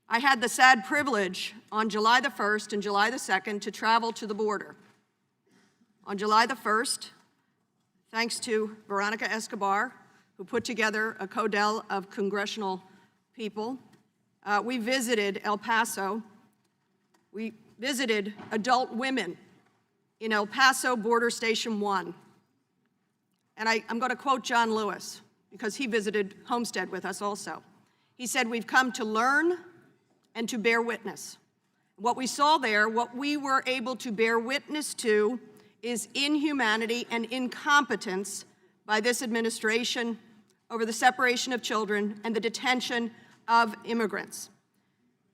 I had the sad privilege on July the 1st and July the 2nd to travel to the border. On July the 1st, thanks to Veronica Escobar, who put together a codel of congressional people, we visited El Paso. We visited adult women in El Paso Border Station 1. And I'm going to quote John Lewis, because he visited Homestead with us also. He said, "We've come to learn and to bear witness." What we saw there, what we were able to bear witness to, is inhumanity and incompetence by this administration over the separation of children and the detention of immigrants.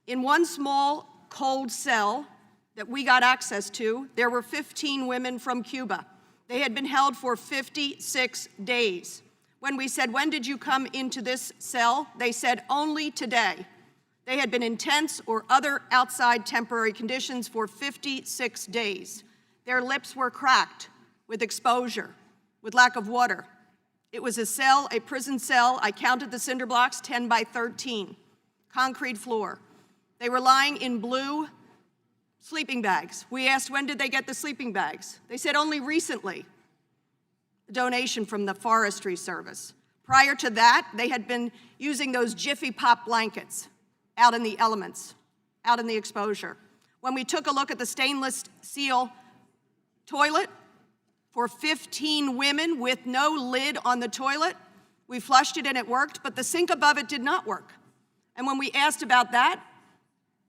In one small, cold cell that we got access to, there were 15 women from Cuba. They had been held for 56 days. When we said, when did you come into this cell? They said, only today. They had been in tents or other outside temporary conditions for 56 days. Their lips were cracked with exposure, with lack of water. It was a cell, a prison cell. I counted the cinder blocks, 10 by 13, concrete floor. They were lying in blue sleeping bags. We asked, when did they get the sleeping bags? They said only recently, a donation from the Forestry Service. Prior to that, they had been using those Jiffy Pop blankets out in the elements, out in the exposure. When we took a look at the stainless steel toilet for 15 women with no lid on the toilet, we flushed it and it worked, but the sink above it did not work. And when we asked about that,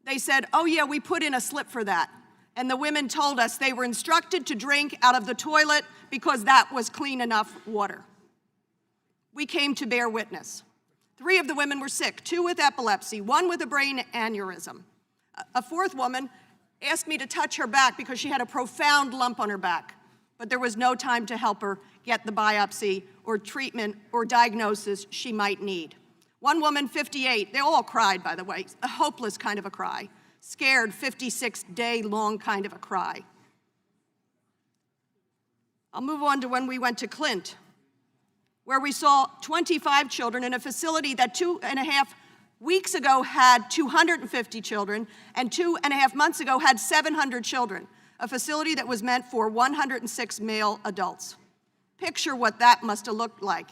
they said, oh yeah, we put in a slip for that. And the women told us they were instructed to drink out of the toilet because that was clean enough water. We came to bear witness. 3 of the women were sick, 2 with epilepsy, 1 with a brain aneurysm. A 4th woman asked me to touch her back because she had a profound lump on her back, but there was no time to help her get the biopsy or treatment or diagnosis she might need. 1 woman, 58, they all cried, by the way, a hopeless kind of a cry, scared 56-day-long kind of a cry. I'll move on to when we went to Clint, where we saw 25 children in a facility that 2.5 weeks ago had 250 children, and 2.5 months ago had 700 children, a facility that was meant for 106 male adults. Picture what that must have looked like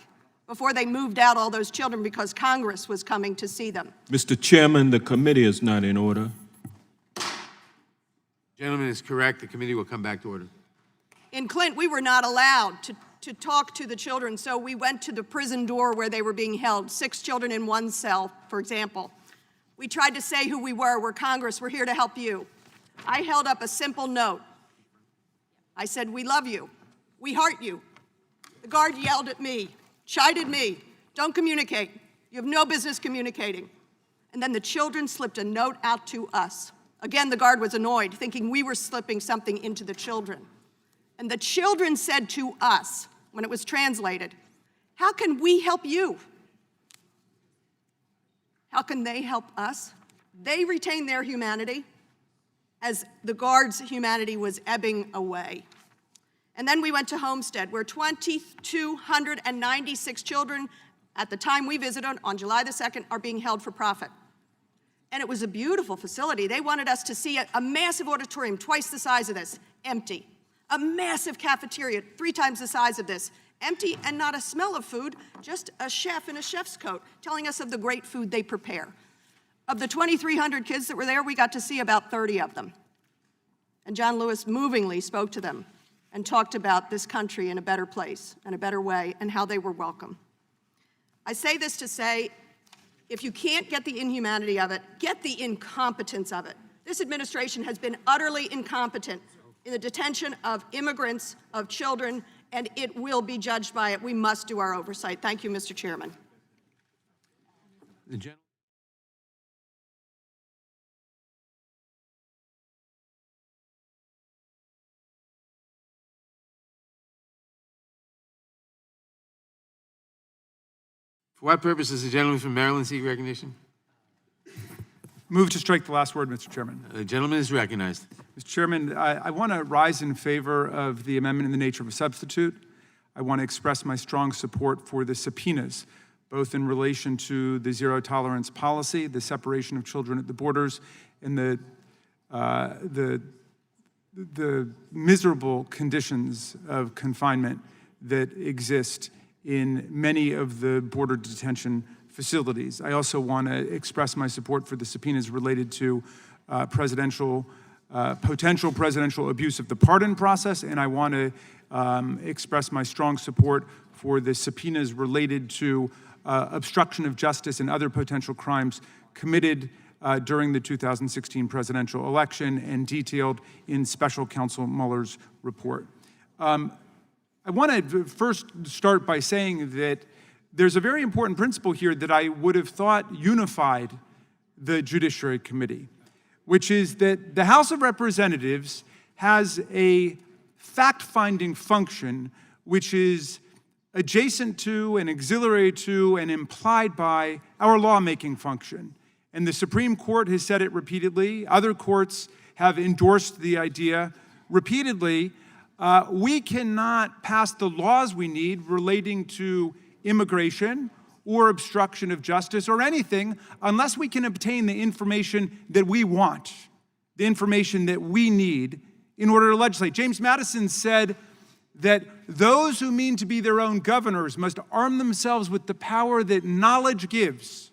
before they moved out all those children because Congress was coming to see them. Mr. Chairman, the committee is not in order. Gentleman is correct. The committee will come back to order. In Clint, we were not allowed to talk to the children, so we went to the prison door where they were being held, 6 children in 1 cell, for example. We tried to say who we were. We're Congress. We're here to help you. I held up a simple note. I said, we love you. We heart you. The guard yelled at me, chided me, don't communicate. You have no business communicating. And then the children slipped a note out to us. Again, the guard was annoyed, thinking we were slipping something into the children. And the children said to us, when it was translated, how can we help you? How can they help us? They retained their humanity as the guard's humanity was ebbing away. And then we went to Homestead, where 2,296 children, at the time we visited on July the 2nd, are being held for profit. And it was a beautiful facility. They wanted us to see a massive auditorium, twice the size of this, empty. A massive cafeteria, 3 times the size of this, empty and not a smell of food, just a chef in a chef's coat telling us of the great food they prepare. Of the 2,300 kids that were there, we got to see about 30 of them. And John Lewis movingly spoke to them and talked about this country in a better place and a better way and how they were welcome. I say this to say, if you can't get the inhumanity of it, get the incompetence of it. This administration has been utterly incompetent in the detention of immigrants, of children, and it will be judged by it. We must do our oversight. Thank you, Mr. Chairman. The gentleman. For what purpose does the gentleman from Maryland seek recognition? Move to strike the last word, Mr. Chairman. The gentleman is recognized. Mr. Chairman, I want to rise in favor of the amendment in the nature of a substitute. I want to express my strong support for the subpoenas, both in relation to the zero tolerance policy, the separation of children at the borders, and the miserable conditions of confinement that exist in many of the border detention facilities. I also want to express my support for the subpoenas related to potential presidential abuse of the pardon process, and I want to express my strong support for the subpoenas related to obstruction of justice and other potential crimes committed during the 2016 presidential election and detailed in Special Counsel Mueller's report. I want to first start by saying that there's a very important principle here that I would have thought unified the Judiciary Committee, which is that the House of Representatives has a fact-finding function which is adjacent to and auxiliary to and implied by our lawmaking function. And the Supreme Court has said it repeatedly. Other courts have endorsed the idea repeatedly. We cannot pass the laws we need relating to immigration or obstruction of justice or anything unless we can obtain the information that we want, the information that we need in order to legislate. James Madison said that those who mean to be their own governors must arm themselves with the power that knowledge gives.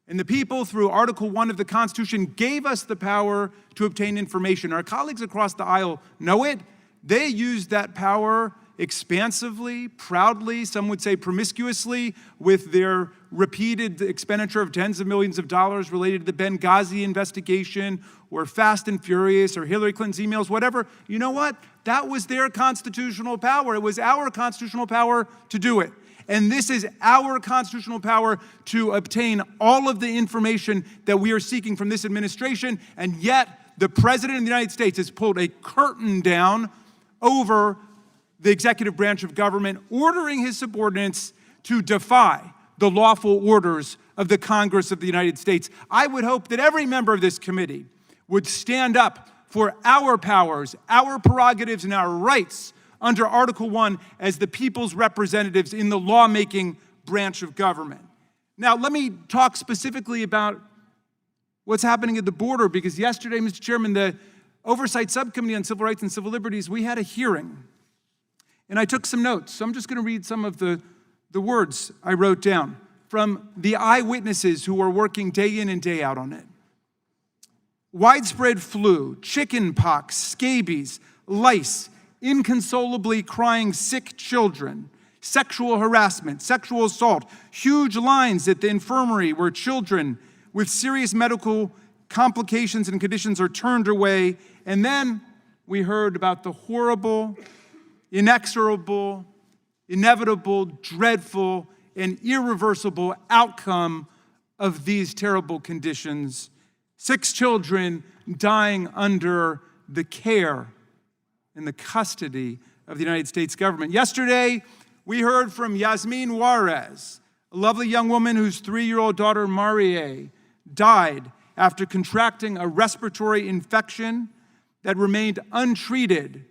And the people, through Article 1 of the Constitution, gave us the power to obtain information. Our colleagues across the aisle know it. They use that power expansively, proudly, some would say promiscuously, with their repeated expenditure of tens of millions of dollars related to the Benghazi investigation or Fast and Furious or Hillary Clinton's emails, whatever. You know what? That was their constitutional power. It was our constitutional power to do it. And this is our constitutional power to obtain all of the information that we are seeking from this administration. And yet, the President of the United States has pulled a curtain down over the executive branch of government, ordering his subordinates to defy the lawful orders of the Congress of the United States. I would hope that every member of this committee would stand up for our powers, our prerogatives, and our rights under Article 1 as the people's representatives in the lawmaking branch of government. Now, let me talk specifically about what's happening at the border, because yesterday, Mr. Chairman, the Oversight Subcommittee on Civil Rights and Civil Liberties, we had a hearing, and I took some notes. So I'm just going to read some of the words I wrote down from the eyewitnesses who are working day in and day out on it. Widespread flu, chicken pox, scabies, lice, inconsolably crying sick children, sexual harassment, sexual assault, huge lines at the infirmary where children with serious medical complications and conditions are turned away. And then we heard about the horrible, inexorable, inevitable, dreadful, and irreversible outcome of these terrible conditions. 6 children dying under the care and the custody of the United States government. Yesterday, we heard from Yasmin Juarez, a lovely young woman whose 3-year-old daughter, Marie, died after contracting a respiratory infection that remained untreated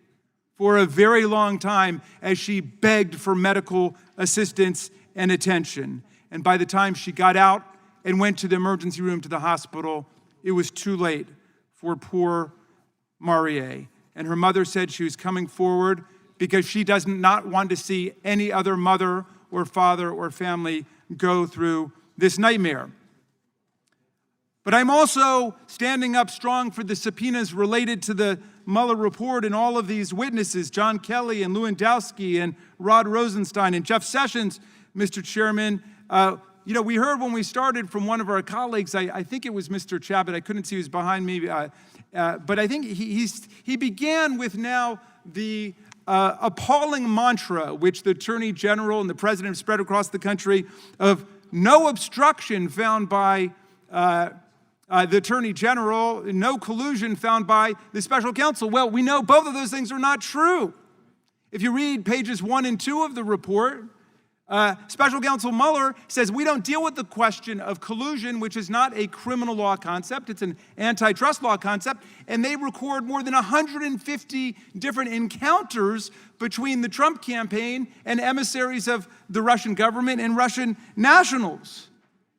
for a very long time as she begged for medical assistance and attention. And by the time she got out and went to the emergency room to the hospital, it was too late for poor Marie. And her mother said she was coming forward because she does not want to see any other mother or father or family go through this nightmare. But I'm also standing up strong for the subpoenas related to the Mueller report and all of these witnesses, John Kelly and Lewandowski and Rod Rosenstein and Jeff Sessions, Mr. Chairman. We heard when we started from one of our colleagues, I think it was Mr. Chabot, I couldn't see who was behind me, but I think he began with now the appalling mantra which the Attorney General and the President have spread across the country of no obstruction found by the Attorney General, no collusion found by the special counsel. Well, we know both of those things are not true. If you read pages 1 and 2 of the report, Special Counsel Mueller says we don't deal with the question of collusion, which is not a criminal law concept, it's an antitrust law concept, and they record more than 150 different encounters between the Trump campaign and emissaries of the Russian government and Russian nationals.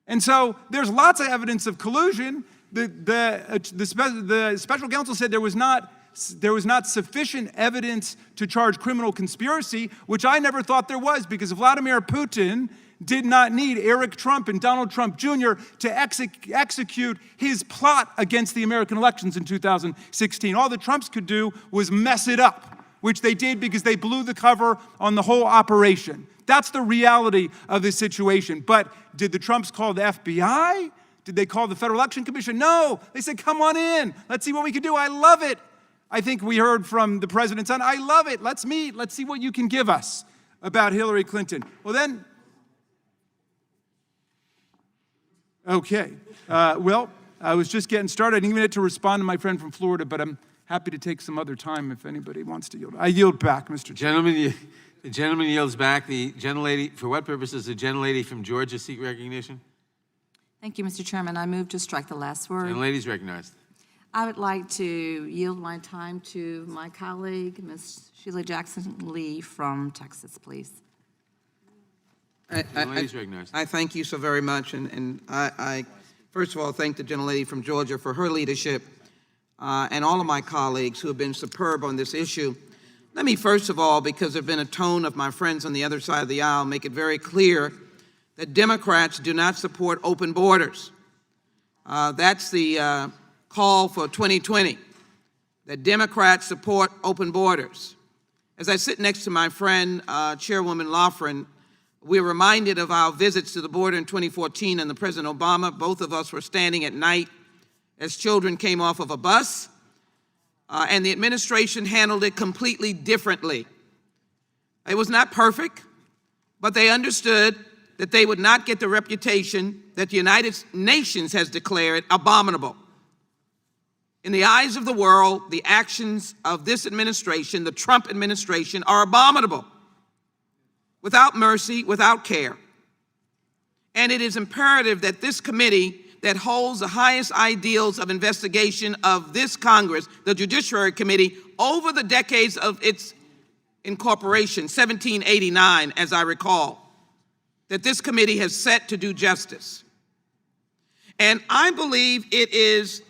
And so there's lots of evidence of collusion. The special counsel said there was not sufficient evidence to charge criminal conspiracy, which I never thought there was, because Vladimir Putin did not need Eric Trump and Donald Trump Jr. to execute his plot against the American elections in 2016. All the Trumps could do was mess it up, which they did because they blew the cover on the whole operation. That's the reality of this situation. But did the Trumps call the FBI? Did they call the Federal Election Commission? No. They said, come on in. Let's see what we can do. I love it. I think we heard from the president's son, I love it. Let's meet. Let's see what you can give us about Hillary Clinton. Well, then, okay. I was just getting started. I didn't even get to respond to my friend from Florida, but I'm happy to take some other time if anybody wants to yield. I yield back, Mr. Chairman. The gentleman yields back. The gentlelady, for what purpose does the gentlelady from Georgia seek recognition? Thank you, Mr. Chairman. I move to strike the last word. Gentlelady's recognized. I would like to yield my time to my colleague, Ms. Sheila Jackson Lee from Texas, please. Gentlelady's recognized. I thank you so very much, and I first of all thank the gentlelady from Georgia for her leadership, and all of my colleagues who have been superb on this issue. Let me first of all, because there's been a tone of my friends on the other side of the aisle, make it very clear that Democrats do not support open borders. That's the call for 2020, that Democrats support open borders. As I sit next to my friend, Chairwoman Loughran, we're reminded of our visits to the border in 2014 and the President Obama. Both of us were standing at night as children came off of a bus, and the administration handled it completely differently. It was not perfect, but they understood that they would not get the reputation that the United Nations has declared abominable. In the eyes of the world, the actions of this administration, the Trump administration, are abominable, without mercy, without care. And it is imperative that this committee that holds the highest ideals of investigation of this Congress, the Judiciary Committee, over the decades of its incorporation, 1789, as I recall, that this committee has set to do justice. And I believe it is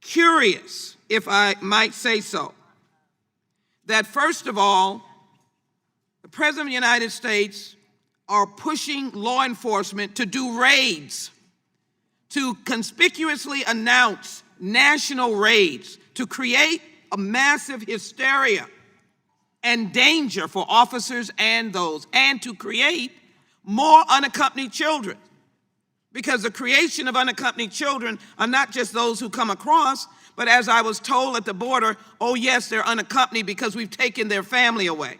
curious, if I might say so, that first of all, the President of the United States are pushing law enforcement to do raids, to conspicuously announce national raids, to create a massive hysteria and danger for officers and those, and to create more unaccompanied children. Because the creation of unaccompanied children are not just those who come across, but as I was told at the border, oh yes, they're unaccompanied because we've taken their family away.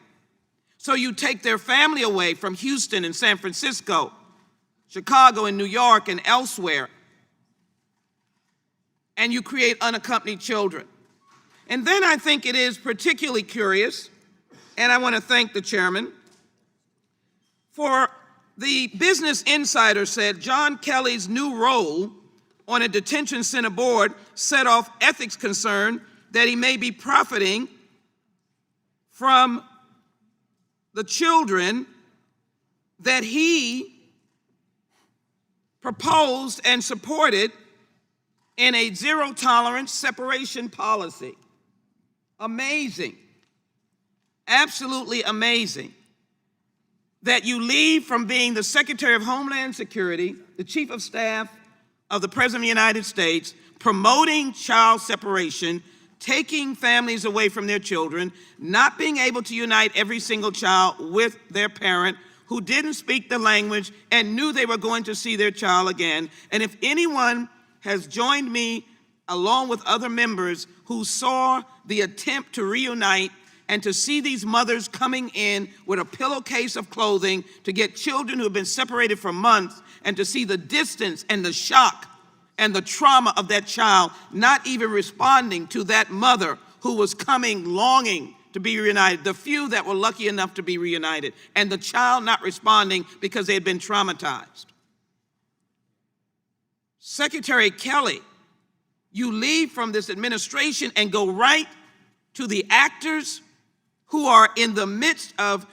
So you take their family away from Houston and San Francisco, Chicago and New York and elsewhere, and you create unaccompanied children. And then I think it is particularly curious, and I want to thank the chairman, for the Business Insider said John Kelly's new role on a detention center board set off ethics concern that he may be profiting from the children that he proposed and supported in a zero-tolerance separation policy. Amazing, absolutely amazing, that you leave from being the Secretary of Homeland Security, the Chief of Staff of the President of the United States, promoting child separation, taking families away from their children, not being able to unite every single child with their parent who didn't speak the language and knew they were going to see their child again. And if anyone has joined me, along with other members who saw the attempt to reunite and to see these mothers coming in with a pillowcase of clothing to get children who have been separated for months, and to see the distance and the shock and the trauma of that child not even responding to that mother who was coming longing to be reunited, the few that were lucky enough to be reunited, and the child not responding because they had been traumatized. Secretary Kelly, you leave from this administration and go right to the actors who are in the midst of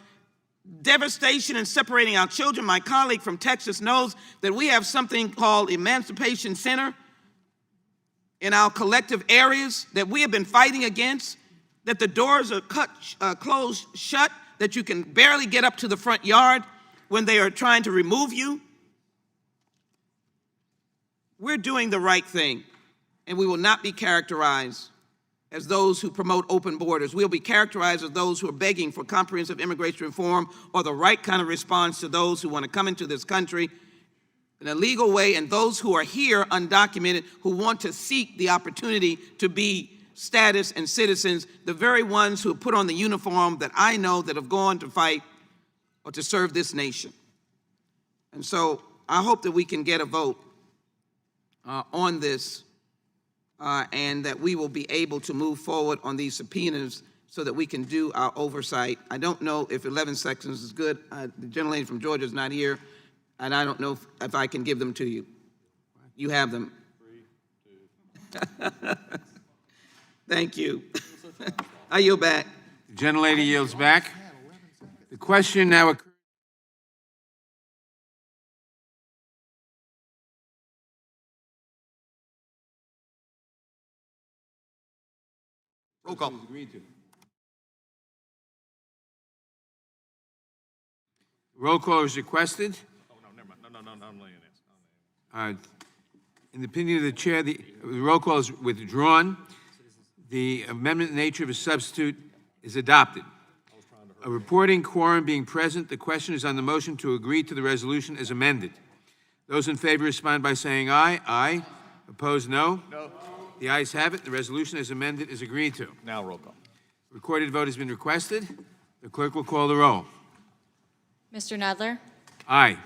devastation and separating our children. My colleague from Texas knows that we have something called Emancipation Center in our collective areas that we have been fighting against, that the doors are closed shut, that you can barely get up to the front yard when they are trying to remove you. We're doing the right thing, and we will not be characterized as those who promote open borders. We'll be characterized as those who are begging for comprehensive immigration reform or the right kind of response to those who want to come into this country in a legal way, and those who are here undocumented who want to seek the opportunity to be status and citizens, the very ones who have put on the uniform that I know that have gone to fight or to serve this nation. And so I hope that we can get a vote on this and that we will be able to move forward on these subpoenas so that we can do our oversight. I don't know if 11 seconds is good. The gentlelady from Georgia is not here, and I don't know if I can give them to you. You have them. 3, 2. Thank you. I yield back. The gentlelady yields back. The question now occurs. Roll call. Roll call is requested. Oh, no, never mind. No, I'm laying this. In the opinion of the chair, the roll call is withdrawn. The amendment nature of a substitute is adopted. A reporting quorum being present, the question is on the motion to agree to the resolution as amended. Those in favor respond by saying aye. Aye. Opposed, no. No. The ayes have it. The resolution as amended is agreed to. Now roll call. Recorded vote has been requested. The clerk will call the roll. Mr. Nadler? Aye.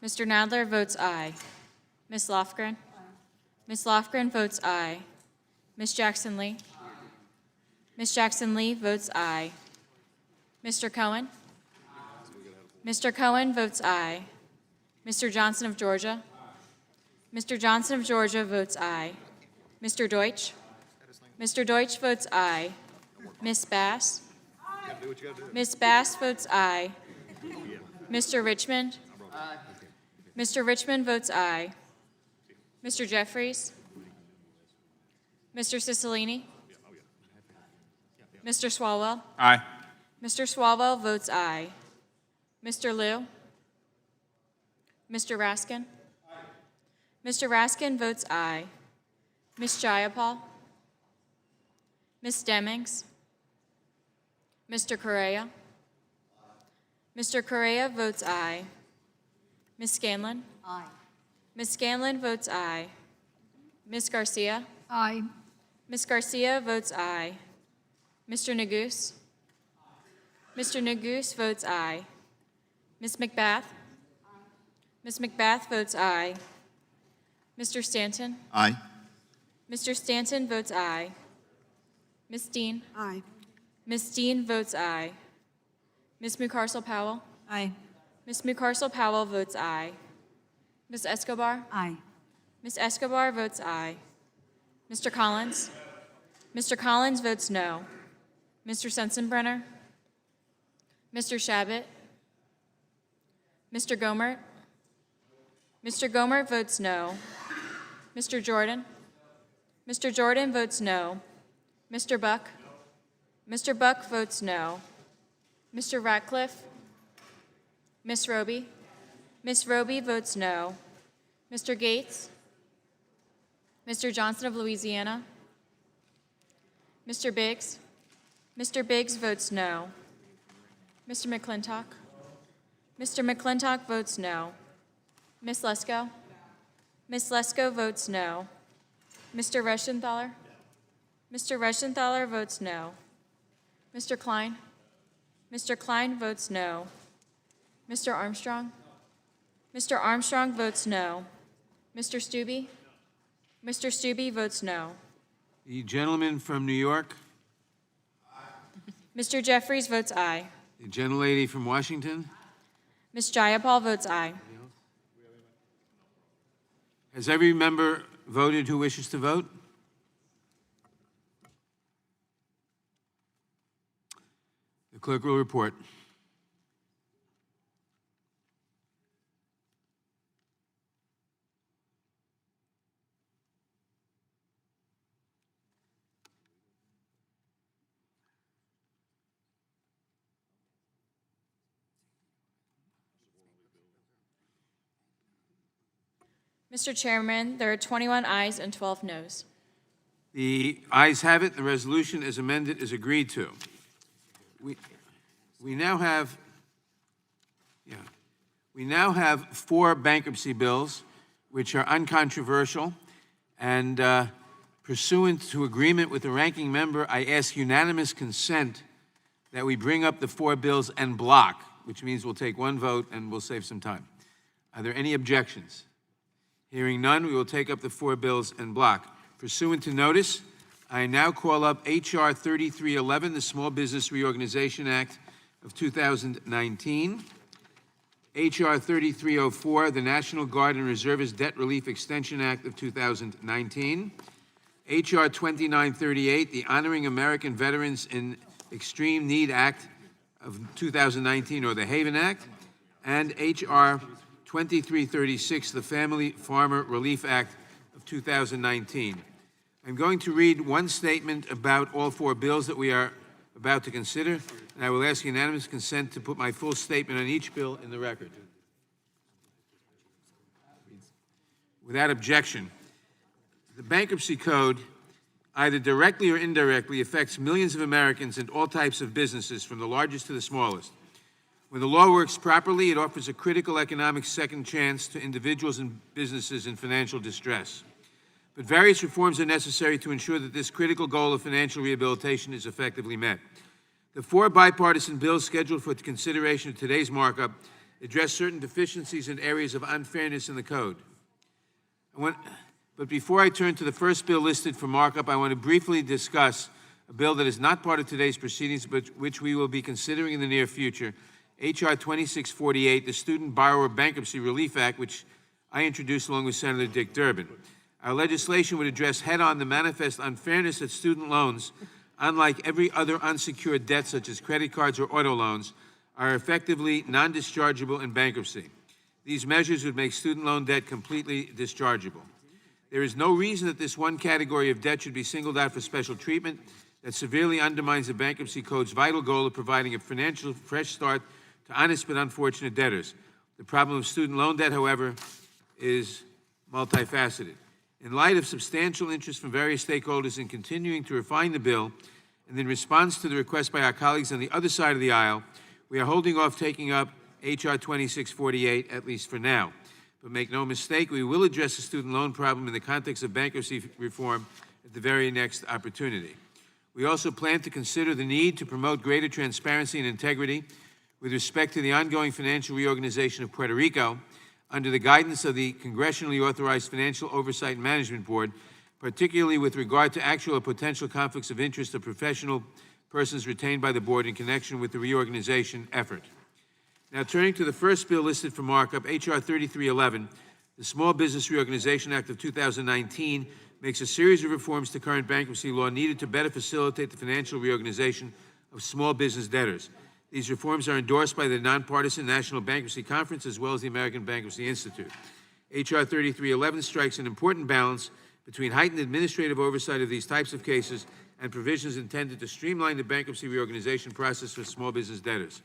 Mr. Nadler votes aye. Ms. Lofgren? Ms. Lofgren votes aye. Ms. Jackson Lee? Ms. Jackson Lee votes aye. Mr. Cohen? Mr. Cohen votes aye. Mr. Johnson of Georgia? Mr. Johnson of Georgia votes aye. Mr. Deutsch? Mr. Deutsch votes aye. Ms. Bass? Ms. Bass votes aye. Mr. Richmond? Mr. Richmond votes aye. Mr. Jeffries? Mr. Cicilline? Mr. Swalwell? Aye. Mr. Swalwell votes aye. Mr. Liu? Mr. Raskin? Mr. Raskin votes aye. Ms. Jayapal? Ms. Demings? Mr. Correa? Mr. Correa votes aye. Ms. Scanlon? Aye. Ms. Scanlon votes aye. Ms. Garcia? Aye. Ms. Garcia votes aye. Mr. Neguse? Mr. Neguse votes aye. Ms. McBath? Ms. McBath votes aye. Mr. Stanton? Aye. Mr. Stanton votes aye. Ms. Dean? Aye. Ms. Dean votes aye. Ms. Mucarsel-Powell? Aye. Ms. Mucarsel-Powell votes aye. Ms. Escobar? Aye. Ms. Escobar votes aye. Mr. Collins? Mr. Collins votes no. Mr. Sensenbrenner? Mr. Shabbat? Mr. Gomert? Mr. Gomert votes no. Mr. Jordan? Mr. Jordan votes no. Mr. Buck? Mr. Buck votes no. Mr. Ratcliffe? Ms. Roby? Ms. Roby votes no. Mr. Gates? Mr. Johnson of Louisiana? Mr. Biggs? Mr. Biggs votes no. Mr. McClintock? Mr. McClintock votes no. Ms. Lesko? Ms. Lesko votes no. Mr. Reschenthaler? Mr. Reschenthaler votes no. Mr. Klein? Mr. Klein votes no. Mr. Armstrong? Mr. Armstrong votes no. Mr. Stubbe? Mr. Stubbe votes no. The gentleman from New York. Mr. Jeffries votes aye. The gentlelady from Washington. Ms. Jayapal votes aye. Has every member voted who wishes to vote? The clerk will report. Mr. Chairman, there are 21 ayes and 12 noes. The ayes have it. The resolution as amended is agreed to. We now have 4 bankruptcy bills, which are uncontroversial, and pursuant to agreement with the ranking member, I ask unanimous consent that we bring up the 4 bills en bloc, which means we'll take one vote and we'll save some time. Are there any objections? Hearing none, we will take up the 4 bills en bloc. Pursuant to notice, I now call up H.R. 3311, the Small Business Reorganization Act of 2019, H.R. 3304, the National Guard and Reservist Debt Relief Extension Act of 2019, H.R. 2938, the Honoring American Veterans in Extreme Need Act of 2019, or the Haven Act, and H.R. 2336, the Family Farmer Relief Act of 2019. I'm going to read one statement about all four bills that we are about to consider, and I will ask unanimous consent to put my full statement on each bill in the record. Without objection, the Bankruptcy Code either directly or indirectly affects millions of Americans and all types of businesses, from the largest to the smallest. When the law works properly, it offers a critical economic second chance to individuals and businesses in financial distress. But various reforms are necessary to ensure that this critical goal of financial rehabilitation is effectively met. The four bipartisan bills scheduled for consideration of today's markup address certain deficiencies and areas of unfairness in the code. But before I turn to the first bill listed for markup, I want to briefly discuss a bill that is not part of today's proceedings, but which we will be considering in the near future, H.R. 2648, the Student Borrower Bankruptcy Relief Act, which I introduced along with Senator Dick Durbin. Our legislation would address head-on the manifest unfairness that student loans, unlike every other unsecured debt such as credit cards or auto loans, are effectively non-dischargeable in bankruptcy. These measures would make student loan debt completely dischargeable. There is no reason that this one category of debt should be singled out for special treatment that severely undermines the Bankruptcy Code's vital goal of providing a financial fresh start to honest but unfortunate debtors. The problem of student loan debt, however, is multifaceted. In light of substantial interest from various stakeholders in continuing to refine the bill, and in response to the request by our colleagues on the other side of the aisle, we are holding off taking up H.R. 2648, at least for now. But make no mistake, we will address the student loan problem in the context of bankruptcy reform at the very next opportunity. We also plan to consider the need to promote greater transparency and integrity with respect to the ongoing financial reorganization of Puerto Rico under the guidance of the congressionally authorized Financial Oversight and Management Board, particularly with regard to actual or potential conflicts of interest of professional persons retained by the board in connection with the reorganization effort. Now, turning to the first bill listed for markup, H.R. 3311, the Small Business Reorganization Act of 2019, makes a series of reforms to current bankruptcy law needed to better facilitate the financial reorganization of small business debtors. These reforms are endorsed by the nonpartisan National Bankruptcy Conference as well as the American Bankruptcy Institute. H.R. 3311 strikes an important balance between heightened administrative oversight of these types of cases and provisions intended to streamline the bankruptcy reorganization process for small business debtors.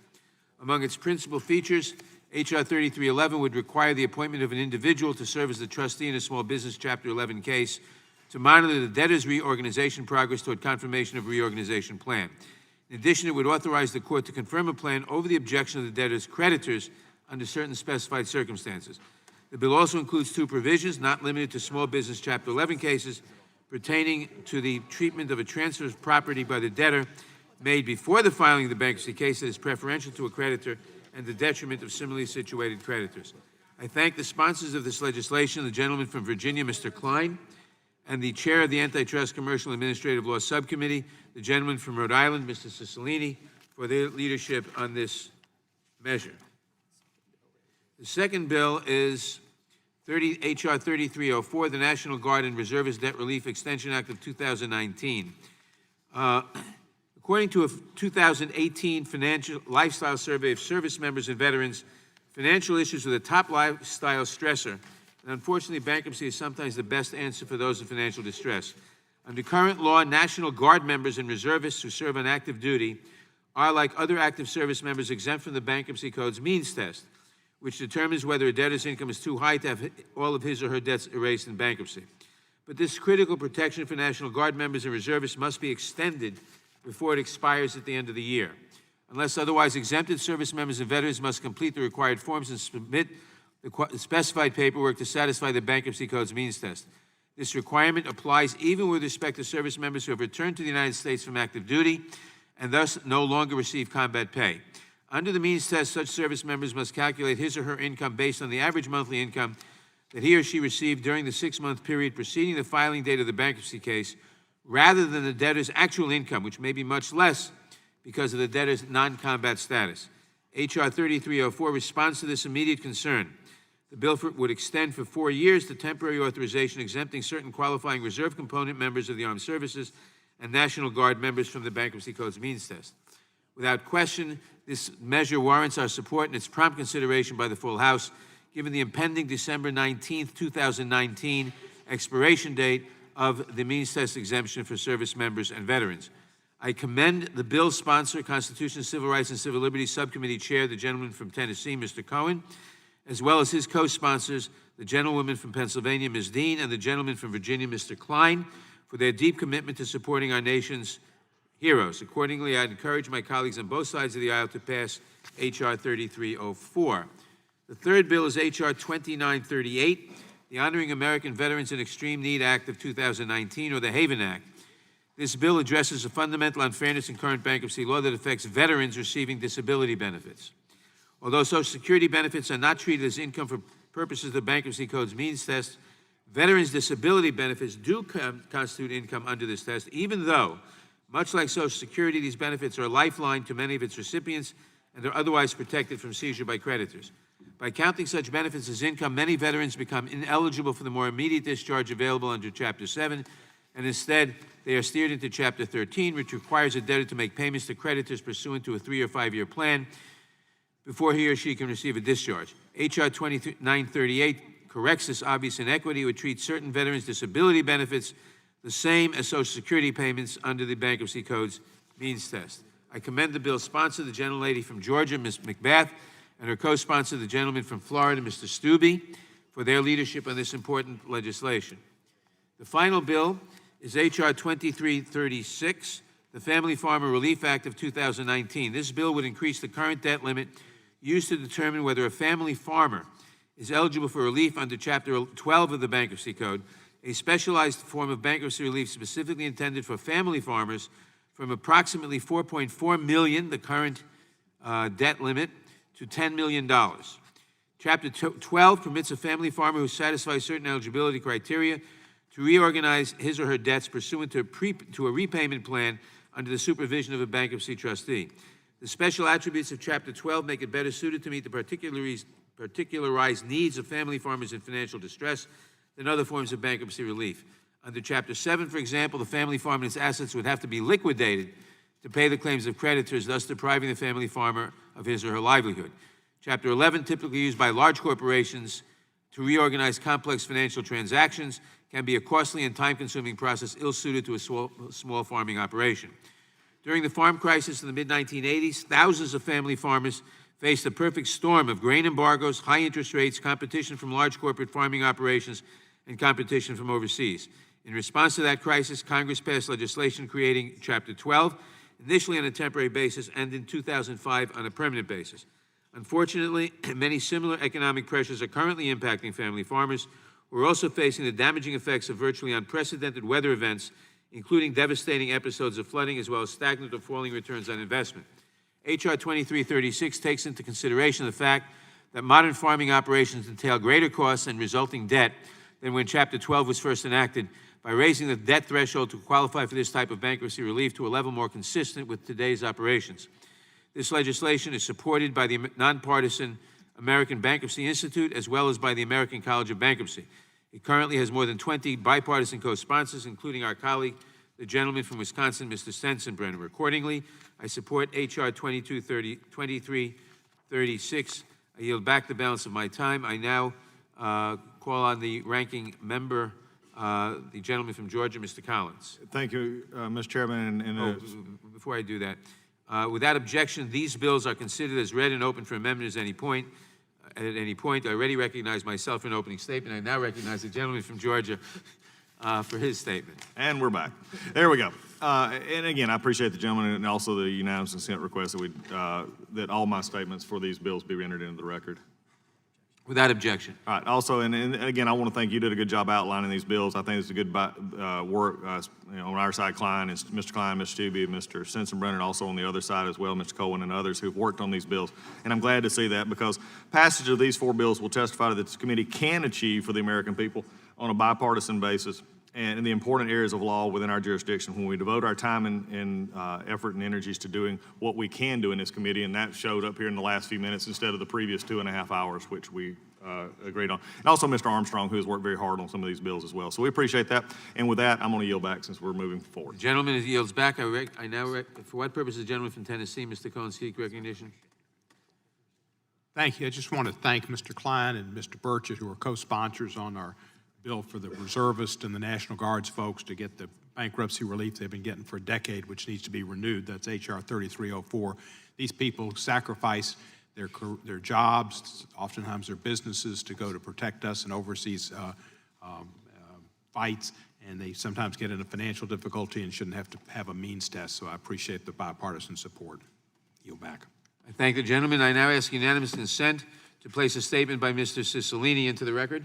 Among its principal features, H.R. 3311 would require the appointment of an individual to serve as the trustee in a small business Chapter 11 case to monitor the debtor's reorganization progress toward confirmation of a reorganization plan. In addition, it would authorize the court to confirm a plan over the objection of the debtor's creditors under certain specified circumstances. The bill also includes two provisions, not limited to small business Chapter 11 cases, pertaining to the treatment of a transfer of property by the debtor made before the filing of the bankruptcy case that is preferential to a creditor and the detriment of similarly situated creditors. I thank the sponsors of this legislation, the gentleman from Virginia, Mr. Klein, and the chair of the Antitrust Commercial Administrative Law Subcommittee, the gentleman from Rhode Island, Mr. Cicilline, for their leadership on this measure. The second bill is H.R. 3304, the National Guard and Reservist Debt Relief Extension Act of 2019. According to a 2018 financial lifestyle survey of service members and veterans, financial issues are the top lifestyle stressor, and unfortunately, bankruptcy is sometimes the best answer for those in financial distress. Under current law, National Guard members and reservists who serve on active duty are, like other active service members, exempt from the Bankruptcy Code's means test, which determines whether a debtor's income is too high to have all of his or her debts erased in bankruptcy. But this critical protection for National Guard members and reservists must be extended before it expires at the end of the year. Unless otherwise exempted, service members and veterans must complete the required forms and submit the specified paperwork to satisfy the Bankruptcy Code's means test. This requirement applies even with respect to service members who have returned to the United States from active duty and thus no longer receive combat pay. Under the means test, such service members must calculate his or her income based on the average monthly income that he or she received during the 6-month period preceding the filing date of the bankruptcy case, rather than the debtor's actual income, which may be much less because of the debtor's non-combat status. H.R. 3304 responds to this immediate concern. The bill would extend for 4 years the temporary authorization exempting certain qualifying reserve component members of the armed services and National Guard members from the Bankruptcy Code's means test. Without question, this measure warrants our support and its prompt consideration by the full House, given the impending December 19, 2019 expiration date of the means test exemption for service members and veterans. I commend the bill's sponsor, Constitution, Civil Rights, and Civil Liberties Subcommittee Chair, the gentleman from Tennessee, Mr. Cohen, as well as his co-sponsors, the gentlewoman from Pennsylvania, Ms. Dean, and the gentleman from Virginia, Mr. Klein, for their deep commitment to supporting our nation's heroes. Accordingly, I encourage my colleagues on both sides of the aisle to pass H.R. 3304. The third bill is H.R. 2938, the Honoring American Veterans in Extreme Need Act of 2019, or the Haven Act. This bill addresses a fundamental unfairness in current bankruptcy law that affects veterans receiving disability benefits. Although Social Security benefits are not treated as income for purposes of the Bankruptcy Code's means test, veterans' disability benefits do constitute income under this test, even though, much like Social Security, these benefits are a lifeline to many of its recipients and are otherwise protected from seizure by creditors. By counting such benefits as income, many veterans become ineligible for the more immediate discharge available under Chapter 7, and instead, they are steered into Chapter 13, which requires a debtor to make payments to creditors pursuant to a 3- or 5-year plan before he or she can receive a discharge. H.R. 2938 corrects this obvious inequity. It would treat certain veterans' disability benefits the same as Social Security payments under the Bankruptcy Code's means test. I commend the bill's sponsor, the gentlelady from Georgia, Ms. McBath, and her co-sponsor, the gentleman from Florida, Mr. Stubbe, for their leadership on this important legislation. The final bill is H.R. 2336, the Family Farmer Relief Act of 2019. This bill would increase the current debt limit used to determine whether a family farmer is eligible for relief under Chapter 12 of the Bankruptcy Code, a specialized form of bankruptcy relief specifically intended for family farmers, from approximately $4.4 million, the current debt limit, to $10 million. Chapter 12 permits a family farmer who satisfies certain eligibility criteria to reorganize his or her debts pursuant to a repayment plan under the supervision of a bankruptcy trustee. The special attributes of Chapter 12 make it better suited to meet the particularized needs of family farmers in financial distress than other forms of bankruptcy relief. Under Chapter 7, for example, the family farmer's assets would have to be liquidated to pay the claims of creditors, thus depriving the family farmer of his or her livelihood. Chapter 11, typically used by large corporations to reorganize complex financial transactions, can be a costly and time-consuming process ill-suited to a small farming operation. During the farm crisis in the mid-1980s, thousands of family farmers faced a perfect storm of grain embargoes, high interest rates, competition from large corporate farming operations, and competition from overseas. In response to that crisis, Congress passed legislation creating Chapter 12, initially on a temporary basis and in 2005 on a permanent basis. Unfortunately, many similar economic pressures are currently impacting family farmers who are also facing the damaging effects of virtually unprecedented weather events, including devastating episodes of flooding, as well as stagnant or falling returns on investment. H.R. 2336 takes into consideration the fact that modern farming operations entail greater costs and resulting debt than when Chapter 12 was first enacted, by raising the debt threshold to qualify for this type of bankruptcy relief to a level more consistent with today's operations. This legislation is supported by the nonpartisan American Bankruptcy Institute, as well as by the American College of Bankruptcy. It currently has more than 20 bipartisan co-sponsors, including our colleague, the gentleman from Wisconsin, Mr. Sensenbrenner. Accordingly, I support H.R. 2336. I yield back the balance of my time. I now call on the ranking member, the gentleman from Georgia, Mr. Collins. Thank you, Mr. Chairman. Before I do that, without objection, these bills are considered as read and open for amendment at any point. I already recognize myself for an opening statement. I now recognize the gentleman from Georgia for his statement. And we're back. There we go. And again, I appreciate the gentleman and also the unanimous consent request that all my statements for these bills be entered into the record. Without objection. All right, also, and again, I want to thank you, did a good job outlining these bills. I think it's a good work, on our side, Klein, and Mr. Klein, Mr. Stubbe, Mr. Sensenbrenner, also on the other side as well, Mr. Cohen and others who've worked on these bills. And I'm glad to see that, because passage of these 4 bills will testify that this committee can achieve for the American people on a bipartisan basis and in the important areas of law within our jurisdiction when we devote our time and effort and energies to doing what we can do in this committee, and that showed up here in the last few minutes instead of the previous 2.5 hours, which we agreed on. And also Mr. Armstrong, who has worked very hard on some of these bills as well. So we appreciate that. And with that, I'm going to yield back since we're moving forward. Gentleman yields back. I now, for what purpose, the gentleman from Tennessee, Mr. Cohen, seek recognition? Thank you. I just want to thank Mr. Klein and Mr. Burchett, who are co-sponsors on our bill for the reservist and the National Guards folks to get the bankruptcy relief they've been getting for a decade, which needs to be renewed. That's H.R. 3304. These people sacrifice their jobs, oftentimes their businesses, to go to protect us and overseas fights, and they sometimes get into financial difficulty and shouldn't have to have a means test. So I appreciate the bipartisan support. Yield back. I thank the gentleman. I now ask unanimous consent to place a statement by Mr. Cicilline into the record.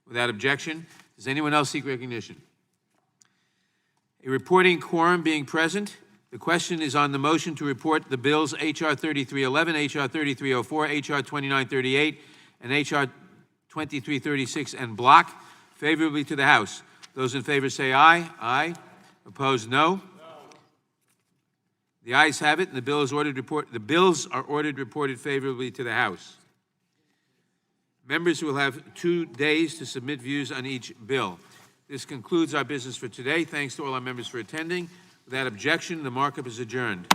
Without objection, does anyone else seek recognition? A reporting quorum being present, the question is on the motion to report the bills H.R. 3311, H.R. 3304, H.R. 2938, and H.R. 2336 en bloc favorably to the House. Those in favor say aye. Aye. Opposed, no. The ayes have it, and the bills are ordered reported favorably to the House. Members will have 2 days to submit views on each bill. This concludes our business for today. Thanks to all our members for attending. Without objection, the markup is adjourned.